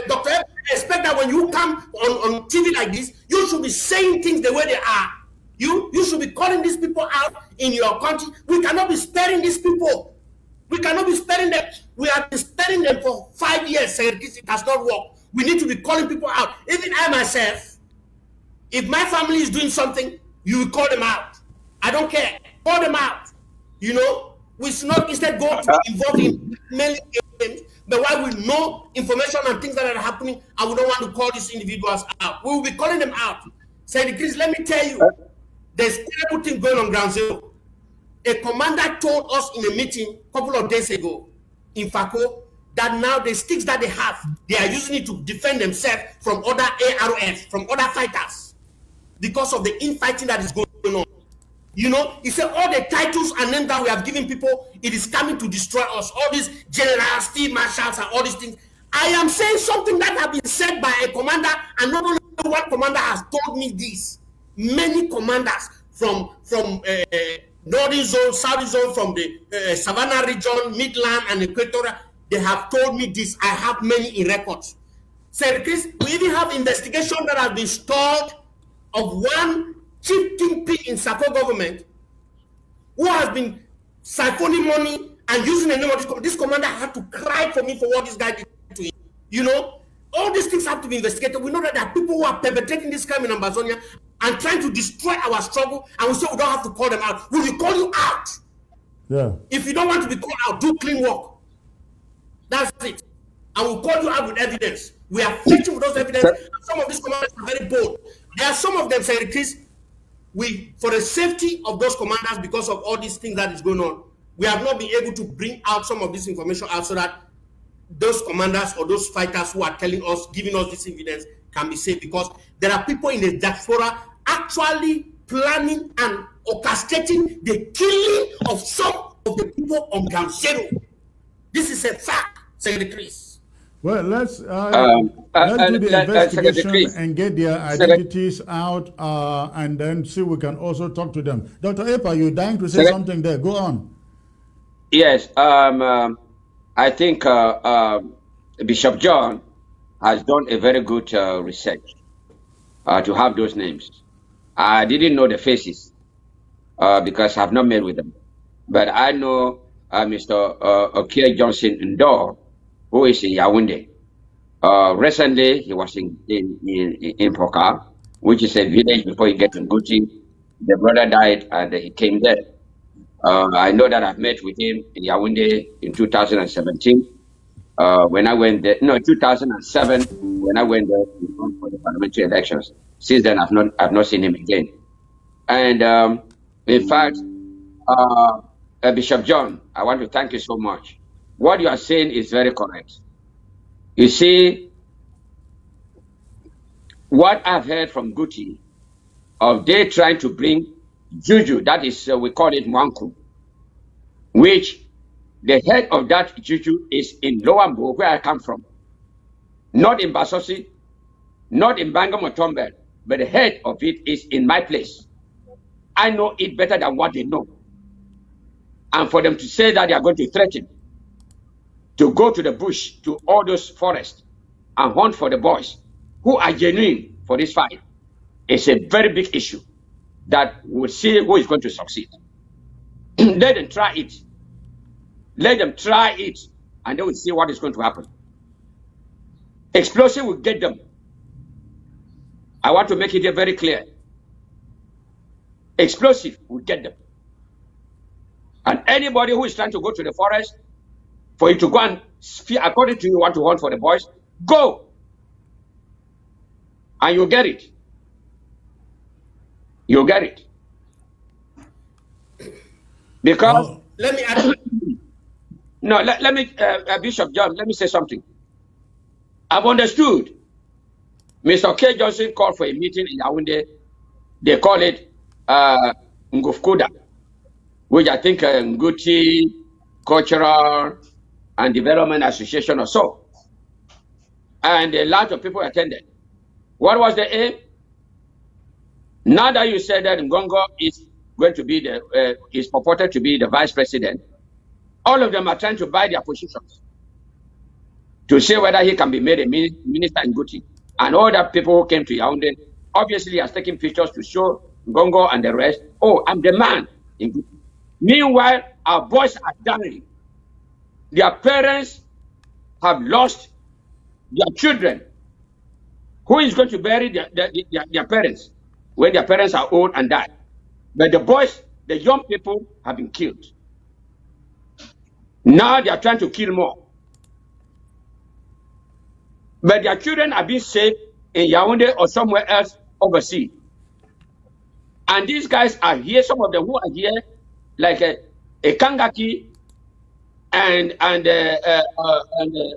Dr. I expect that when you come on TV like this, you should be saying things the way they are. You should be calling these people out in your country. We cannot be sparing these people. We cannot be sparing them. We have been sparing them for 5 years. It has not worked. We need to be calling people out. Even I myself, if my family is doing something, you will call them out. I don't care. Call them out. You know, we should not instead go to be involved in many games, but while we know information and things that are happening, and we don't want to call these individuals out. We will be calling them out. Say, Chris, let me tell you, there's terrible thing going on ground zero. A commander told us in a meeting a couple of days ago in Fako that now the sticks that they have, they are using it to defend themselves from other AROS, from other fighters, because of the infighting that is going on. You know, he said all the titles and names that we have given people, it is coming to destroy us. All these generals, field marshals, and all these things. I am saying something that has been said by a commander, and not only one commander has told me this. Many commanders from Northern Zone, Southern Zone, from the Savannah region, Midland, and Equatorial, they have told me this. I have many in records. Sir Chris, we even have investigation that has been stalled of one chief kingpin in Sako government who has been siphoning money and using the name of this commander had to cry for me for what this guy did to him. You know, all these things have to be investigated. We know that there are people who are perpetrating this crime in Ambazonia and trying to destroy our struggle, and we say we don't have to call them out. We will call you out. Yeah. If you don't want to be called out, do clean work. That's it. And we'll call you out with evidence. We are fetching with those evidence. Some of these commanders are very bold. There are some of them, Senator Chris, for the safety of those commanders, because of all these things that is going on, we have not been able to bring out some of this information out so that those commanders or those fighters who are telling us, giving us this evidence can be safe, because there are people in the diaspora actually planning and orchestrating the killing of some of the people on ground zero. This is a fact, Secretary Chris. Well, let's do the investigation and get their identities out, and then see we can also talk to them. Dr. Epa, you're dying to say something there. Go on. Yes, I think Bishop John has done a very good research to have those names. I didn't know the faces because I've not met with them. But I know Mr. Okia Johnson Ndor, who is in Yaoundé. Recently, he was in Poka, which is a village before you get to Guti. The brother died and he came there. I know that I've met with him in Yaoundé in 2017. When I went there, no, 2007, when I went there for the parliamentary elections. Since then, I've not seen him again. And in fact, Bishop John, I want to thank you so much. What you are saying is very correct. You see, what I've heard from Guti, of they trying to bring juju, that is, we call it Mwanku, which the head of that juju is in Loambo, where I come from. Not in Basosi, not in Bangamotombe, but the head of it is in my place. I know it better than what they know. And for them to say that they are going to threaten to go to the bush, to all those forests, and hunt for the boys who are genuine for this fight, is a very big issue that we'll see who is going to succeed. Let them try it. Let them try it, and they will see what is going to happen. Explosive will get them. I want to make it very clear. Explosive will get them. And anybody who is trying to go to the forest, for you to go and, according to you, want to hunt for the boys, go. And you'll get it. You'll get it. Because, let me add. No, let me, Bishop John, let me say something. I've understood. Mr. K. Johnson called for a meeting in Yaoundé. They call it Ngufkuda, which I think Nguti Cultural and Development Association or so. And a lot of people attended. What was the aim? Now that you said that Ngongo is going to be is purported to be the vice president, all of them are trying to buy their positions to see whether he can be made a minister in Guti. And all the people who came to Yaoundé obviously has taken pictures to show Ngongo and the rest, oh, I'm the man in Guti. Meanwhile, our boys are dying. Their parents have lost their children. Who is going to bury their parents when their parents are old and die? But the boys, the young people, have been killed. Now they are trying to kill more. But their children are being saved in Yaoundé or somewhere else overseas. And these guys are here, some of them who are here, like a Kangaki and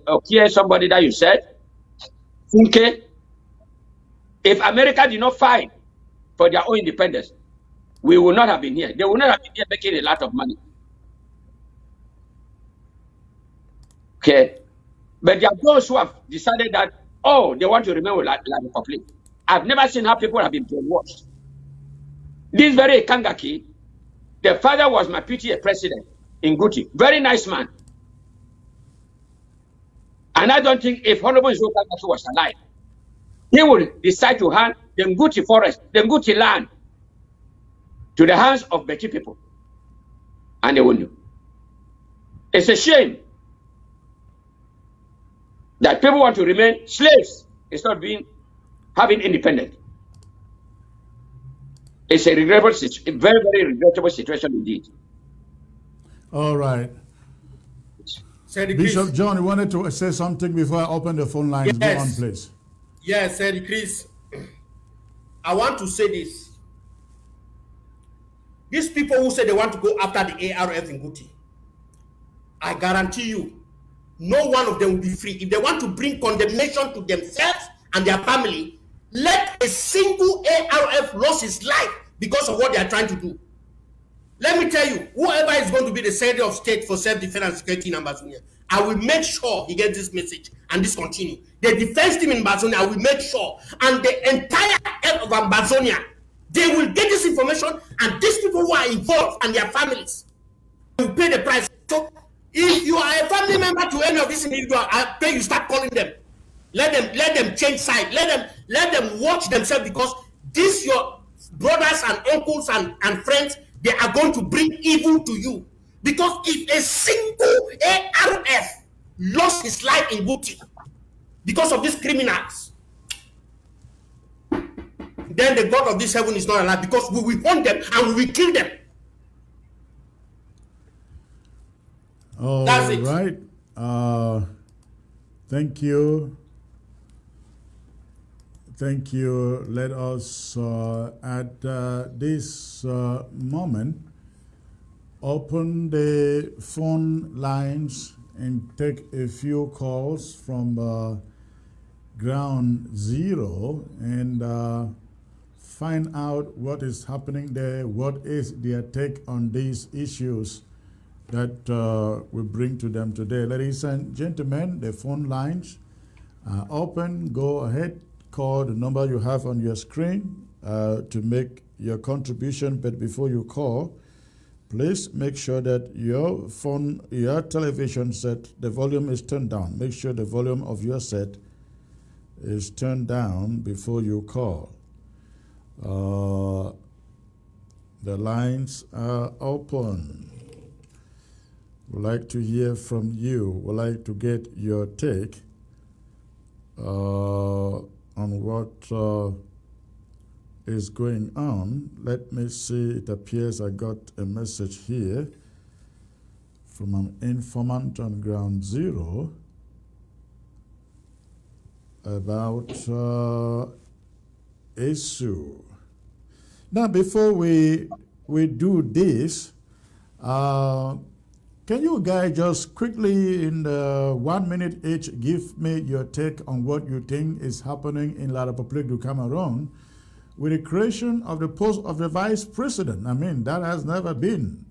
okay, somebody that you said, Funke. If America did not fight for their own independence, we would not have been here. They would not have been here making a lot of money. Okay. But there are those who have decided that, oh, they want to remain like the republic. I've never seen how people have been brainwashed. This very Kangaki, the father was my PTA president in Guti. Very nice man. And I don't think if Honorable Nzo Kangaki was alive, he would decide to hand the Nguti forest, the Nguti land, to the hands of Beti people. And they will know. It's a shame that people want to remain slaves instead of having independence. It's a regrettable situation, very, very regrettable situation indeed. All right. Bishop John, you wanted to say something before I open the phone lines. Yes. Go on, please. Yes, Chris. I want to say this. These people who say they want to go after the ARF in Guti, I guarantee you, no one of them will be free. If they want to bring condemnation to themselves and their family, let a single ARF lose his life because of what they are trying to do. Let me tell you, whoever is going to be the Secretary of State for Self-Defense and Security in Ambazonia, I will make sure he gets this message and this continue. The defense team in Ambazonia, I will make sure, and the entire head of Ambazonia, they will get this information, and these people who are involved and their families will pay the price. So if you are a family member to any of these individuals, I pray you start calling them. Let them change side. Let them watch themselves, because these your brothers and uncles and friends, they are going to bring evil to you. Because if a single ARF lost his life in Guti, because of these criminals, then the God of this heaven is not alive, because we will hunt them and we will kill them. That's it. Right. Thank you. Thank you. Let us at this moment open the phone lines and take a few calls from ground zero and find out what is happening there, what is their take on these issues that we bring to them today. Ladies and gentlemen, the phone lines are open. Go ahead, call the number you have on your screen to make your contribution. But before you call, please make sure that your phone, your television set, the volume is turned down. Make sure the volume of your set is turned down before you call. The lines are open. We'd like to hear from you. We'd like to get your take on what is going on. Let me see. It appears I got a message here from an informant on ground zero about issue. Now, before we do this, can you guys just quickly, in 1 minute each, give me your take on what you think is happening in La République du Cameroon with the creation of the post of the vice president? I mean, that has never been.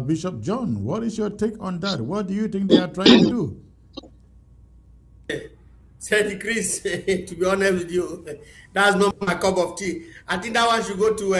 Bishop John, what is your take on that? What do you think they are trying to do? Said Chris, to be honest with you, that's not my cup of tea. I think that one should go to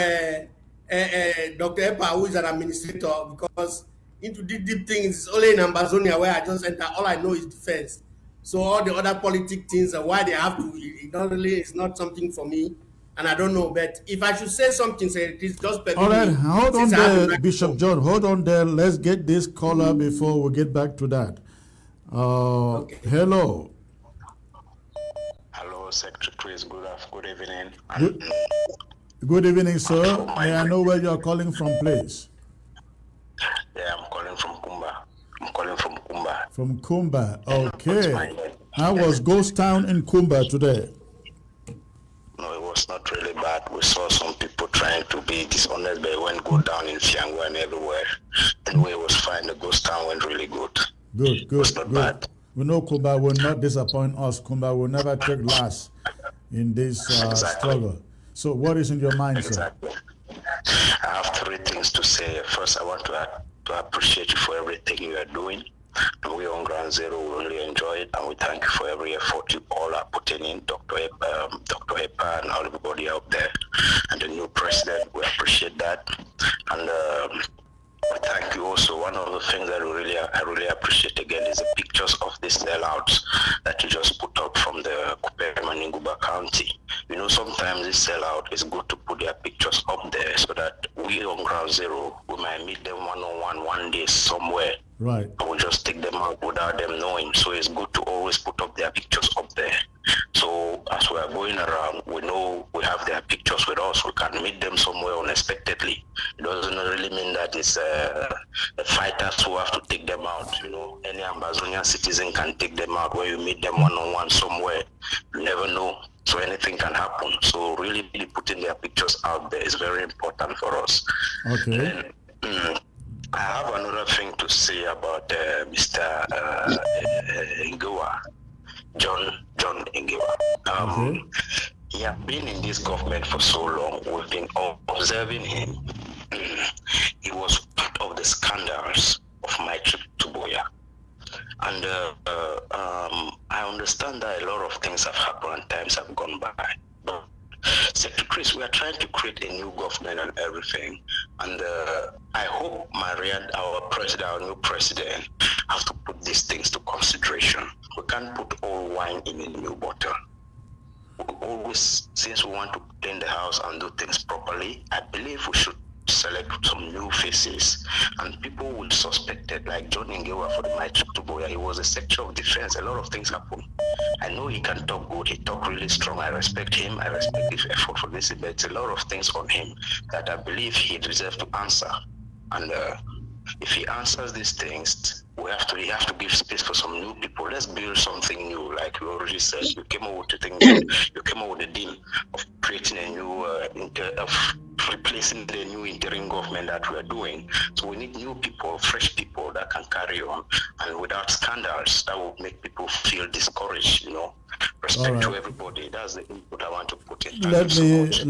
Dr. Epa, who is an administrator, because into deep things, only in Ambazonia where I just enter, all I know is defense. So all the other politic things and why they have to, it's not something for me, and I don't know. But if I should say something, say it is just. All right, hold on there, Bishop John. Hold on there. Let's get this caller before we get back to that. Okay. Hello. Hello, Secretary Chris. Good evening. Good evening, sir. May I know where you are calling from, please? Yeah, I'm calling from Kumba. From Kumba, okay. How was Ghost Town in Kumba today? No, it was not really bad. We saw some people trying to be dishonest, but it went good down in Fiangwa and everywhere. Anyway, it was fine. The Ghost Town went really good. Good. It was not bad. We know Kumba will not disappoint us. Kumba will never take last in this struggle. So what is in your mind, sir? I have three things to say. First, I want to appreciate you for everything you are doing. And we on Ground Zero really enjoy it, and we thank you for every effort you all are putting in, Dr. Epa and everybody out there, and the new president. We appreciate that, and we thank you also. One of the things that I really appreciate again is the pictures of the sellouts that you just put up from the Kupema Ninguba County. You know, sometimes this sellout is good to put their pictures up there so that we on Ground Zero, we might meet them one-on-one one day somewhere. Right. And we just take them out without them knowing. So it's good to always put up their pictures up there. So as we are going around, we know we have their pictures with us. We can meet them somewhere unexpectedly. It doesn't really mean that it's the fighters who have to take them out. You know, any Ambazonian citizen can take them out where you meet them one-on-one somewhere. You never know. So anything can happen. So really putting their pictures out there is very important for us. Okay. Then, I have another thing to say about Mr. Ingewa, John Ingewa. He has been in this government for so long. We've been observing him. He was part of the scandals of my trip to Boya. And I understand that a lot of things have happened and times have gone by. But Secretary Chris, we are trying to create a new government and everything. And I hope our new president, has to put these things to consideration. We can't put old wine in a new bottle. Always, since we want to clean the house and do things properly, I believe we should select some new faces, and people would suspect it, like John Ngewa for my trip to Boya. He was a Secretary of Defense. A lot of things happen. I know he can talk good. He talk really strong. I respect him. I respect his effort for this, but it's a lot of things on him that I believe he deserves to answer. And if he answers these things, we have to give space for some new people. Let's build something new. Like we already said, you came up with the thing. You came up with the deal of creating a new of replacing the new interim government that we are doing. So we need new people, fresh people that can carry on, and without scandals that will make people feel discouraged. Respect to everybody. That's the input I want to put in.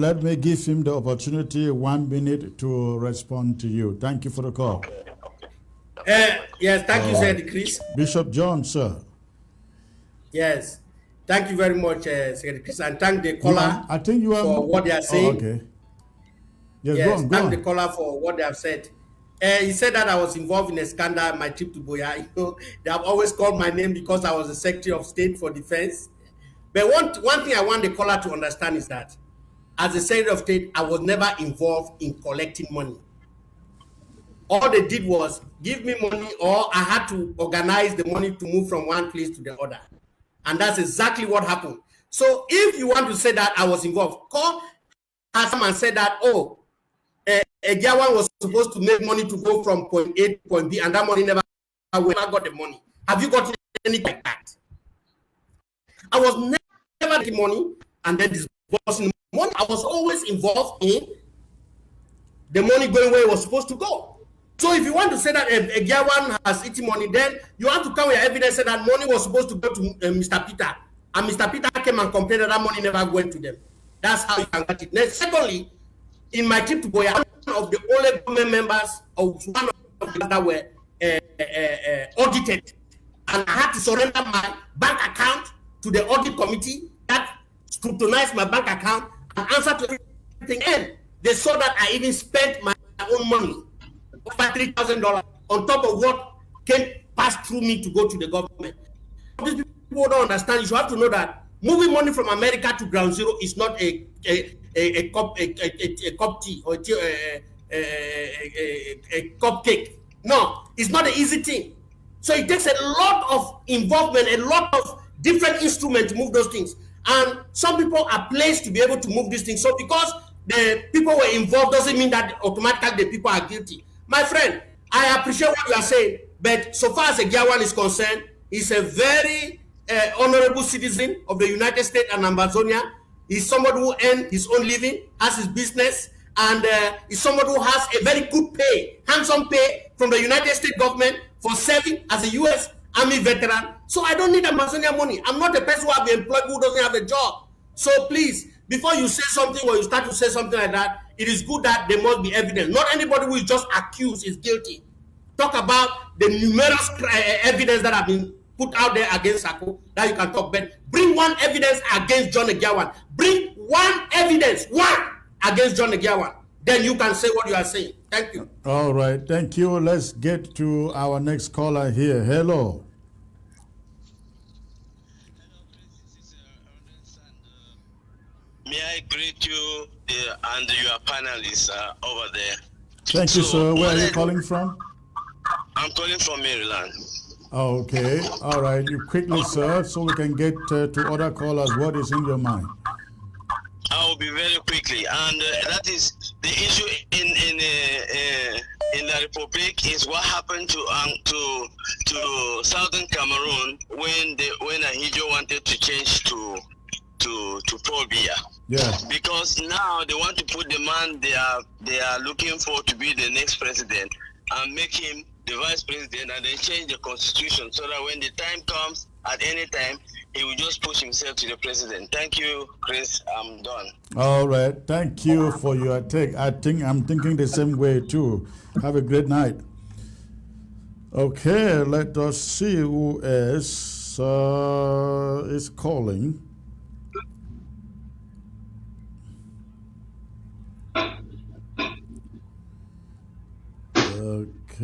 Let me give him the opportunity 1 minute to respond to you. Thank you for the call. Yes, thank you, Secretary Chris. Bishop John, sir. Yes, thank you very much, Secretary Chris, and thank the caller for what they are saying. Okay. Yes, thank the caller for what they have said. He said that I was involved in a scandal, my trip to Boya. They have always called my name because I was the Secretary of State for Defense. But one thing I want the caller to understand is that as the Secretary of State, I was never involved in collecting money. All they did was give me money, or I had to organize the money to move from one place to the other. And that's exactly what happened. So if you want to say that I was involved, call and say that, Egiawan was supposed to make money to go from point A to point B, and that money never got the money. Have you got anything like that? I was never getting money and then disbursing money. I was always involved in the money going where it was supposed to go. So if you want to say that Egiawan has eaten money, then you have to come with evidence that money was supposed to go to Mr. Peter, and Mr. Peter came and complained that money never went to them. That's how you can get it. Then secondly, in my trip to Boya, one of the only government members of one of the that were audited, and I had to surrender my bank account to the audit committee that scrutinized my bank account and answered to everything. And they saw that I even spent my own money, over $3,000, on top of what passed through me to go to the government. These people don't understand. You should have to know that moving money from America to ground zero is not a cup tea or a cupcake. No, it's not an easy thing. So it takes a lot of involvement, a lot of different instruments to move those things. And some people are placed to be able to move these things. So because the people were involved doesn't mean that automatically the people are guilty. My friend, I appreciate what you are saying, but so far as Egiawan is concerned, he's a very honorable citizen of the United States and Amazonia. He's somebody who earns his own living, has his business, and is somebody who has a very good pay, handsome pay from the United States government for serving as a U.S. Army veteran. So I don't need Amazonia money. I'm not a person who have been employed who doesn't have a job. So please, before you say something or you start to say something like that, it is good that there must be evidence. Not anybody who is just accused is guilty. Talk about the numerous evidence that have been put out there against Sako that you can talk. But bring one evidence against John Egiawan. Bring one evidence, against John Egiawan. Then you can say what you are saying. Thank you. All right. Thank you. Let's get to our next caller here. Hello. May I greet you and your panelists over there. Thank you, sir. Where are you calling from? I'm calling from Maryland. Okay. All right. You quickly, sir, so we can get to other callers. What is in your mind? I will be very quickly, and that is the issue in the Republic is what happened to Southern Cameroon when Ahidjo wanted to change to Paul Biya. Yeah. Because now they want to put the man they are looking for to be the next president and make him the vice president, and then change the constitution so that when the time comes, at any time, he will just push himself to the president. Thank you, Chris. I'm done. All right. Thank you for your take. I'm thinking the same way too. Have a great night. Okay, let us see who is calling.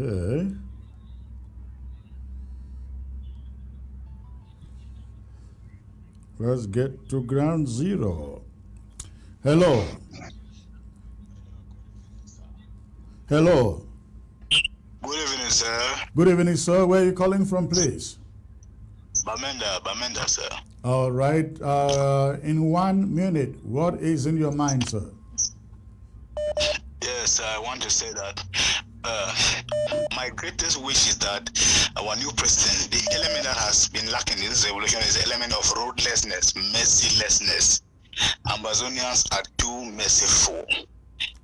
Okay. Let's get to ground zero. Hello. Hello. Good evening, sir. Good evening, sir. Where are you calling from, please? Bamenda, sir. All right. In 1 minute, what is in your mind, sir? Yes, I want to say that my greatest wish is that our new president, the element that has been lacking in this revolution is the element of roadlessness, mercilessness. Ambazonians are too merciful,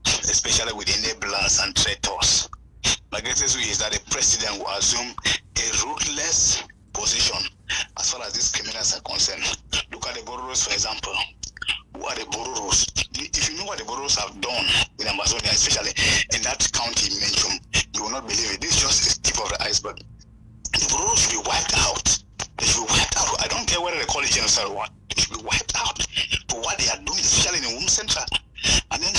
especially with enablers and traitors. My greatest wish is that the president will assume a ruthless position as far as these criminals are concerned. Look at the Boros, for example. Who are the Boros? If you know what the Boros have done in Amazonia, especially in that county mentioned, you will not believe it. This is just the tip of the iceberg. The Boros should be wiped out. They should be wiped out. I don't care whether they call it genocide or what. They should be wiped out for what they are doing, especially in the Womb Center. And then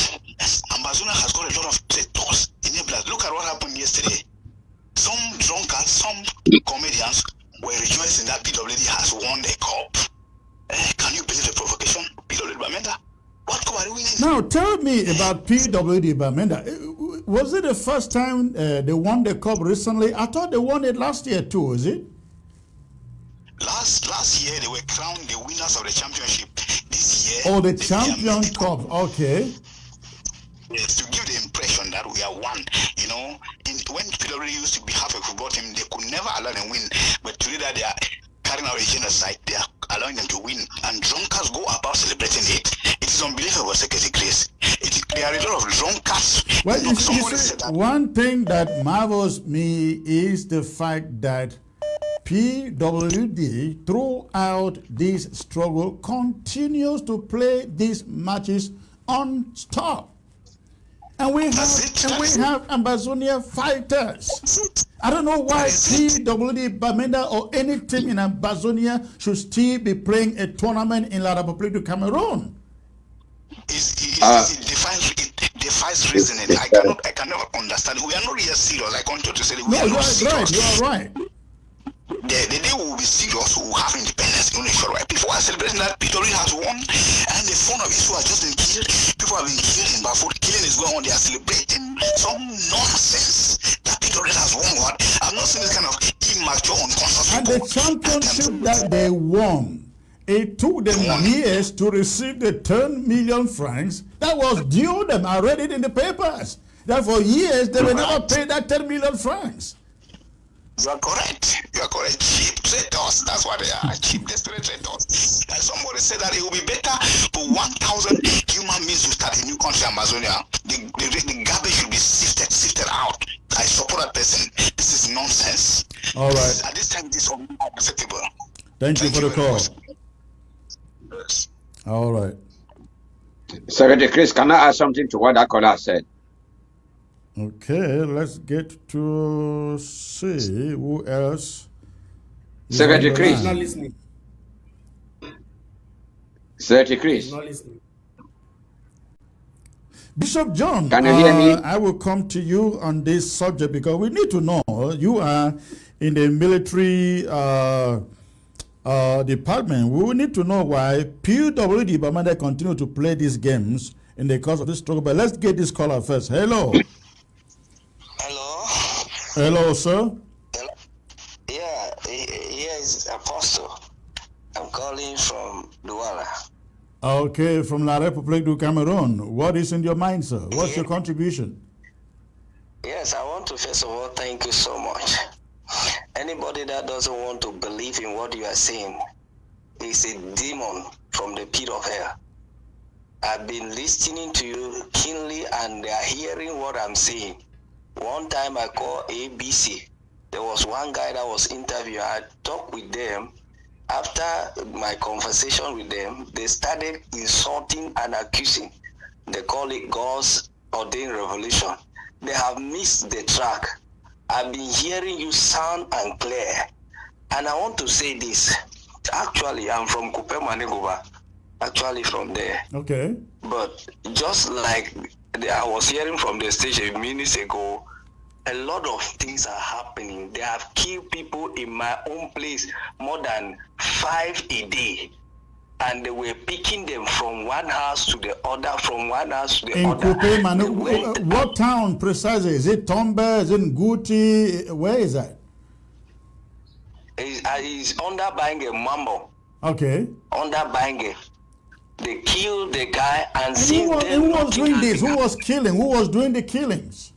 Amazonia has got a lot of traitors, enablers. Look at what happened yesterday. Some drunkards, some comedians were rejoicing that PWD has won the cup. Can you believe the provocation? PWD Bamenda? What cup are we winning? Now, tell me about PWD Bamenda. Was it the first time they won the cup recently? I thought they won it last year too, is it? Last year, they were crowned the winners of the championship. This year... Oh, the champion cup. Okay. Yes, to give the impression that we are one. You know, when PWD used to be half a football team, they could never allow them win. But today that they are carrying out a genocide, they are allowing them to win. And drunkards go about celebrating it. It is unbelievable, Secretary Chris. There are a lot of drunkards. Well, you see, one thing that marvels me is the fact that PWD, throughout this struggle, continues to play these matches unstopped. And we have Ambazonia fighters. I don't know why PWD Bamenda or any team in Ambazonia should still be playing a tournament in La République du Cameroon. It defies reasoning. I cannot understand. We are not really serious. I continue to say that we are not serious. You are right. The day we will be serious, we will have independence in Onitsha, right? People are celebrating that PWD has won, and the phone of Israel has just been killed. People have been killed in Bafut. Killing is going on. They are celebrating some nonsense that PWD has won. What? I've not seen this kind of immature, unconscious people. And the championship that they won, it took them years to receive the 10 million francs that was due them. I read it in the papers. That for years they will never pay that 10 million francs. You are correct. You are correct. Cheap traitors. That's what they are. Cheap, desperate traitors. And somebody said that it will be better for 1,000 human beings to start a new country, Amazonia. The garbage should be sifted out. I support that person. This is nonsense. All right. At this time, this is unacceptable. Thank you for the call. Yes. All right. Secretary Chris, can I add something to what that caller said? Okay, let's get to see who else. Secretary Chris. Not listening. Secretary Chris. Not listening. Bishop John, can you hear me? I will come to you on this subject because we need to know you are in the military department. We will need to know why PWD Bamenda continue to play these games in the course of this struggle. But let's get this caller first. Hello. Hello, sir. Hello. Yeah, here is Apostle. I'm calling from Douala. Okay, from La République du Cameroon. What is in your mind, sir? What's your contribution? Yes, I want to first of all thank you so much. Anybody that doesn't want to believe in what you are saying is a demon from the pit of hell. I've been listening to you keenly and they are hearing what I'm saying. One time I called ABC. There was one guy that was interviewed. I talked with them. After my conversation with them, they started insulting and accusing. They call it God's ordained revolution. They have missed the track. I've been hearing you sound and clear. And I want to say this. Actually, I'm from Kupe Manegova. Actually from there. Okay. But just like I was hearing from the station minutes ago, a lot of things are happening. They have killed people in my own place, more than 5 a day. and they were picking them from one house to the other, from one house to the in other. Coupe, man, what town precisely? Is it Tombe? Is it Nguti? Where is that? He's under Bange Mambo. Okay. Under Bange. They killed the guy, and who was doing this? Who was killing? Who was doing the killings?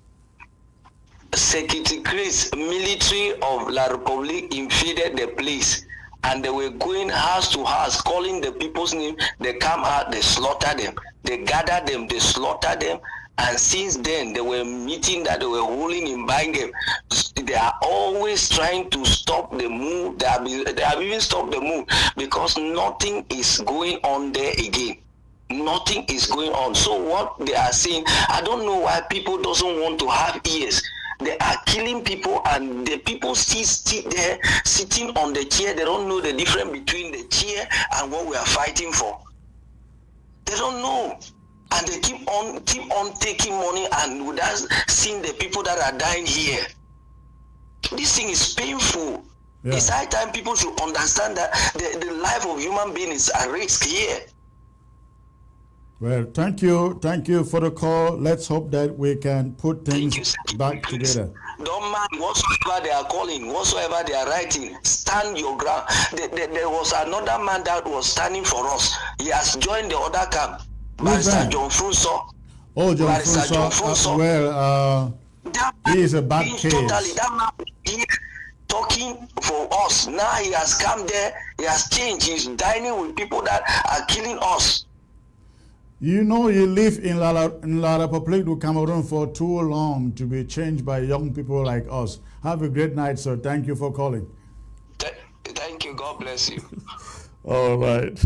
Security Chris, military of La Republique invaded the place, and they were going house to house, calling the people's name. They come out, they slaughter them. They gather them, they slaughter them. And since then, they were meeting that they were holding in Bangem. They are always trying to stop the move. They have even stopped the move because nothing is going on there again. Nothing is going on. So what they are saying, I don't know why people doesn't want to have ears. They are killing people, and the people still sit there, sitting on the chair. They don't know the difference between the chair and what we are fighting for. They don't know. And they keep on taking money, and without seeing the people that are dying here. This thing is painful. Yeah. It's high time people should understand that the life of human beings is at risk here. Well, thank you for the call. Let's hope that we can put things back together. Don't mind whatsoever they are calling, whatsoever they are writing, stand your ground. There was another man that was standing for us. He has joined the other camp. Barrister John Funso. Oh, John Funso. He is a bad case. Totally, that man here talking for us. Now he has come there. He has changed. He's dining with people that are killing us. You know, you live in La Republique du Cameroon for too long to be changed by young people like us. Have a great night, sir. Thank you for calling. Thank you. God bless you. All right.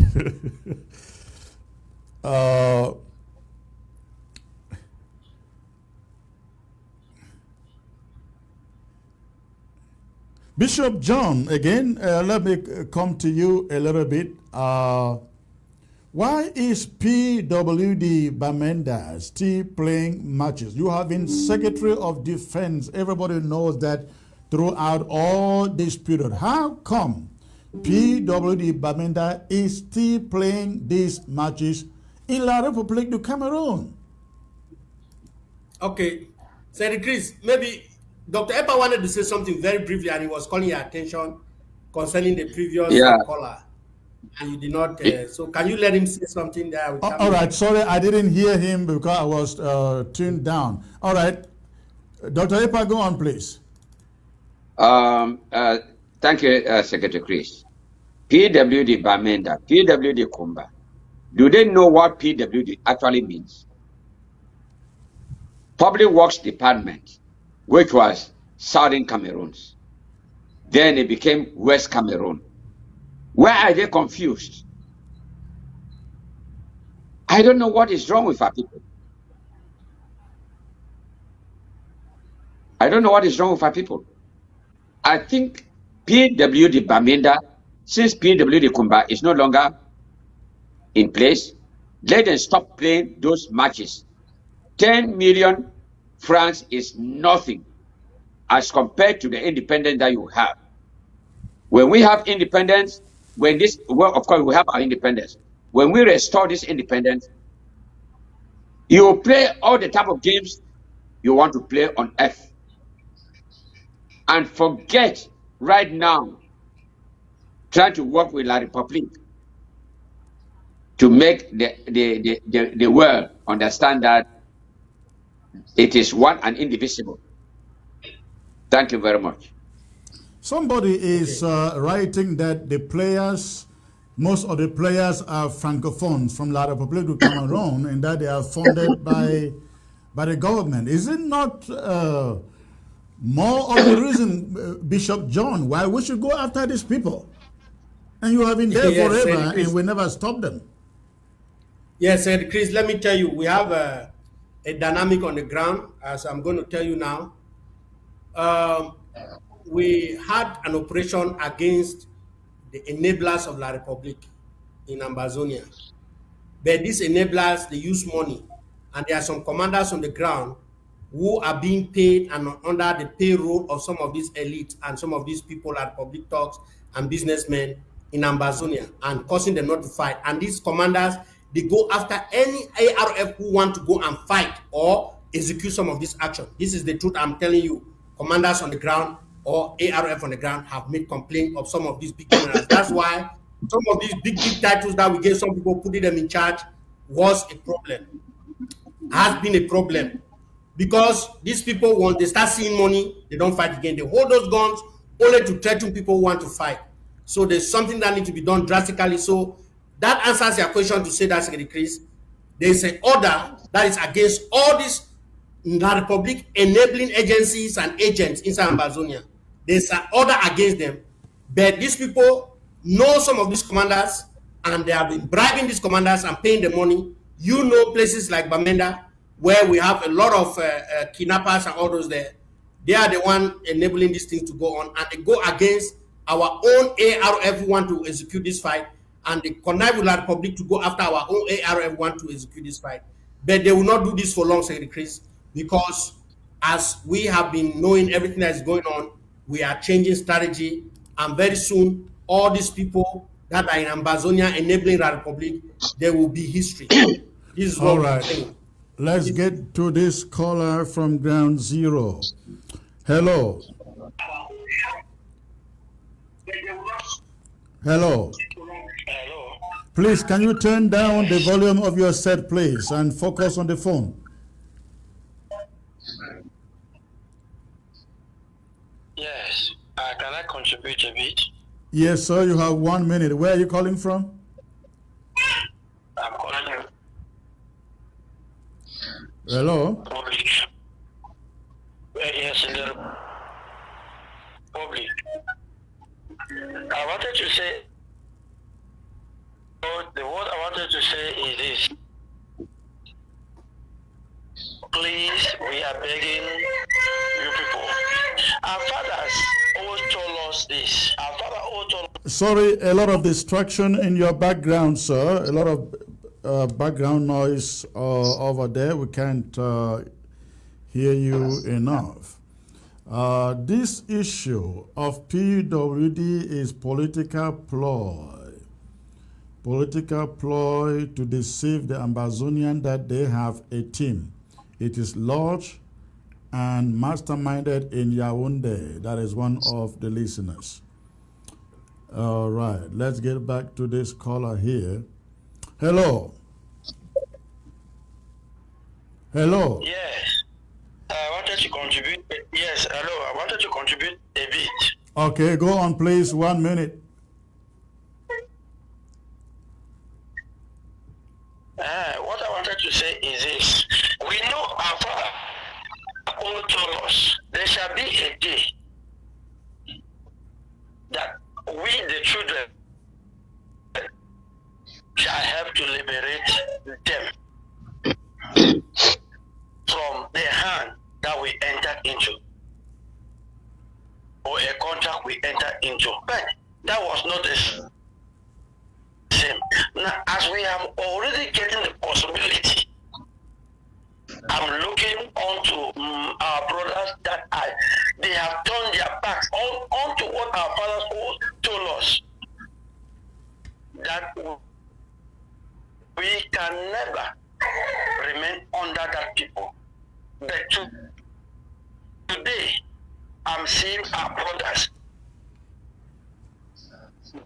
Bishop John, again, let me come to you a little bit. Why is PWD Bamenda still playing matches? You have been Secretary of Defense. Everybody knows that throughout all this period. How come PWD Bamenda is still playing these matches in La République du Cameroon? Okay. Senator Chris, maybe Dr. Epa wanted to say something very briefly, and he was calling your attention concerning the previous caller. And you did not, so can you let him say something there? All right, sorry, I didn't hear him because I was tuned down. All right, Dr. Epa, go on, please. Thank you, Secretary Chris. PWD Bamenda, PWD Kumba. Do they know what PWD actually means? Public Works Department, which was Southern Cameroon. Then it became West Cameroon. Why are they confused? I don't know what is wrong with our people. I don't know what is wrong with our people. I think PWD Bamenda, since PWD Kumba is no longer in place, let them stop playing those matches. 10 million francs is nothing as compared to the independence that you have. When we have independence, of course, we have our independence. When we restore this independence, you will play all the type of games you want to play on earth. And forget right now trying to work with La République to make the world understand that it is one and indivisible. Thank you very much. Somebody is writing that the players, most of the players are francophones from La République du Cameroun, and that they are funded by the government. Is it not more of the reason, Bishop John, why we should go after these people? And you have been there forever, and we never stop them. Yes, Chris, let me tell you, we have a dynamic on the ground, as I'm going to tell you now. We had an operation against the enablers of La République in Ambazonia. But these enablers, they use money. And there are some commanders on the ground who are being paid and under the payroll of some of these elites and some of these people at public talks and businessmen in Ambazonia and causing them not to fight. And these commanders, they go after any ARF who want to go and fight or execute some of this action. This is the truth I'm telling you. Commanders on the ground or ARF on the ground have made complaint of some of these big criminals. That's why some of these big titles that we gave some people putting them in charge was a problem, has been a problem. Because these people, once they start seeing money, they don't fight again. They hold those guns only to threaten people who want to fight. So there's something that needs to be done drastically. So that answers your question to say that, Secretary Chris. There's an order that is against all these Republic enabling agencies and agents inside Ambazonia. There's an order against them. But these people know some of these commanders and they have been bribing these commanders and paying the money. You know places like Bamenda, where we have a lot of kidnappers and all those there. They are the one enabling these things to go on, and they go against our own ARF who want to execute this fight, and they connive with the Republic to go after our own ARF who want to execute this fight. But they will not do this for long, Secretary Chris, because as we have been knowing everything that is going on, we are changing strategy, and very soon, all these people that are in Ambazonia enabling the Republic, there will be history. This is what we're saying. Let's get to this caller from Ground Zero. Hello. Hello. Please, can you turn down the volume of your set, please, and focus on the phone? Yes. Can I contribute a bit? Yes, sir. You have 1 minute. Where are you calling from? I'm calling you. Hello? Yes, in the Republic. I wanted to say, the word I wanted to say is this. Please, we are begging you people. Our fathers always told us this. Our father always told us. Sorry, a lot of distraction in your background, sir. A lot of background noise over there. We can't hear you enough. This issue of PWD is political ploy. Political ploy to deceive the Ambazonian that they have a team. It is lodged and masterminded in Yaoundé. That is one of the listeners. All right, let's get back to this caller here. Hello. Hello. Yes. I wanted to contribute. Yes, hello. I wanted to contribute a bit. Okay, go on, please. 1 minute. What I wanted to say is this. We know our father only told us there shall be a day that we, the children, shall help to liberate them from the hand that we entered into, or a contract we entered into. But that was not the same. Now, as we have already getting the possibility, I'm looking onto our brothers that they have turned their backs onto what our fathers told us, that we can never remain under that people. But today, I'm seeing our brothers.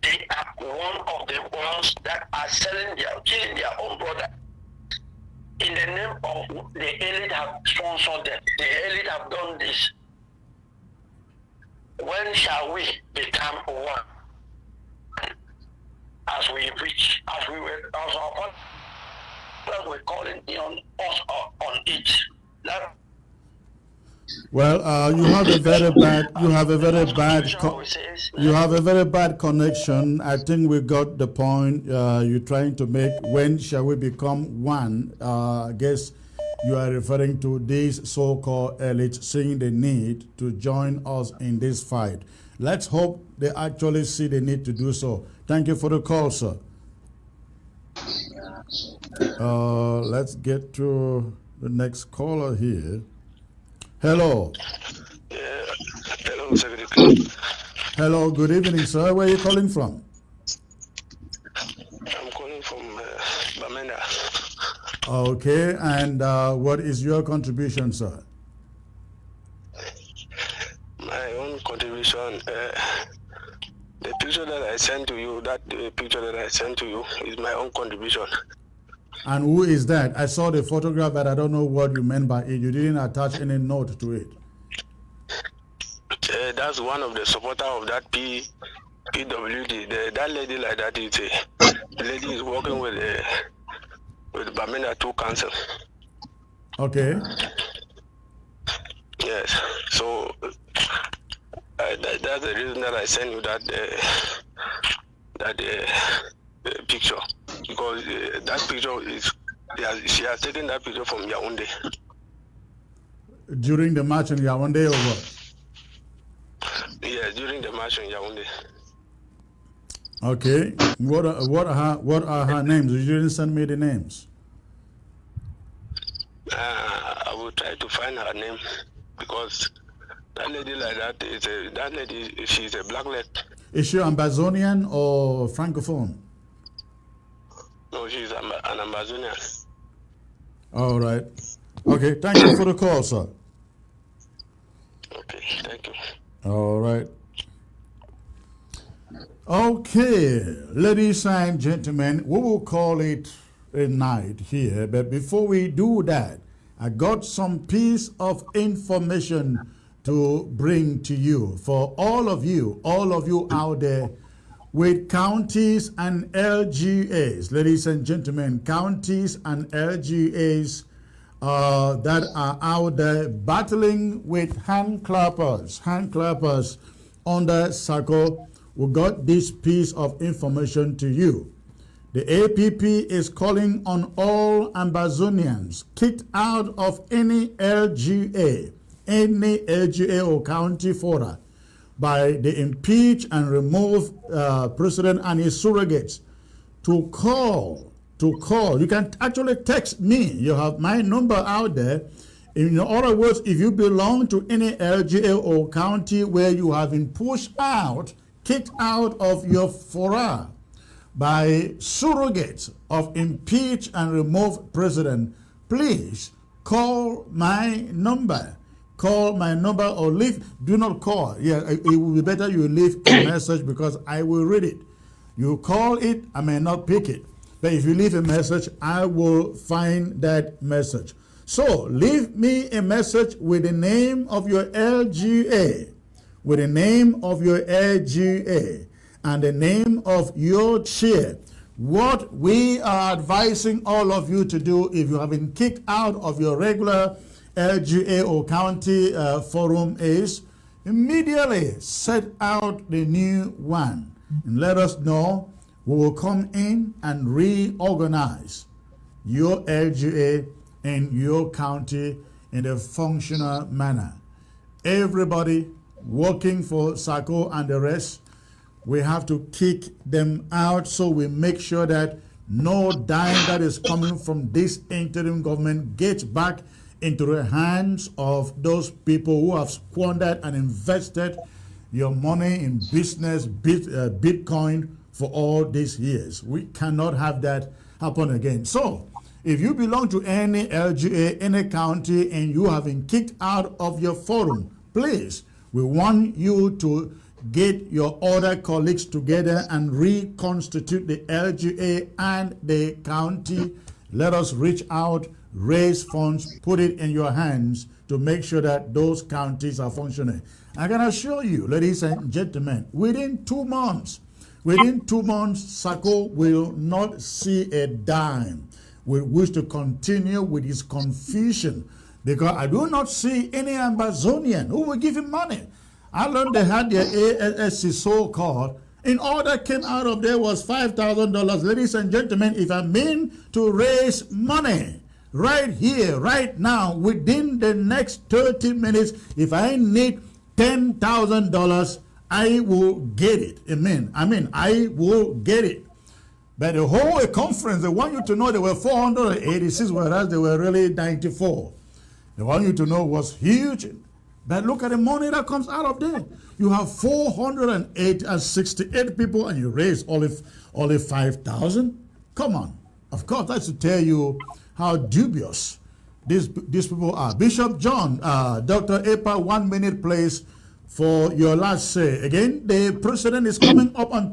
They are one of the ones that are killing their own brother. In the name of the elite have sponsored them. The elite have done this. When shall we become one? As we reach, as our fathers were calling on us on it. That, well, you have a very bad connection. I think we got the point you're trying to make. When shall we become one? I guess you are referring to these so-called elites seeing the need to join us in this fight. Let's hope they actually see the need to do so. Thank you for the call, sir. Let's get to the next caller here. Hello. Hello, Secretary. Hello, good evening, sir. Where are you calling from? Okay, and what is your contribution, sir? My own contribution, the picture that I sent to you, is my own contribution. And who is that? I saw the photograph, but I don't know what you meant by it. You didn't attach any note to it. That's one of the supporters of that PWD. That lady like that is the lady is working with Bamenda 2 Council. Okay. Yes. So that's the reason that I sent you that picture, because that picture is she has taken that picture from Yaoundé. During the march in Yaoundé or what? Yes, during the march in Yaoundé. Okay. What are her names? You didn't send me the names. I will try to find her name, because that lady like that she's a black lady. Is she Ambazonian or Francophone? No, she's an Ambazonian. All right. Okay, thank you for the call, sir. Okay, thank you. All right. Okay, ladies and gentlemen, we will call it a night here, but before we do that, I got some piece of information to bring to you for all of you out there with counties and LGAs, ladies and gentlemen, counties and LGAs that are out there battling with hand clappers under SACO. We got this piece of information to you. The APP is calling on all Ambazonians kicked out of any LGA or county fora by the impeach and remove president and his surrogates to call. You can actually text me. You have my number out there. In other words, if you belong to any LGA or county where you have been pushed out, kicked out of your fora by surrogates of impeach and remove president, please call my number. Call my number or do not call. Yeah, it will be better you leave a message because I will read it. You call it, I may not pick it. But if you leave a message, I will find that message. So leave me a message with the name of your LGA, and the name of your chair. What we are advising all of you to do if you have been kicked out of your regular LGA or county forum is immediately set out the new one and let us know. We will come in and reorganize your LGA and your county in a functional manner. Everybody working for SACO and the rest, we have to kick them out so we make sure that no dime that is coming from this interim government gets back into the hands of those people who have squandered and invested your money in business, Bitcoin, for all these years. We cannot have that happen again. So, if you belong to any LGA, any county, and you have been kicked out of your forum, please, we want you to get your other colleagues together and reconstitute the LGA and the county. Let us reach out, raise funds, put it in your hands to make sure that those counties are functioning. I can assure you, ladies and gentlemen, within 2 months, SACO will not see a dime. We wish to continue with his confusion because I do not see any Ambazonian who will give him money. I learned they had their ASSC so-called, and all that came out of there was $5,000. Ladies and gentlemen, if I mean to raise money right here, right now, within the next 30 minutes, if I need $10,000, I will get it. Amen. I will get it. But the whole conference, they want you to know there were 486, whereas there were really 94. They want you to know was huge. But look at the money that comes out of there. You have 468 people and you raise only 5,000. Come on. Of course, that's to tell you how dubious these people are. Bishop John, Dr. Epa, 1 minute, please, for your last say. Again, the president is coming up on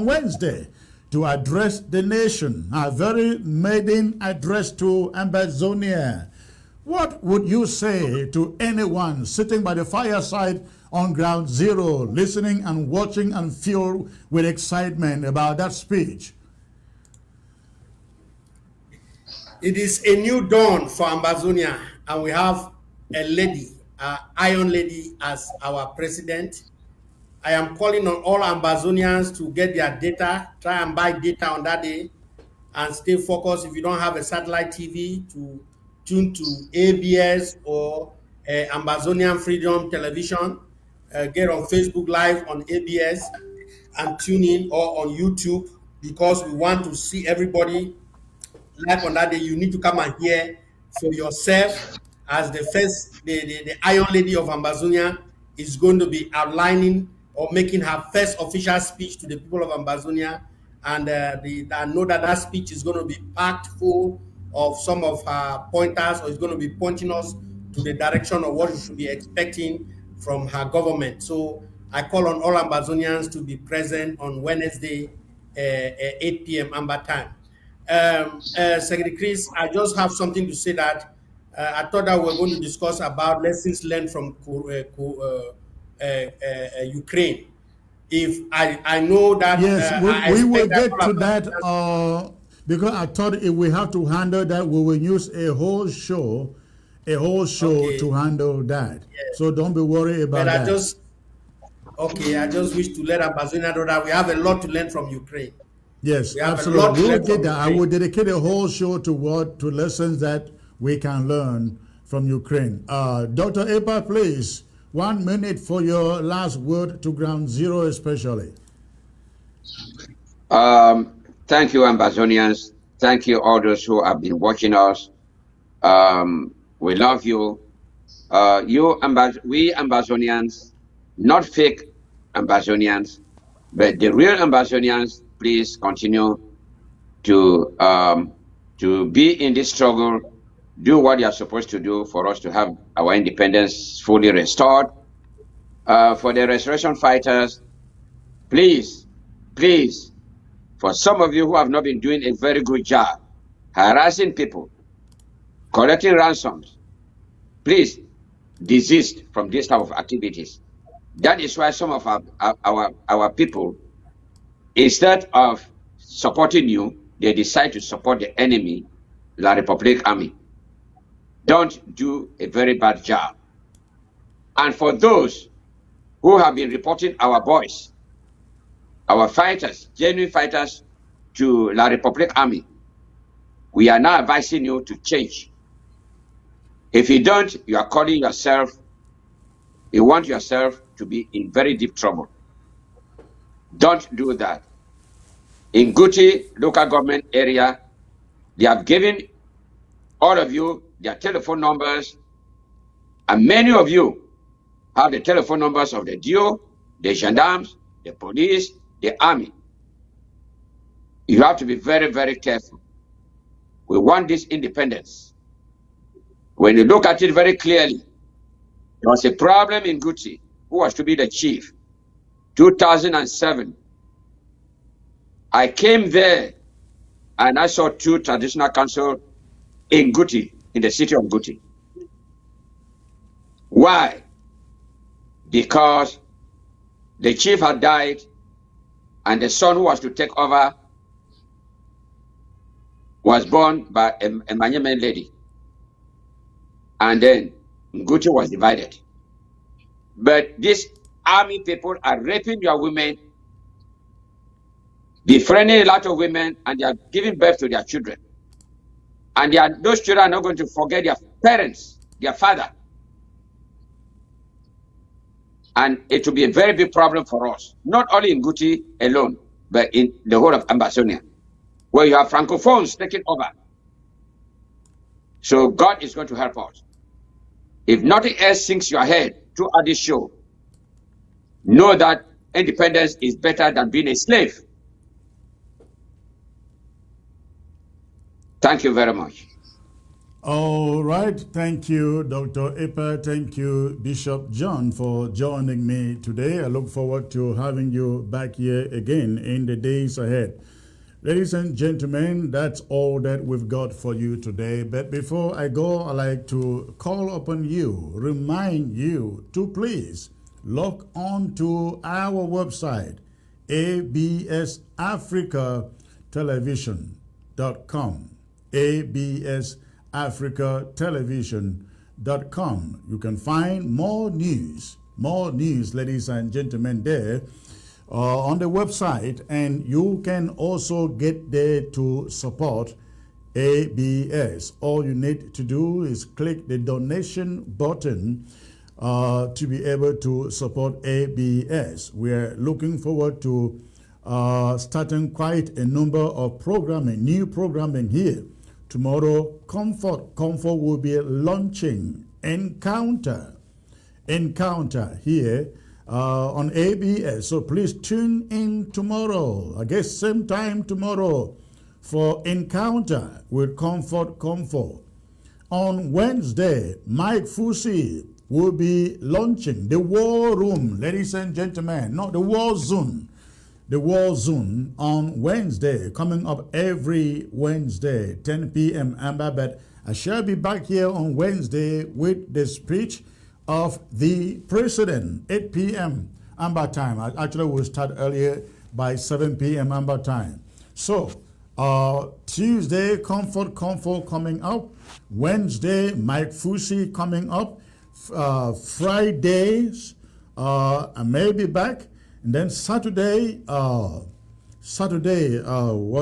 Wednesday to address the nation, a very maiden address to Ambazonia. What would you say to anyone sitting by the fireside on ground zero, listening and watching and filled with excitement about that speech? It is a new dawn for Ambazonia, and we have a lady, Iron Lady, as our president. I am calling on all Ambazonians to get their data, try and buy data on that day, and stay focused. If you don't have a satellite TV, to tune to ABS or Ambazonian Freedom Television, get on Facebook Live on ABS and tune in, or on YouTube, because we want to see everybody live on that day. You need to come and hear for yourself, as the Iron Lady of Ambazonia is going to be outlining or making her first official speech to the people of Ambazonia. And I know that speech is going to be packed full of some of her pointers, or is going to be pointing us to the direction of what we should be expecting from her government. So I call on all Ambazonians to be present on Wednesday, 8 p.m. Amba time. Secretary Chris, I just have something to say that I thought that we were going to discuss about lessons learned from Ukraine. If I know that... Yes, we will get to that, because I thought if we have to handle that, we will use a whole show to handle that. Yes. So don't be worried about that. I just wish to let Ambazonia know that we have a lot to learn from Ukraine. Yes, absolutely. We will get that. I will dedicate a whole show to lessons that we can learn from Ukraine. Dr. Epa, please, 1 minute for your last word to Ground Zero especially. Thank you, Ambazonians. Thank you, all those who have been watching us. We love you. We Ambazonians, not fake Ambazonians, but the real Ambazonians, please continue to be in this struggle. Do what you are supposed to do for us to have our independence fully restored. For the restoration fighters, please, for some of you who have not been doing a very good job, harassing people, collecting ransoms, please desist from this type of activities. That is why some of our people, instead of supporting you, they decide to support the enemy, La Republic Army. Don't do a very bad job. And for those who have been reporting our boys, our fighters, genuine fighters, to La Republic Army, we are now advising you to change. If you don't, you are calling yourself, you want yourself to be in very deep trouble. Don't do that. In Guti local government area, they have given all of you their telephone numbers, and many of you have the telephone numbers of the DO, the gendarmes, the police, the army. You have to be very, very careful. We want this independence. When you look at it very clearly, there was a problem in Guti, who was to be the chief. 2007, I came there and I saw 2 traditional councils in Guti, in the city of Guti. Why? Because the chief had died and the son who was to take over was born by a Manyaman lady. And then Guti was divided. But these army people are raping your women, befriending a lot of women, and they are giving birth to their children. And those children are not going to forget their parents, their father. And it will be a very big problem for us, not only in Guti alone, but in the whole of Ambazonia, where you have Francophones taking over. So God is going to help us. If nothing else sinks your head throughout this show, know that independence is better than being a slave. Thank you very much. All right. Thank you, Dr. Ipa. Thank you, Bishop John, for joining me today. I look forward to having you back here again in the days ahead. Ladies and gentlemen, that's all that we've got for you today. But before I go, I'd like to call upon you, remind you to please log on to our website, absafricatelevision.com. absafricatelevision.com. You can find more news, ladies and gentlemen, there on the website, and you can also get there to support ABS. All you need to do is click the donation button to be able to support ABS. We're looking forward to starting quite a number of new programming here. Tomorrow, Comfort will be launching Encounter here on ABS. So please tune in tomorrow. I guess same time tomorrow for Encounter with Comfort. On Wednesday, Mike Fusi will be launching the War Room, ladies and gentlemen, not the War Zone. The War Zone on Wednesday, coming up every Wednesday, 10 p.m. Amber, but I shall be back here on Wednesday with the speech of the President, 8 p.m. Amber time. I actually will start earlier by 7 p.m. Amber time. So, Tuesday, Comfort coming up. Wednesday, Mike Fusi coming up. Fridays, I may be back. And then Saturday, what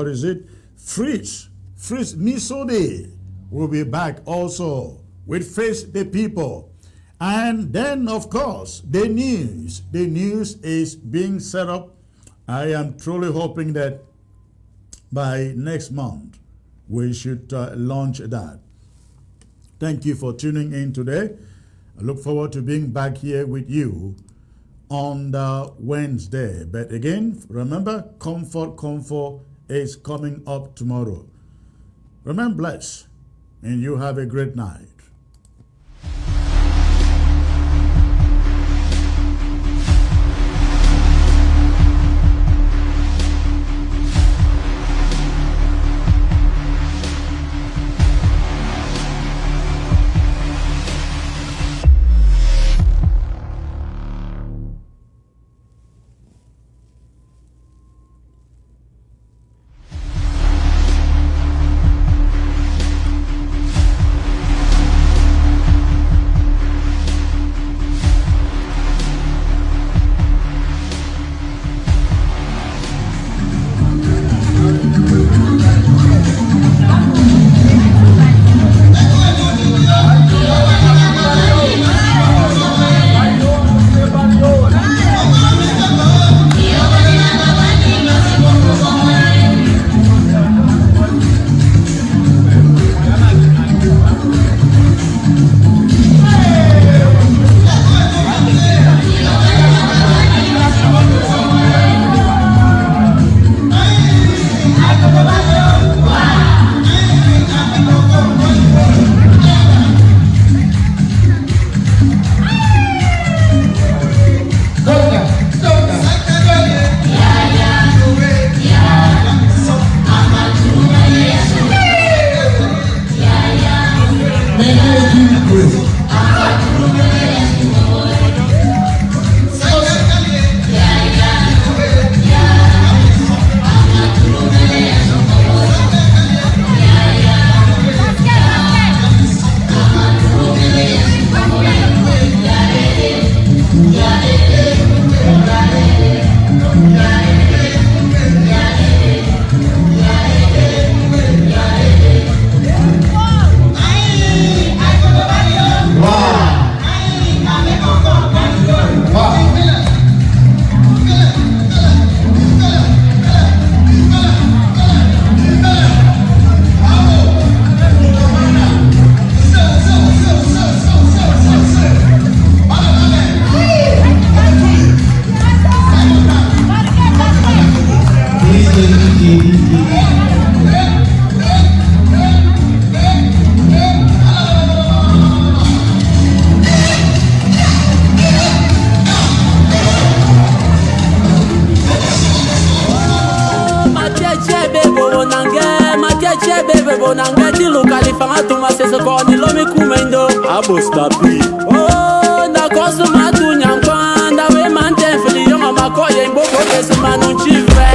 is it? Fritz Misode will be back also with Face the People. And then, of course, the news. The news is being set up. I am truly hoping that by next month, we should launch that. Thank you for tuning in today. I look forward to being back here with you on the Wednesday. But again, remember, Comfort is coming up tomorrow. Remain blessed, and you have a great night. keche bebe bonangeti lukali fanga tuma sese koni lomi kumendo abos papi oh na kosu matu nyankwa nda we mante fili yonga makoye mboko bese manu chivre